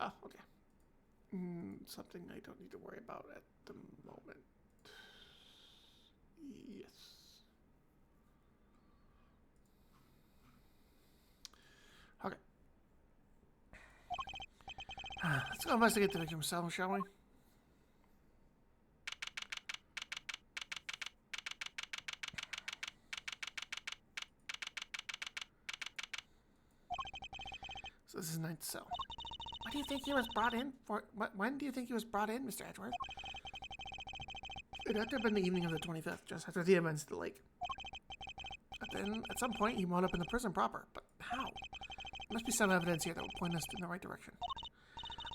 Oh, okay. Something I don't need to worry about at the moment. Yes. Okay. Let's go investigate the victim cell, shall we? So this is ninth cell. What do you think he was brought in for? When do you think he was brought in, Mr. Edgeworth? It had to have been the evening of the 25th, just after the events at the lake. But then, at some point, he wound up in the prison proper. But how? There must be some evidence here that will point us in the right direction.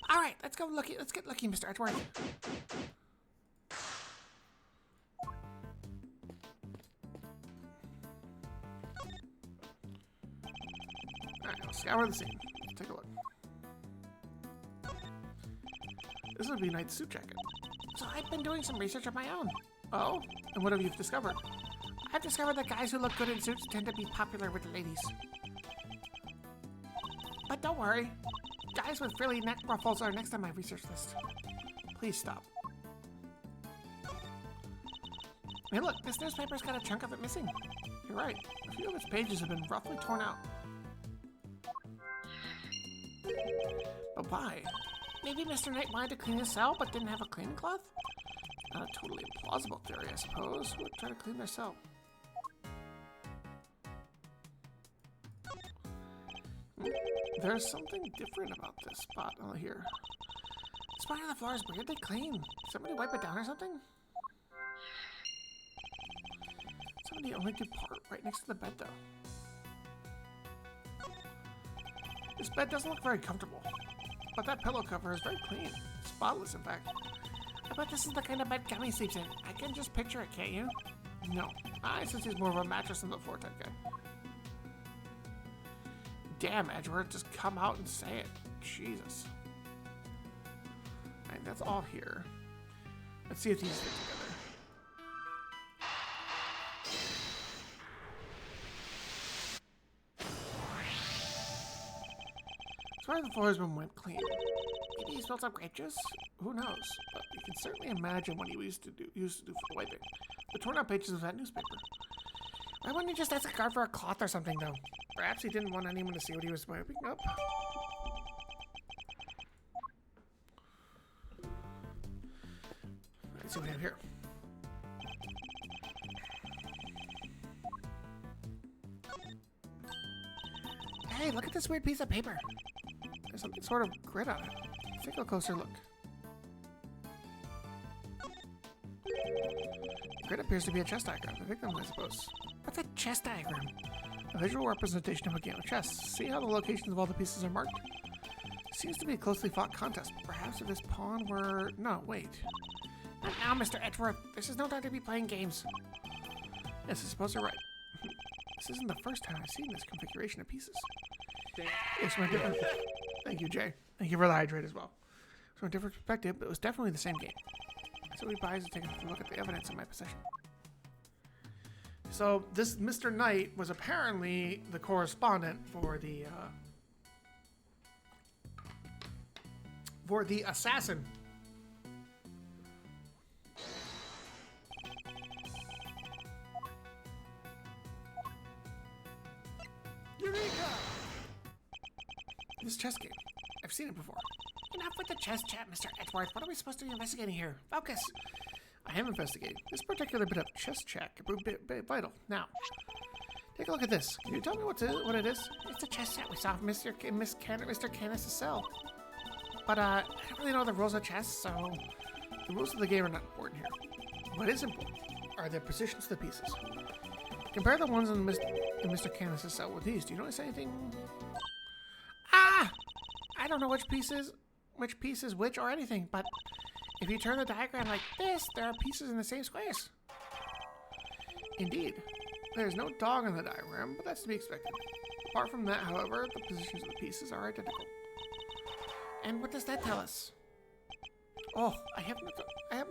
All right, let's go lucky. Let's get lucky, Mr. Edgeworth. All right, let's scour the scene. Let's take a look. This would be a nice suit jacket. So I've been doing some research of my own. Oh? And what have you discovered? I've discovered that guys who look good in suits tend to be popular with the ladies. But don't worry. Guys with frilly neck ruffles are next on my research list. Please stop. Hey look, this newspaper's got a chunk of it missing. You're right. A few of its pages have been roughly torn out. But why? Maybe Mr. Knight wanted to clean his cell, but didn't have a cleaning cloth? Not a totally implausible theory, I suppose. Who would try to clean their cell? There's something different about this spot here. This part of the floor is weirdly clean. Did somebody wipe it down or something? Somebody only did part right next to the bed, though. This bed doesn't look very comfortable. But that pillow cover is very clean. Spotless, in fact. I bet this is the kind of bed Gummy sleeps in. I can just picture it, can't you? No. Since he's more of a mattress than the floor type guy. Damn, Edgeworth, just come out and say it. Jesus. Alright, that's all here. Let's see if these fit together. As far as the floor has been wiped clean. Maybe he spilled some grape juice? Who knows? But you can certainly imagine what he used to do for wiping. The torn out pages of that newspaper. Why wouldn't he just ask a guard for a cloth or something, though? Perhaps he didn't want anyone to see what he was wiping up. Let's see what we have here. Hey, look at this weird piece of paper. There's some sort of grid on it. Let's take a closer look. The grid appears to be a chess diagram. The victim, I suppose. What's a chess diagram? A visual representation of a game of chess. See how the locations of all the pieces are marked? Seems to be a closely fought contest. Perhaps if this pawn were... No, wait. Not now, Mr. Edgeworth. This is no time to be playing games. Yes, I suppose you're right. This isn't the first time I've seen this configuration of pieces. It's from a different... Thank you, Jay. Thank you for the hydrate as well. From a different perspective, it was definitely the same game. So we advise to take a look at the evidence in my possession. So this Mr. Knight was apparently the correspondent for the assassin. Eureka! This chess game. I've seen it before. Enough with the chess chat, Mr. Edgeworth. What are we supposed to be investigating here? Focus! I am investigating. This particular bit of chess chat could be vital. Now, take a look at this. Can you tell me what it is? It's a chess chat we saw from Mr. Canis' cell. but I don't really know the rules of chess, so the rules of the game are not important here. What is important are the positions of the pieces. Compare the ones in Mr. Canis' cell with these. Do you notice anything? Ah! I don't know which piece is which or anything, but if you turn the diagram like this, there are pieces in the same squares. Indeed. There's no dog in the diagram, but that's to be expected. Apart from that, however, the positions of the pieces are identical. And what does that tell us? Oh, I have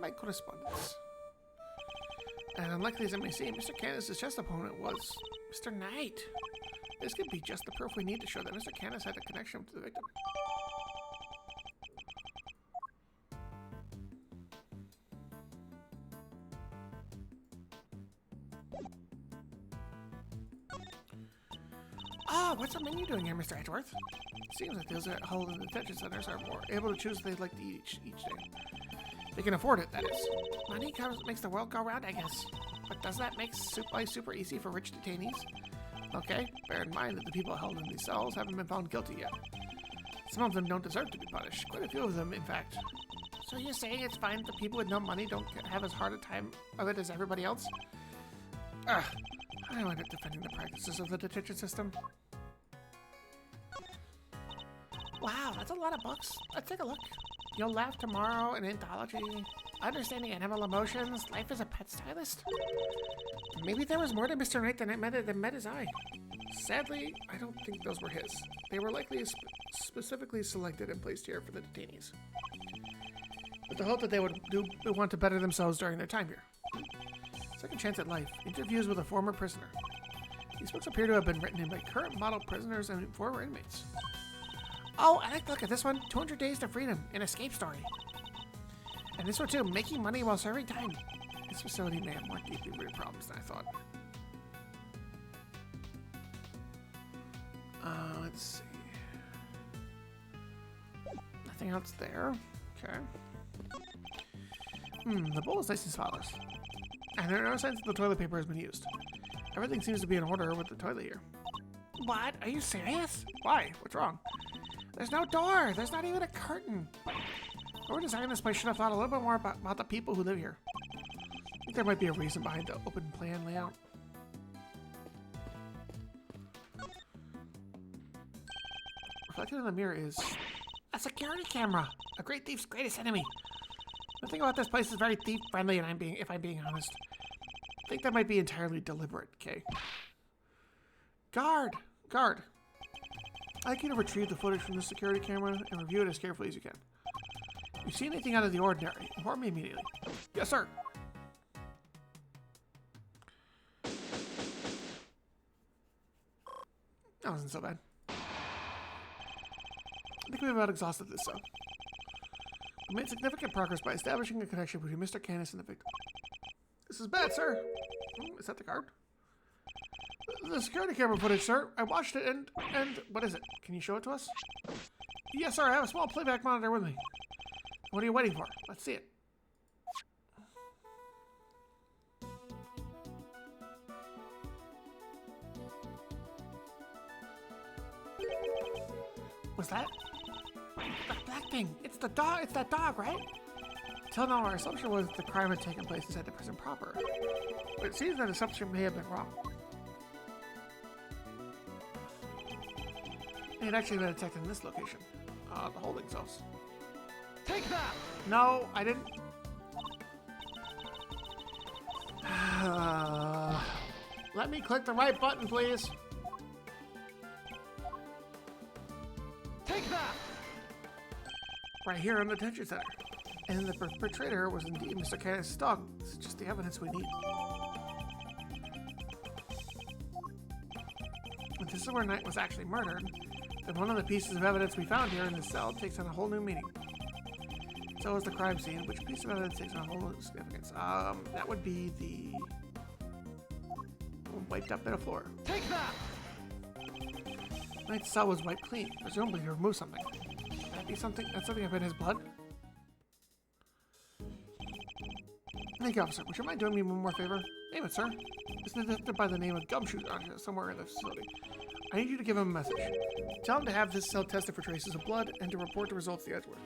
my correspondence. And unlikely as it may seem, Mr. Canis' chess opponent was Mr. Knight. This could be just the proof we need to show that Mr. Canis had a connection to the victim. Ah, what's the menu doing here, Mr. Edgeworth? Seems like those that hold in the detention centers are more able to choose what they'd like to eat each day. They can afford it, that is. Money makes the world go round, I guess. But does that make life super easy for rich detainees? Okay, bear in mind that the people held in these cells haven't been found guilty yet. Some of them don't deserve to be punished. Quite a few of them, in fact. So you're saying it's fine that people with no money don't have as hard a time of it as everybody else? Ugh. I wind up defending the practices of the detention system. Wow, that's a lot of books. Let's take a look. You'll Laugh Tomorrow, an anthology. Understanding Animal Emotions, Life as a Pet Stylist. Maybe there was more to Mr. Knight than met his eye. Sadly, I don't think those were his. They were likely specifically selected and placed here for the detainees, with the hope that they would want to better themselves during their time here. Second Chance at Life, interviews with a former prisoner. These books appear to have been written by current model prisoners and former inmates. Oh, I like to look at this one, 200 Days to Freedom, an escape story. And this one too, Making Money While Serving Time. This facility may have more deeply rooted problems than I thought. Let's see. Nothing else there. Okay. The bowl is nice and spotless. And there are no signs that the toilet paper has been used. Everything seems to be in order with the toilet here. What? Are you serious? Why? What's wrong? There's no door. There's not even a curtain. Whoever designed this place should have thought a little bit more about the people who live here. I think there might be a reason behind the open plan layout. Reflected in the mirror is a security camera, a great thief's greatest enemy. The thing about this place is very thief-friendly, and if I'm being honest, I think that might be entirely deliberate. Okay. Guard. I'd like you to retrieve the footage from the security camera and review it as carefully as you can. If you see anything out of the ordinary, inform me immediately. Yes, sir. That wasn't so bad. I think we've about exhausted this zone. We made significant progress by establishing a connection between Mr. Canis and the victim. This is bad, sir. Is that the card? The security camera footage, sir. I watched it and what is it? Can you show it to us? Yes, sir. I have a small playback monitor with me. What are you waiting for? Let's see it. What's that? That black thing. It's the dog. It's that dog, right? Till now, our assumption was the crime had taken place inside the prison proper. But it seems that assumption may have been wrong. It had actually been attacked in this location. The holding cells. Take that! No, I didn't. Let me click the right button, please. Take that! Right here in the detention center. And the perpetrator was indeed Mr. Canis' dog. This is just the evidence we need. If this is where Knight was actually murdered, then one of the pieces of evidence we found here in this cell takes on a whole new meaning. So is the crime scene, which piece of evidence takes on a whole new significance? That would be the wiped up bit of floor. Take that! Knight's cell was wiped clean, presumably to remove something. Could that be something? That's something up in his blood? Thank you, officer. Would you mind doing me one more favor? Name it, sir. It's detected by the name of Gumshoe somewhere in the facility. I need you to give him a message. Tell him to have this cell tested for traces of blood and to report the results to Edgeworth.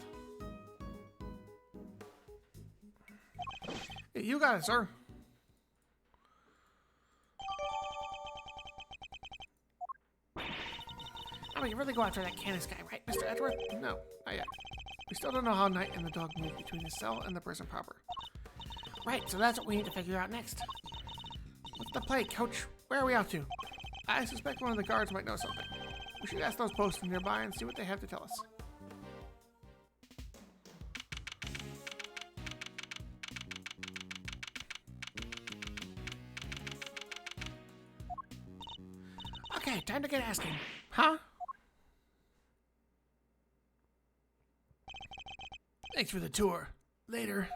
You got it, sir. Oh, you really go after that Canis guy, right, Mr. Edgeworth? No, not yet. We still don't know how Knight and the dog move between the cell and the prison proper. Right, so that's what we need to figure out next. What's the play, Coach? Where are we out to? I suspect one of the guards might know something. We should ask those posted nearby and see what they have to tell us. Okay, time to get asking. Huh? Thanks for the tour. Later.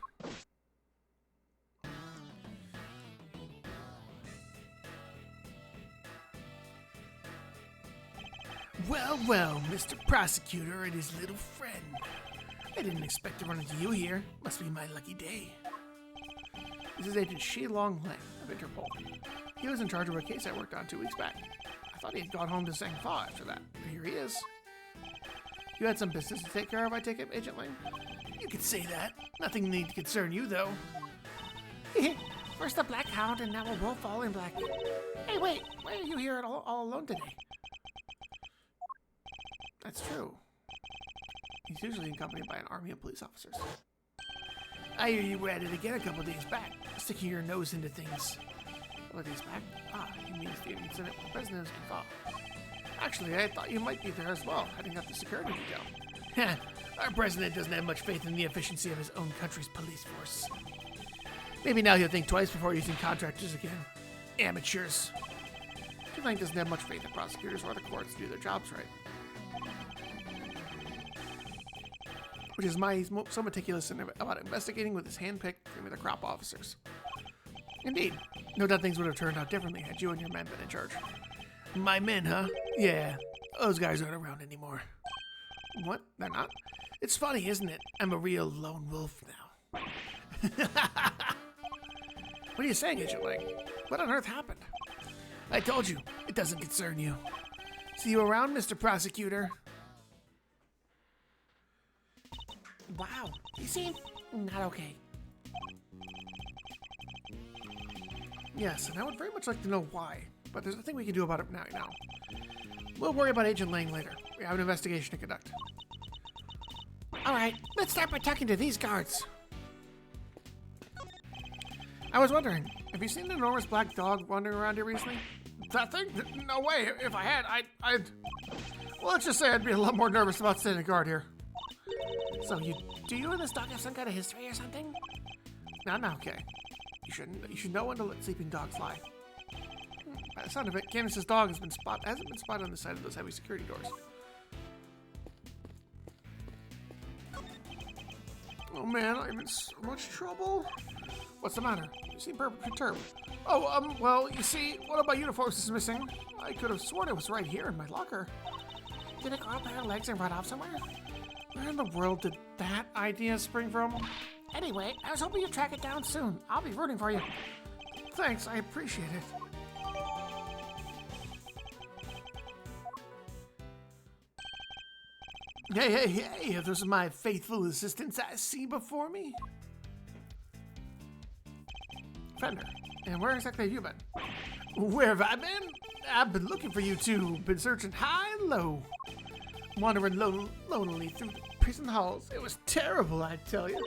Well, well, Mr. Prosecutor and his little friend. I didn't expect to run into you here. Must be my lucky day. This is Agent Shilong Lang of Interpol. He was in charge of a case I worked on 2 weeks back. I thought he had gone home to Sang Fa after that, but here he is. You had some business to take care of, I take it, Agent Lang? You could say that. Nothing need to concern you, though. First the Black Hound, and now a wolf all in black. Hey, wait! Why are you here all alone today? That's true. He's usually accompanied by an army of police officers. I hear you were at it again a couple days back, sticking your nose into things. A couple days back? Ah, he means the incident with President of Sang Fa. Actually, I thought you might be there as well, heading up the security detail. Our president doesn't have much faith in the efficiency of his own country's police force. Maybe now he'll think twice before using contractors again. Amateurs. Shilong doesn't have much faith in prosecutors or the courts to do their jobs right. Which is why he's so meticulous about investigating with his hand-picked cream-of-the-crop officers. Indeed. No doubt things would have turned out differently had you and your men been in charge. My men, huh? Yeah, those guys aren't around anymore. What? They're not? It's funny, isn't it? I'm a real lone wolf now. What are you saying, Agent Lang? What on earth happened? I told you, it doesn't concern you. See you around, Mr. Prosecutor. Wow, you seem not okay. Yes, and I would very much like to know why, but there's nothing we can do about it now. We'll worry about Agent Lang later. We have an investigation to conduct. Alright, let's start by talking to these guards. I was wondering, have you seen an enormous black dog wandering around here recently? That thing? No way. If I had, I'd... Well, let's just say I'd be a lot more nervous about standing guard here. So, do you and this dog have some kind of history or something? No, okay. You should know when to let sleeping dogs lie. By the sound of it, Canis's dog hasn't been spotted on the side of those heavy security doors. Oh man, I'm in so much trouble. What's the matter? You seem perturbed. Oh, well, you see, one of my uniforms is missing. I could have sworn it was right here in my locker. Did it grow up on her legs and run off somewhere? Where in the world did that idea spring from? Anyway, I was hoping you'd track it down soon. I'll be rooting for you. Thanks, I appreciate it. Hey, those are my faithful assistants I see before me. Fender, and where exactly have you been? Where have I been? I've been looking for you two. Been searching high and low. Wandering lonely through the prison halls. It was terrible, I tell you.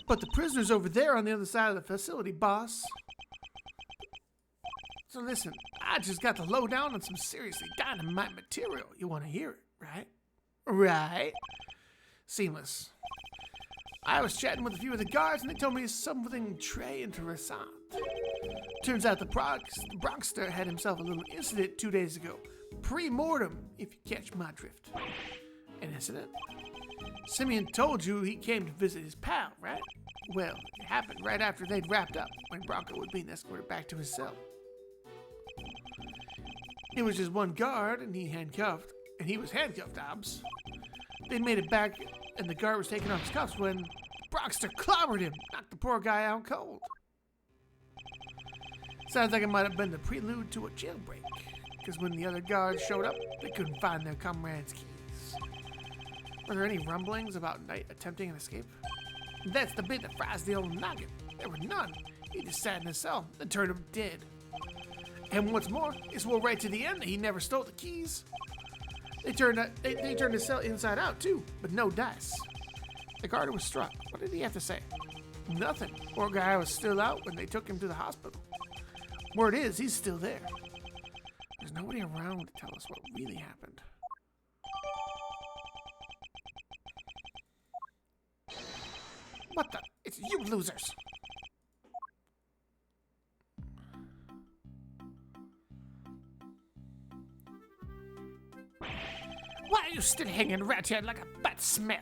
But the prisoner's over there on the other side of the facility, boss. So listen, I just got the lowdown on some seriously dynamite material. You want to hear it, right? Right. Seamless. I was chatting with a few of the guards and they told me something très interessant. Turns out the Bronxster had himself a little incident 2 days ago. Pre-mortem, if you catch my drift. An incident? Simeon told you he came to visit his pal, right? Well, it happened right after they'd wrapped up, when Bronco was being escorted back to his cell. It was just one guard, and he was handcuffed, Hobbs. They made it back, and the guard was taking off his cuffs when Bronxster clobbered him, knocked the poor guy out cold. Sounds like it might have been the prelude to a jailbreak. because when the other guards showed up, they couldn't find their comrade's keys. Were there any rumblings about Knight attempting an escape? That's the bit that fries the old noggin. There were none. He just sat in his cell and turned him dead. And what's more, he swore right to the end that he never stole the keys. They turned his cell inside out too, but no dice. The guard was struck. What did he have to say? Nothing. Poor guy was still out when they took him to the hospital. Word is, he's still there. There's nobody around to tell us what really happened. What the? It's you losers! Why are you still hanging around here like a bad smell?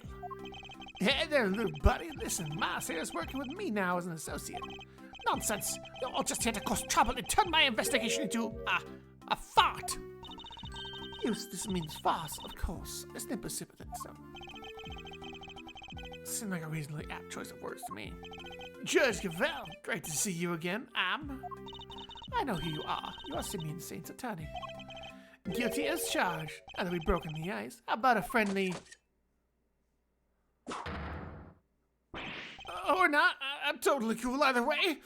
Hey there, little buddy. Listen, Miles here is working with me now as an associate. Nonsense. You're all just here to cause trouble and turn my investigation into a fart. Eustace means farce, of course. A snip sip of it, so. Seemed like a reasonably apt choice of words to me. Judge Cavell, great to see you again. I know who you are. You are Simeon Saint's attorney. Guilty as charged. Now that we've broken the ice, how about a friendly... Or not. I'm totally cool either way.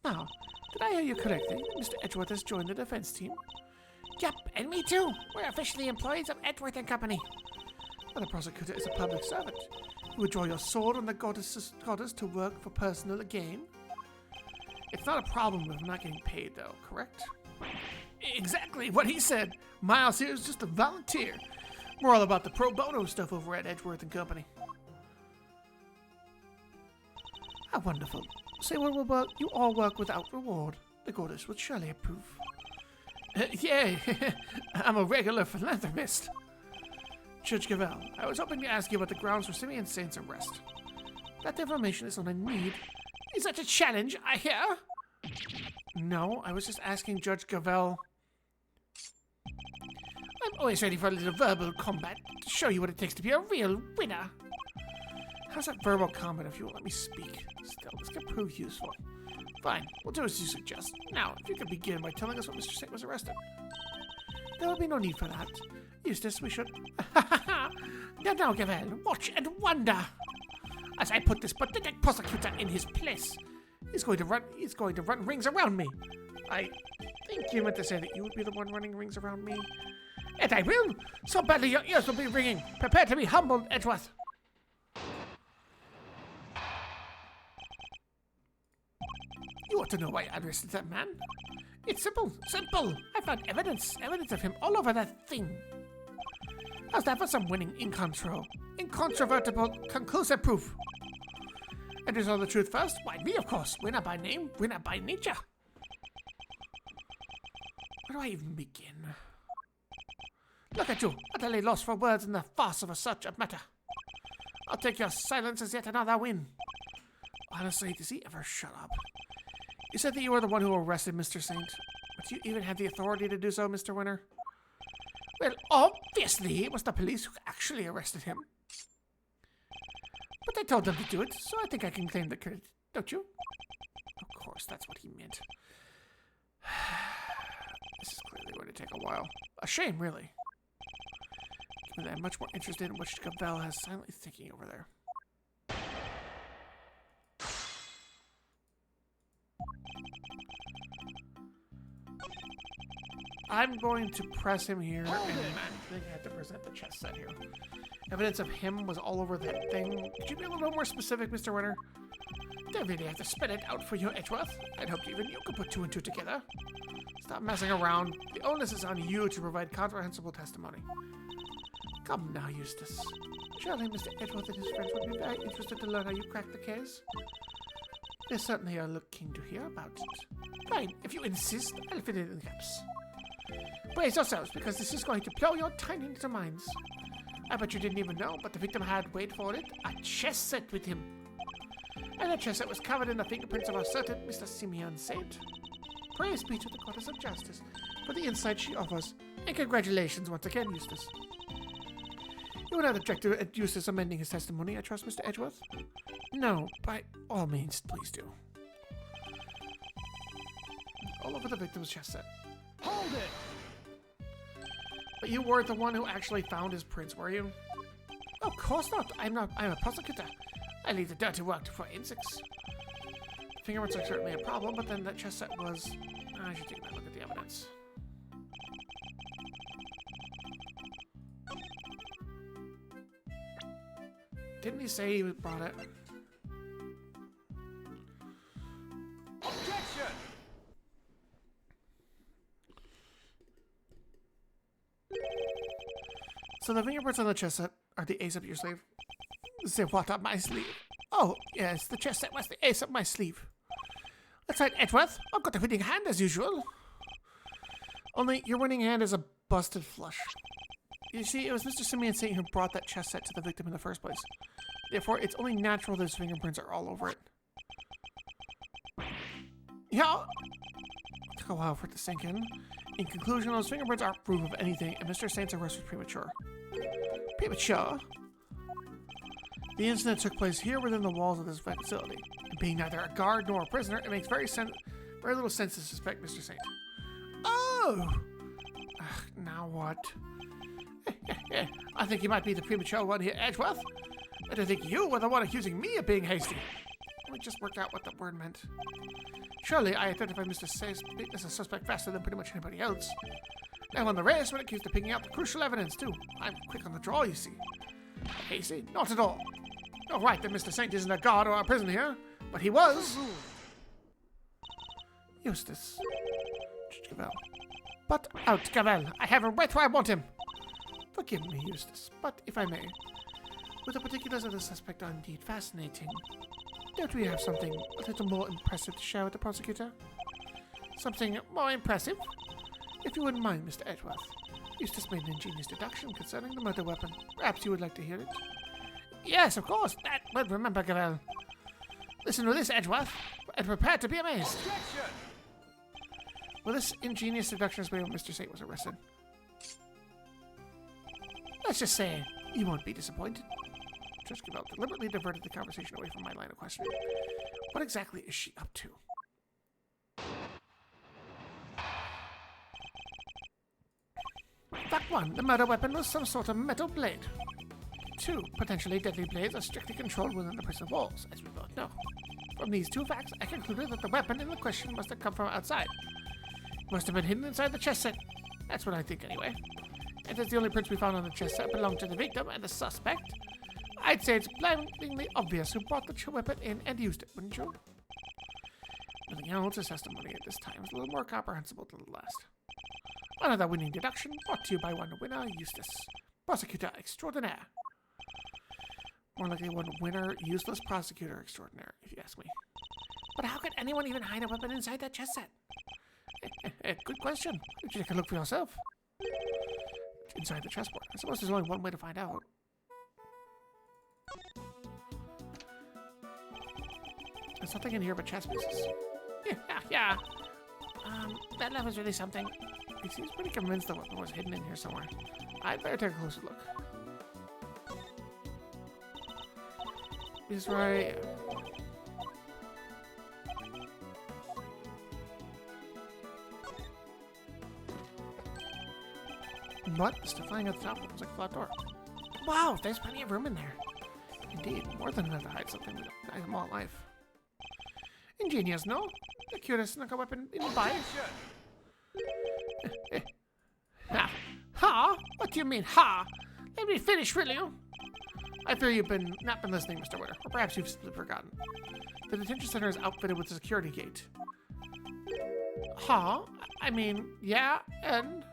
Now, did I hear you correctly? Mr. Edgeworth has joined the defense team. Yep, and me too. We're officially employees of Edgeworth and Company. Well, the prosecutor is a public servant. You would draw your sword on the goddess to work for personal gain. It's not a problem with not getting paid, though, correct? Exactly what he said. Miles here is just a volunteer. We're all about the pro bono stuff over at Edgeworth and Company. How wonderful. Say what will work. You all work without reward. The goddess would surely approve. Yay! I'm a regular philanthropist. Judge Cavell, I was hoping to ask you about the grounds for Simeon Saint's arrest. That information is all I need. Is that a challenge, I hear? No, I was just asking Judge Cavell. I'm always ready for a little verbal combat to show you what it takes to be a real winner. How's that verbal combat if you won't let me speak? Still, this could prove useful. Fine, we'll do as you suggest. Now, if you could begin by telling us what Mr. Saint was arrested. There will be no need for that. Eustace, we should... Now, Cavell, watch and wonder. As I put this pathetic prosecutor in his place. He's going to run rings around me. I think you meant to say that you would be the one running rings around me. And I will. So badly your ears will be ringing. Prepare to be humbled, Edgeworth. You ought to know why I arrested that man. It's simple. I found evidence of him all over that thing. How's that for some winning incontrovertible, conclusive proof? And is all the truth first? Why, me, of course. Winner by name, winner by nature. Where do I even begin? Look at you, utterly lost for words in the farce of such a matter. I'll take your silence as yet another win. Honestly, does he ever shut up? You said that you were the one who arrested Mr. Saint. But do you even have the authority to do so, Mr. Winner? Well, obviously, it was the police who actually arrested him. But I told them to do it, so I think I can claim the credit, don't you? Of course, that's what he meant. This is clearly going to take a while. A shame, really. Given that I'm much more interested in what Cavell has silently thinking over there. I'm going to press him here, and I think I have to present the chess set here. Evidence of him was all over that thing. Could you be a little more specific, Mr. Winner? Don't really have to spit it out for you, Edgeworth. I'd hoped even you could put two and two together. Stop messing around. The onus is on you to provide comprehensible testimony. Come now, Eustace. Surely Mr. Edgeworth and his friends would be very interested to learn how you cracked the case. They certainly are looking to hear about it. Fine, if you insist, I'll fit it in the gaps. Brace yourselves, because this is going to blow your tiny little minds. I bet you didn't even know, but the victim had, wait for it, a chess set with him. And the chess set was covered in the fingerprints of a certain Mr. Simeon Saint. Praise be to the Goddess of Justice for the insight she offers, and congratulations once again, Eustace. You would not object to Eustace amending his testimony, I trust, Mr. Edgeworth? No, by all means, please do. All over the victim's chess set. Hold it! But you weren't the one who actually found his prints, were you? Of course not. I'm not. I'm a prosecutor. I leave the dirty work to forensics. Fingerprints are certainly a problem, but then that chess set was... I should take a look at the evidence. Didn't he say he brought it? Objection! So the fingerprints on the chess set are the ace up your sleeve? The what up my sleeve? Oh, yes, the chess set was the ace up my sleeve. That's right, Edgeworth. I've got a winning hand as usual. Only your winning hand is a busted flush. You see, it was Mr. Simeon Saint who brought that chess set to the victim in the first place. Therefore, it's only natural that his fingerprints are all over it. Yeah. It took a while for it to sink in. In conclusion, those fingerprints aren't proof of anything, and Mr. Saint's arrest was premature. Premature? The incident took place here within the walls of this facility. And being neither a guard nor a prisoner, it makes very little sense to suspect Mr. Saint. Oh! Ugh, now what? I think you might be the premature one here, Edgeworth. I don't think you were the one accusing me of being hasty. Let me just work out what that word meant. Surely I identified Mr. Saint as a suspect faster than pretty much anybody else. I won the race when it came to picking out the crucial evidence, too. I'm quick on the draw, you see. Hasty? Not at all. All right, that Mr. Saint isn't a guard or a prisoner here, but he was. Eustace. Gavel. But out, Gavel. I have him right where I want him. Forgive me, Eustace, but if I may, with the particulars of the suspect are indeed fascinating. Don't we have something a little more impressive to share with the prosecutor? Something more impressive? If you wouldn't mind, Mr. Edgeworth. Eustace made an ingenious deduction concerning the murder weapon. Perhaps you would like to hear it? Yes, of course. That would remember, Gavel. Listen to this, Edgeworth, and prepare to be amazed. Objection! Well, this ingenious deduction is where Mr. Saint was arrested. Let's just say you won't be disappointed. Judge Gavel deliberately diverted the conversation away from my line of questioning. What exactly is she up to? Fact 1. The murder weapon was some sort of metal blade. 2. Potentially deadly blades are strictly controlled within the prison walls, as we both know. From these two facts, I concluded that the weapon in the question must have come from outside. It must have been hidden inside the chess set. That's what I think, anyway. And as the only prints we found on the chess set belonged to the victim and the suspect, I'd say it's blindingly obvious who brought the weapon in and used it, wouldn't you? Nothing else, his testimony at this time is a little more comprehensible than the last. Another winning deduction brought to you by one winner, Eustace, prosecutor extraordinaire. More likely one winner, useless prosecutor extraordinaire, if you ask me. But how could anyone even hide a weapon inside that chess set? Good question. You take a look for yourself. Inside the chessboard. I suppose there's only one way to find out. There's nothing in here but chess pieces. Yeah. That level's really something. He seems pretty convinced the weapon was hidden in here somewhere. I'd better take a closer look. He's right. What? It's flying at the top. It looks like a flat door. Wow, there's plenty of room in there. Indeed, more than enough to hide something that I am all life. Ingenious, no? The curious snuck a weapon in by. Ha? What do you mean, ha? Let me finish, will you? I fear you've not been listening, Mr. Witter, or perhaps you've simply forgotten. The detention center is outfitted with a security gate. Ha? I mean, yeah, and...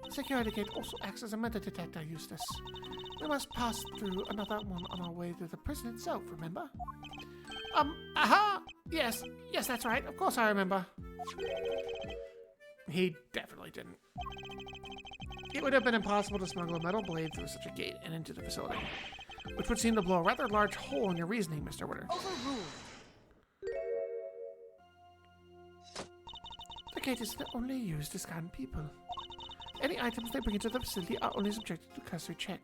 The security gate also acts as a metal detector, Eustace. We must pass through another one on our way to the prison itself, remember? Aha! Yes, that's right. Of course I remember. He definitely didn't. It would have been impossible to smuggle a metal blade through such a gate and into the facility, which would seem to blow a rather large hole in your reasoning, Mr. Witter. Overruled. The gate is only used to scan people. Any items they bring into the facility are only subjected to cursory check.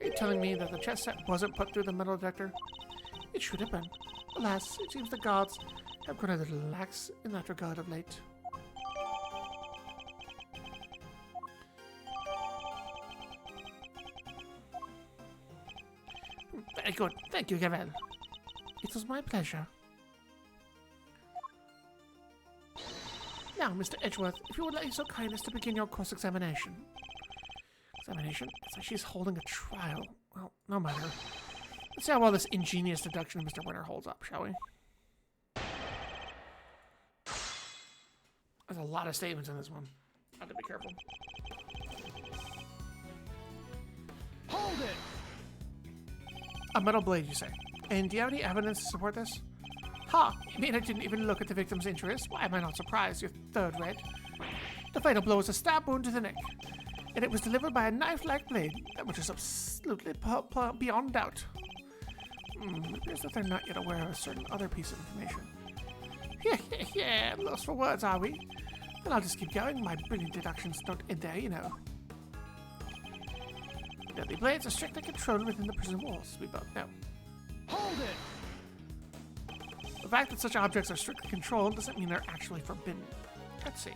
Are you telling me that the chess set wasn't put through the metal detector? It should have been. Alas, it seems the guards have grown a little lax in that regard of late. good. Thank you, Gavel. It was my pleasure. Now, Mr. Edgeworth, if you would like so kind as to begin your cross-examination. Examination? It's like she's holding a trial. Well, no matter. Let's see how well this ingenious deduction of Mr. Winter holds up, shall we? There's a lot of statements in this one. I have to be careful. Hold it! A metal blade, you say? And do you have any evidence to support this? Ha! You mean I didn't even look at the victim's interest? Why am I not surprised? Your third red. The fatal blow was a stab wound to the neck, and it was delivered by a knife-like blade, which is absolutely beyond doubt. It appears that they're not yet aware of a certain other piece of information. Yeah, lost for words, are we? Then I'll just keep going. My brilliant deductions don't end there, you know. Deadly blades are strictly controlled within the prison walls, we both know. Hold it! The fact that such objects are strictly controlled doesn't mean they're actually forbidden. Let's see.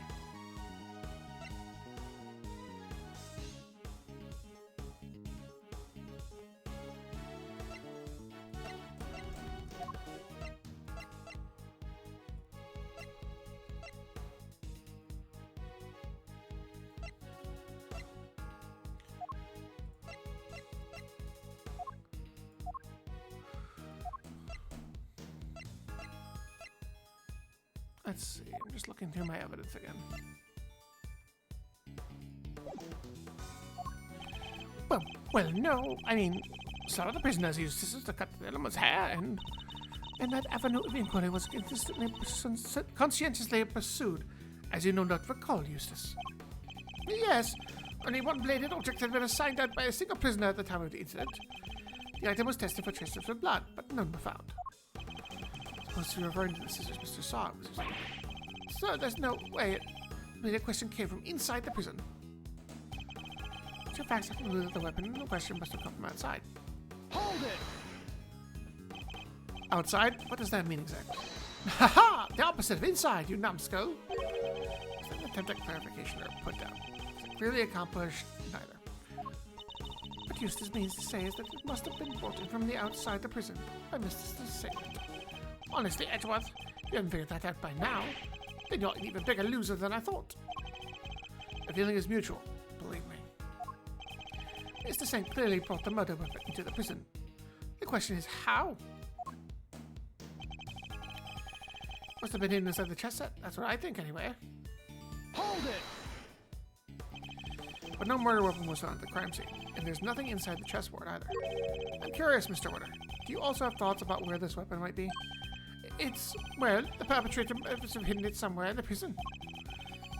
Let's see, I'm just looking through my evidence again. Well, no, I mean, some of the prisoners used scissors to cut the animal's hair, and that avenue of inquiry was conscientiously pursued, as you no doubt recall, Eustace. Yes, only one bladed object had been assigned out by a single prisoner at the time of the incident. The item was tested for traces of blood, but none were found. Suppose you're referring to the scissors Mr. Saw was using. So there's no way the question came from inside the prison. Two facts have concluded that the weapon in question must have come from outside. Hold it! Outside? What does that mean exactly? Haha! The opposite of inside, you numbskull! Is that an attempt at clarification or put down? Is it clearly accomplished? Neither. What Eustace means to say is that it must have been brought in from the outside the prison by Mr. Saint. Honestly, Edgeworth, you haven't figured that out by now. Then you're an even bigger loser than I thought. The feeling is mutual, believe me. Mr. Saint clearly brought the murder weapon into the prison. The question is how? Must have been hidden inside the chest set. That's what I think, anyway. Hold it! But no murder weapon was found at the crime scene, and there's nothing inside the chessboard either. I'm curious, Mr. Winter. Do you also have thoughts about where this weapon might be? It's, well, the perpetrator must have hidden it somewhere in the prison.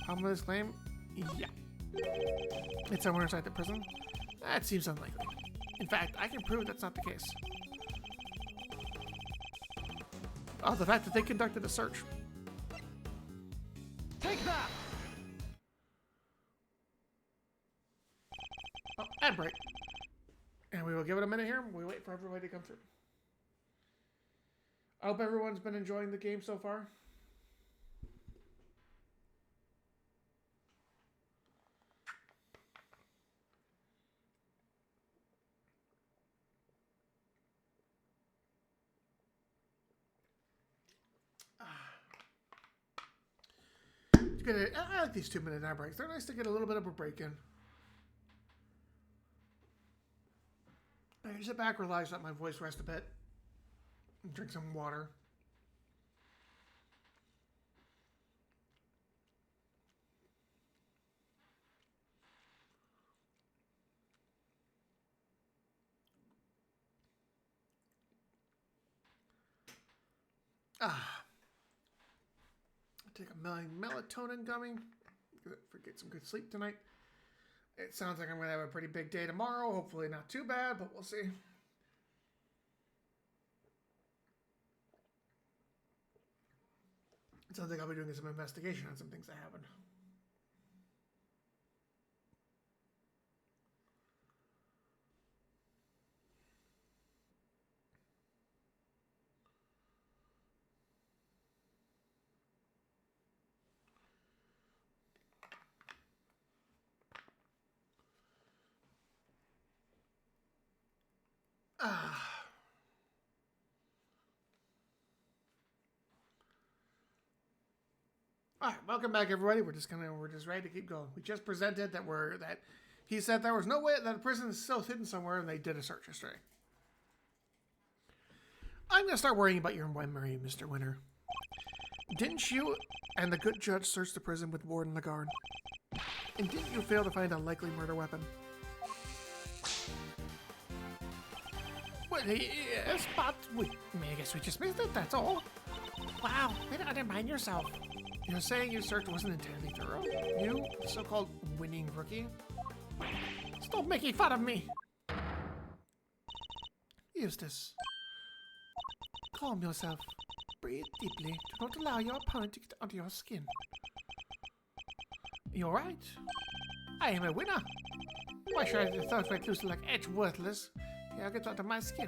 Problem with this claim? Yeah. It's somewhere inside the prison? That seems unlikely. In fact, I can prove that's not the case. Oh, the fact that they conducted a search. Take that! Oh, ad break. And we will give it a minute here. We wait for everybody to come through. I hope everyone's been enjoying the game so far. I like these 2-minute ad breaks. They're nice to get a little bit of a break in. I sit back, relax, let my voice rest a bit, and drink some water. Take a melatonin gummy. Get some good sleep tonight. It sounds like I'm going to have a pretty big day tomorrow. Hopefully not too bad, but we'll see. It sounds like I'll be doing some investigation on some things that happened. All right, welcome back, everybody. We're just ready to keep going. We just presented that he said there was no way that the prison is still hidden somewhere, and they did a search history. I'm gonna start worrying about your memory, Mr. Winter. Didn't you and the good judge search the prison with Warden Lagarde? And didn't you fail to find a likely murder weapon? Well, yes, but I guess we just missed it, that's all. Wow, way to undermine yourself. You're saying your search wasn't entirely thorough? You, so-called winning rookie? Stop making fun of me! Eustace. Calm yourself. Breathe deeply. Do not allow your opponent to get under your skin. You're right. I am a winner. Why should I let the third-rate loser like Edge worthless? He'll get under my skin.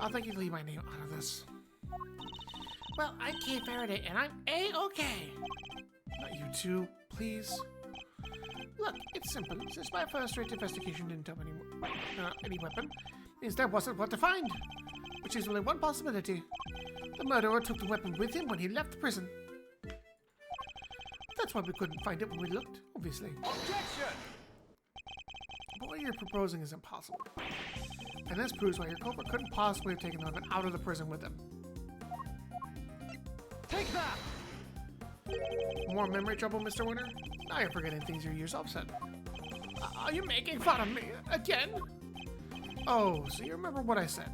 I'll think you leave my name out of this. Well, I'm Kay Faraday, and I'm A-okay. Not you two, please. Look, it's simple. Since my first-rate investigation didn't tell me any weapon, means there wasn't what to find. Which is only one possibility. The murderer took the weapon with him when he left the prison. That's why we couldn't find it when we looked, obviously. Objection! But what you're proposing is impossible. And this proves why your culprit couldn't possibly have taken the weapon out of the prison with him. Take that! More memory trouble, Mr. Winter? Now you're forgetting things you yourself said. Are you making fun of me again? Oh, so you remember what I said.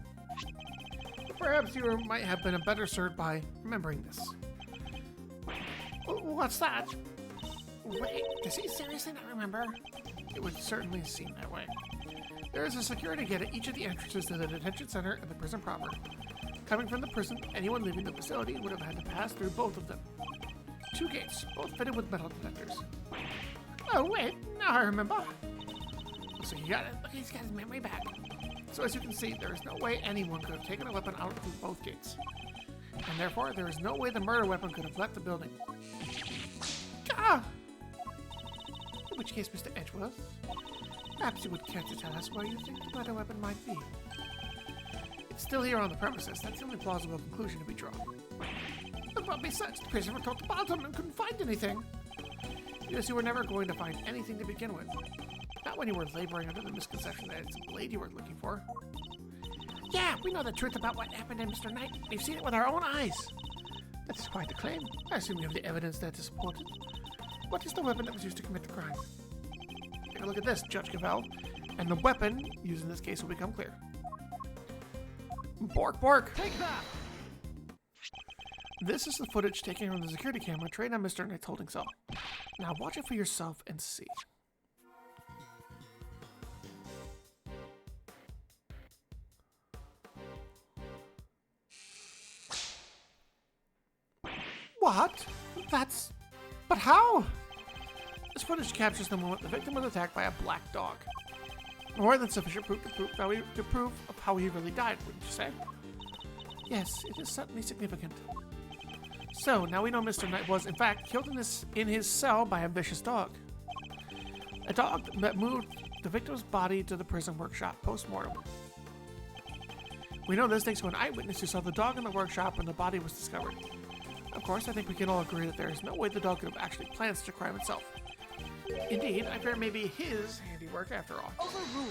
Perhaps you might have been a better served by remembering this. What's that? Wait, does he seriously not remember? It would certainly seem that way. There is a security gate at each of the entrances to the detention center and the prison proper. Coming from the prison, anyone leaving the facility would have had to pass through both of them. 2 gates, both fitted with metal detectors. Oh wait, now I remember. So he got it. He's got his memory back. So as you can see, there is no way anyone could have taken a weapon out through both gates. And therefore, there is no way the murder weapon could have left the building. Ah! In which case, Mr. Edgeworth, perhaps you would care to tell us where you think the murder weapon might be. It's still here on the premises. That's the only plausible conclusion to be drawn. But when we searched the prison from top to bottom and couldn't find anything. Because you were never going to find anything to begin with. Not when you were laboring under the misconception that it's a blade you were looking for. Yeah, we know the truth about what happened to Mr. Knight. We've seen it with our own eyes. That is quite the claim. I assume you have the evidence there to support it. What is the weapon that was used to commit the crime? Take a look at this, Judge Cavell, and the weapon used in this case will become clear. Bork, bork! Take that! This is the footage taken from the security camera trained on Mr. Knight's holding cell. Now watch it for yourself and see. What? But how? This footage captures the moment the victim was attacked by a black dog. More than sufficient proof to prove of how he really died, wouldn't you say? Yes, it is certainly significant. So, now we know Mr. Knight was, in fact, killed in his cell by a vicious dog. A dog that moved the victim's body to the prison workshop post-mortem. We know this thanks to an eyewitness who saw the dog in the workshop when the body was discovered. Of course, I think we can all agree that there is no way the dog could have actually planned such a crime itself. Indeed, I fear it may be his handiwork after all. Overruled.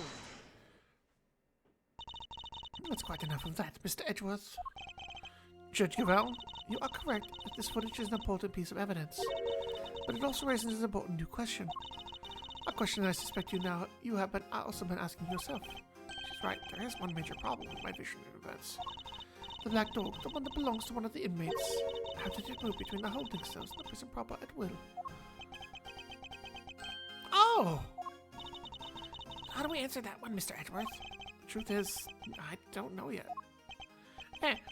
That's quite enough of that, Mr. Edgeworth. Judge Cavell, you are correct that this footage is an important piece of evidence. But it also raises an important new question. A question that I suspect you have also been asking yourself. She's right, there is one major problem with my vision of events. The black dog, the one that belongs to one of the inmates. How did it move between the holding cells and the prison proper at will? Oh! How do we answer that one, Mr. Edgeworth? Truth is, I don't know yet.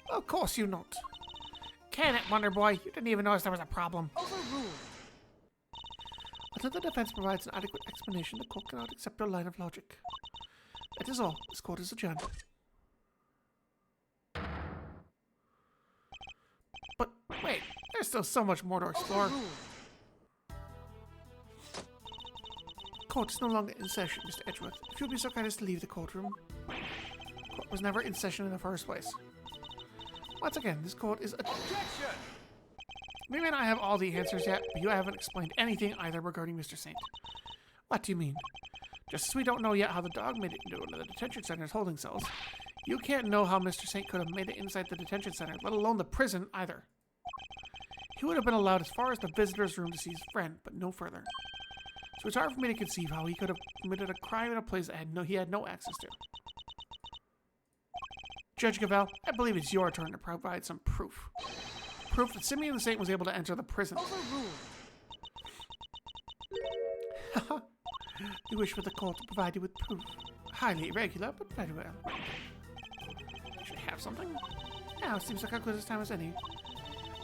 Of course you don't. Can it, Wonder Boy? You didn't even notice there was a problem. Overruled. Until the defense provides an adequate explanation, the court cannot accept your line of logic. That is all. This court is adjourned. But wait, there's still so much more to explore. Overruled. Court is no longer in session, Mr. Edgeworth. If you'll be so kind as to leave the courtroom. Court was never in session in the first place. Once again, this court is Objection! We may not have all the answers yet, but you haven't explained anything either regarding Mr. Saint. What do you mean? Just as we don't know yet how the dog made it into one of the detention center's holding cells, you can't know how Mr. Saint could have made it inside the detention center, let alone the prison either. He would have been allowed as far as the visitor's room to see his friend, but no further. So it's hard for me to conceive how he could have committed a crime in a place that he had no access to. Judge Gavel, I believe it's your turn to provide some proof. Proof that Simeon the Saint was able to enter the prison. Overruled. You wish for the court to provide you with proof. Highly irregular, but very well. Should I have something? Now it seems like as good a time as any.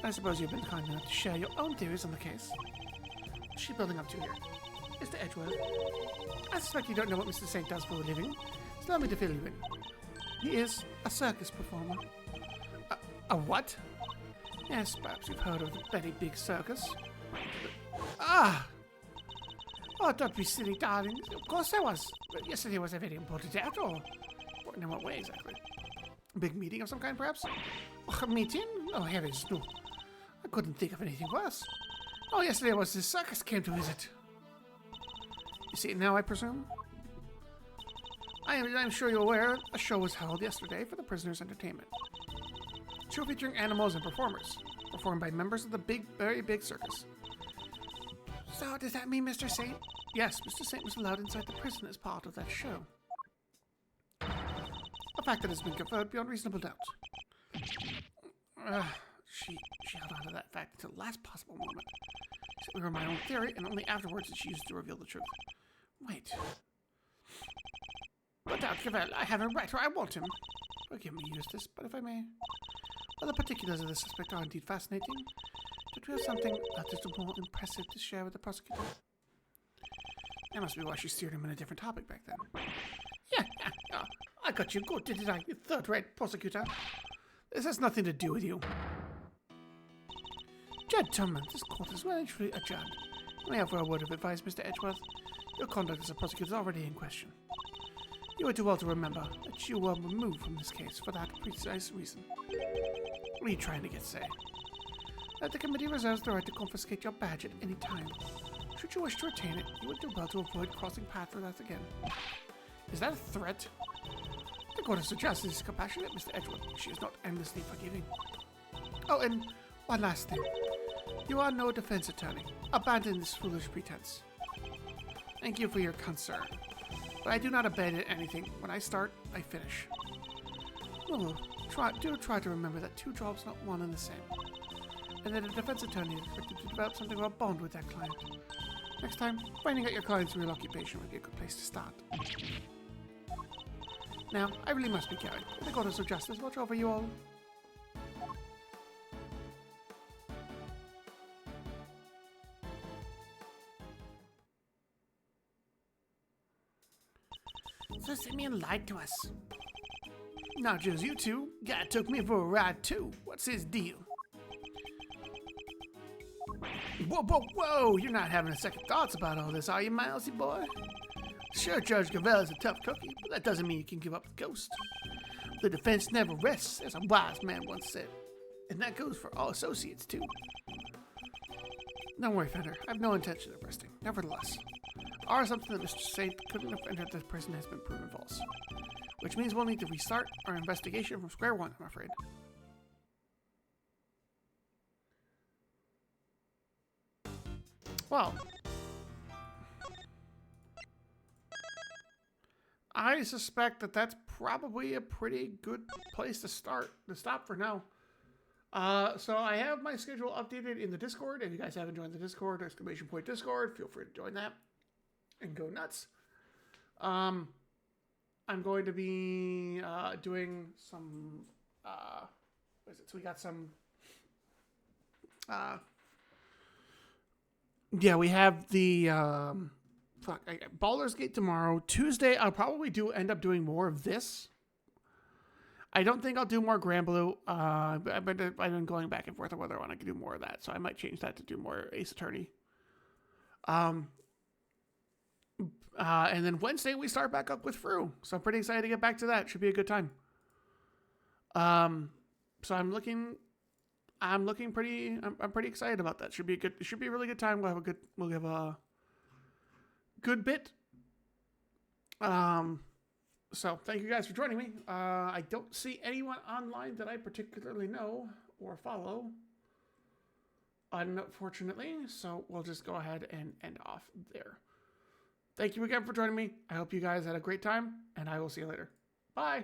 I suppose you've been kind enough to share your own theories on the case. What's she building up to here? Mr. Edgeworth, I suspect you don't know what Mr. Saint does for a living, so allow me to fill you in. He is a circus performer. A what? Yes, perhaps you've heard of the very big circus. Ah! Oh, don't be silly, darling. Of course I was. But yesterday was a very important day after all. Important in what way, exactly? A big meeting of some kind, perhaps? A meeting? Oh, heavens, no. I couldn't think of anything worse. Oh, yesterday was the circus came to visit. You see it now, I presume? I'm sure you're aware a show was held yesterday for the prisoners' entertainment. A show featuring animals and performers, performed by members of the very big circus. So, does that mean Mr. Saint? Yes, Mr. Saint was allowed inside the prison as part of that show. A fact that has been confirmed beyond reasonable doubt. She held on to that fact until the last possible moment. It was my own theory, and only afterwards did she use it to reveal the truth. Wait. But Dr. Gavel, I have him right where I want him. Forgive me, Eustace, but if I may. While the particulars of the suspect are indeed fascinating, don't we have something that is more impressive to share with the prosecutor? That must be why she steered him in a different topic back then. Yeah, I got you good, didn't I, you third-rate prosecutor? This has nothing to do with you. Gentlemen, this court is well and truly adjourned. May I have a word of advice, Mr. Edgeworth? Your conduct as a prosecutor is already in question. You are too well to remember that you were removed from this case for that precise reason. What are you trying to get say? That the committee reserves the right to confiscate your badge at any time. Should you wish to retain it, you would do well to avoid crossing paths with us again. Is that a threat? The court of justice is compassionate, Mr. Edgeworth. She is not endlessly forgiving. Oh, and one last thing. You are no defense attorney. Abandon this foolish pretense. Thank you for your concern. But I do not abandon anything. When I start, I finish. Oh, try to remember that two jobs are not one and the same. And that a defense attorney is expected to develop something of a bond with that client. Next time, finding out your client's real occupation would be a good place to start. Now, I really must be going. May the goddess of justice watch over you all. So Simeon lied to us. Not just you two. Guy took me for a ride too. What's his deal? Whoa! You're not having a second thoughts about all this, are you, Milesy boy? Sure, Judge Gavel is a tough cookie, but that doesn't mean you can give up the ghost. The defense never rests, as a wise man once said. And that goes for all associates, too. Don't worry, Fender. I have no intention of resting. Nevertheless, our assumption that Mr. Saint couldn't have entered this prison has been proven false. Which means we'll need to restart our investigation from square one, I'm afraid. Well, I suspect that that's probably a pretty good place to stop for now. So I have my schedule updated in the Discord. If you guys haven't joined the Discord, !Discord, feel free to join that and go nuts. I'm going to be doing some what is it? So we got some yeah, we have the Baldur's Gate tomorrow. Tuesday, I'll probably end up doing more of this. I don't think I'll do more Granblue, but I've been going back and forth on whether I want to do more of that, so I might change that to do more Ace Attorney. And then Wednesday, we start back up with Fru, so I'm pretty excited to get back to that. Should be a good time. So I'm looking... I'm looking pretty. I'm pretty excited about that. Should be a good. Should be a really good time. We'll have a good bit. So thank you guys for joining me. I don't see anyone online that I particularly know or follow, unfortunately. So we'll just go ahead and end off there. Thank you again for joining me. I hope you guys had a great time, and I will see you later. Bye.